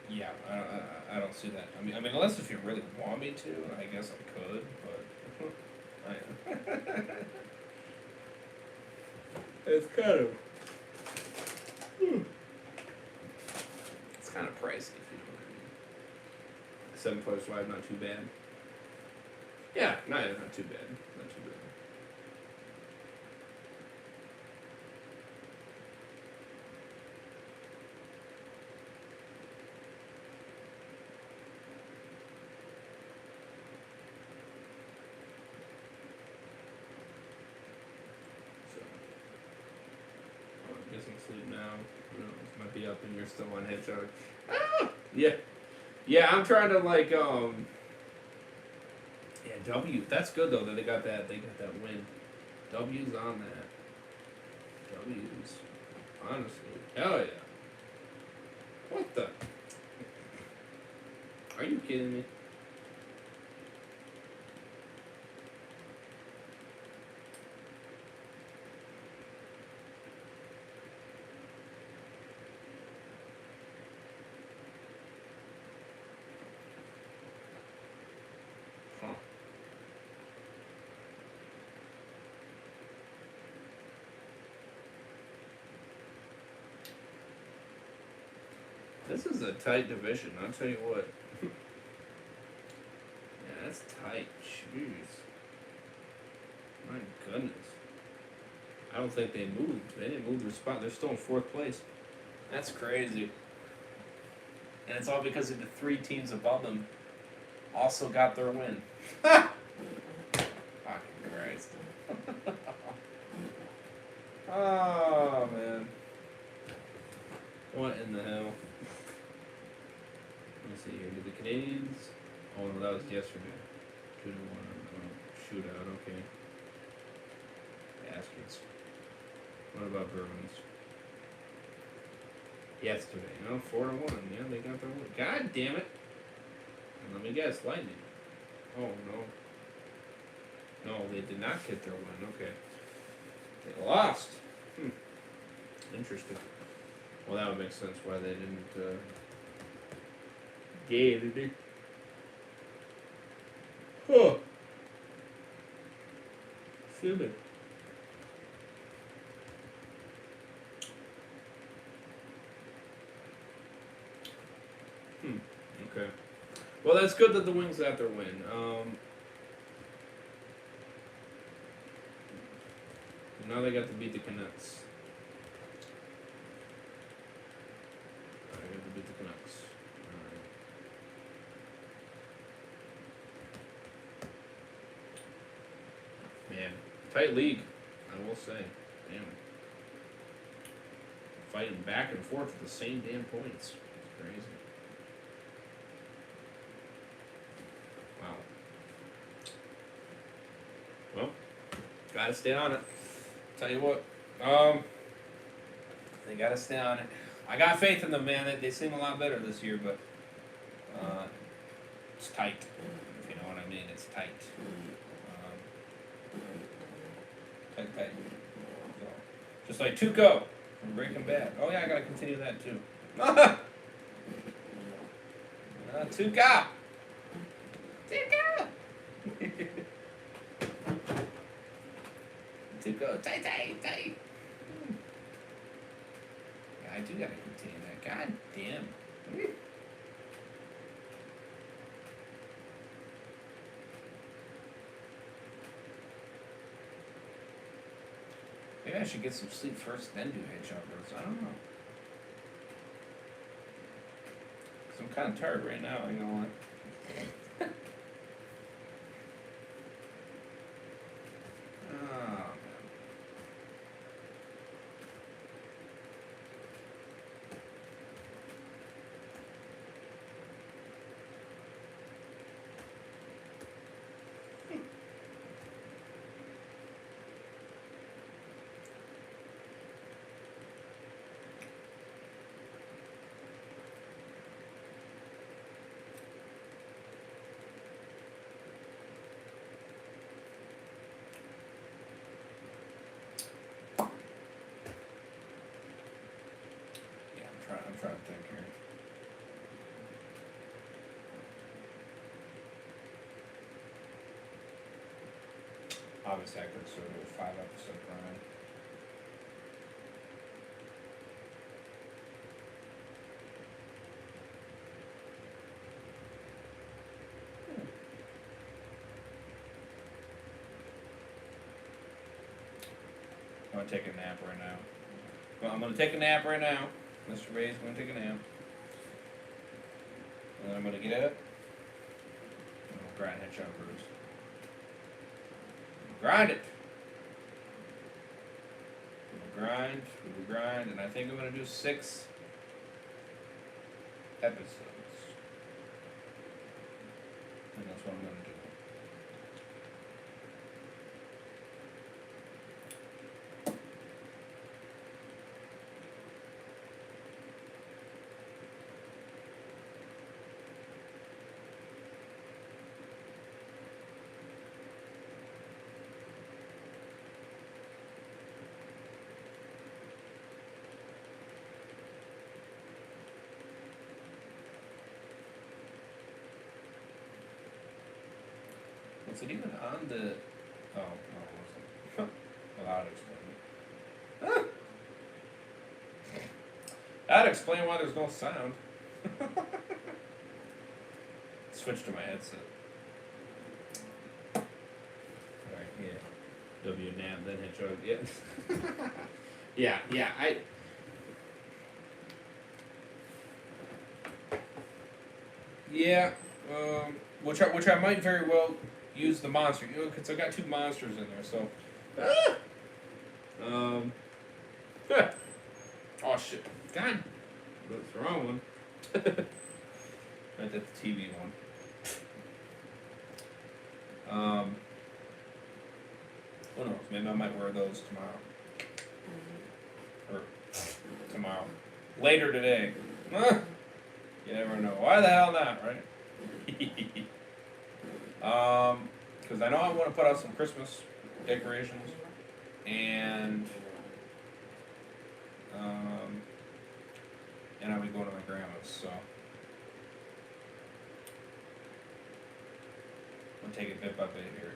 Speaker 4: yeah, I don't see that. I mean, unless if you really want me to, I guess I could, but it's kind of it's kind of pricey, if you know what I mean. 7+5, not too bad. Yeah, not too bad. Not too bad. up and you're still on Hedgehog. Ah! Yeah. Yeah, I'm trying to like yeah, W. That's good though that they got that win. W's on that. W's. Honestly. Hell yeah. What the? Are you kidding me? Huh. This is a tight division, I'll tell you what. Yeah, that's tight. Jeez. My goodness. I don't think they moved. They didn't move their spot. They're still in 4th place.
Speaker 1: That's crazy. And it's all because of the 3 teams above them also got their win. Fucking Christ. Oh, man.
Speaker 4: What in the hell? Let's see here. Did the Canadians? Oh no, that was yesterday. 2-1. Shootout. Okay. Bastards. What about Bruins? Yesterday. No, 4-1. Yeah, they got their win. God damn it! And let me guess, Lightning. Oh no. No, they did not get their win. Okay. They lost. Interesting. Well, that would make sense why they didn't get it. Huh. Silly. Okay. Well, that's good that the Wings got their win. Now they got to beat the Canucks. I got to beat the Canucks. Alright. Man, tight league, I will say. Damn. Fighting back and forth with the same damn points. It's crazy. Wow. Well, gotta stay on it.
Speaker 1: Tell you what, they gotta stay on it. I got faith in them, man. They seem a lot better this year, but it's tight. If you know what I mean, it's tight. Tight. So, just like Tuco from Breaking Bad. Oh yeah, I gotta continue that too. Tuca. Tuco, tight. Yeah, I do gotta continue that. God damn. Maybe I should get some sleep first, then do Hedgehog Roads. I don't know. 'Cause I'm kind of tired right now, I ain't gonna lie. Oh, man. I'm trying to think here. Obviously, I could sort of do a 5-episode run. I'm gonna take a nap right now. Well, I'm gonna take a nap right now. Mr. Ray's gonna take a nap. And then I'm gonna get up. And I'll grind Hedgehog Roads. Grind it! We will grind, and I think I'm gonna do 6 episodes. And that's what I'm going to do. Was it even on the? Oh, no, it wasn't. Well, that'd explain it. That'd explain why there's no sound. Switch to my headset. Alright, yeah. W nab, then hit chug. Yeah. yeah, Yeah, which I might very well use the monster, because I got 2 monsters in there, so. Good. Oh shit! God, that's the wrong one. Right, that's the TV one. Who knows? Maybe I might wear those tomorrow. Or tomorrow. Later today. You never know. Why the hell not, right? Because I know I want to put out some Christmas decorations, and I'll be going to my grandma's, so we'll take it bit by bit here.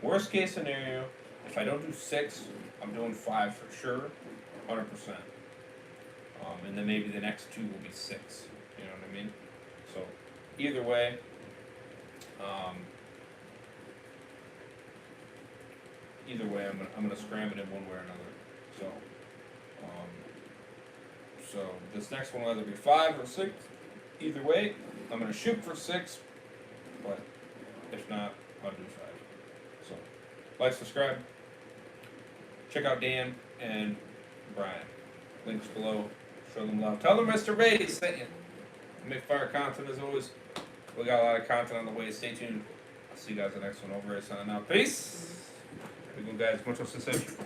Speaker 1: Worst case scenario, if I don't do 6, I'm doing 5 for sure, 100%. And then maybe the next 2 will be 6. You know what I mean? So either way, I'm gonna scram it in one way or another. So this next one will either be 5 or 6. Either way, I'm gonna shoot for 6, but if not, I'll do 5. So like, subscribe, check out Dan and Brian. Links below. Show them love. Tell them Mr. Bays sent you. Make fire content as always. We got a lot of content on the way. Stay tuned. I'll see you guys in the next one. Over here, signing out. Peace. Here we go, guys. Much success.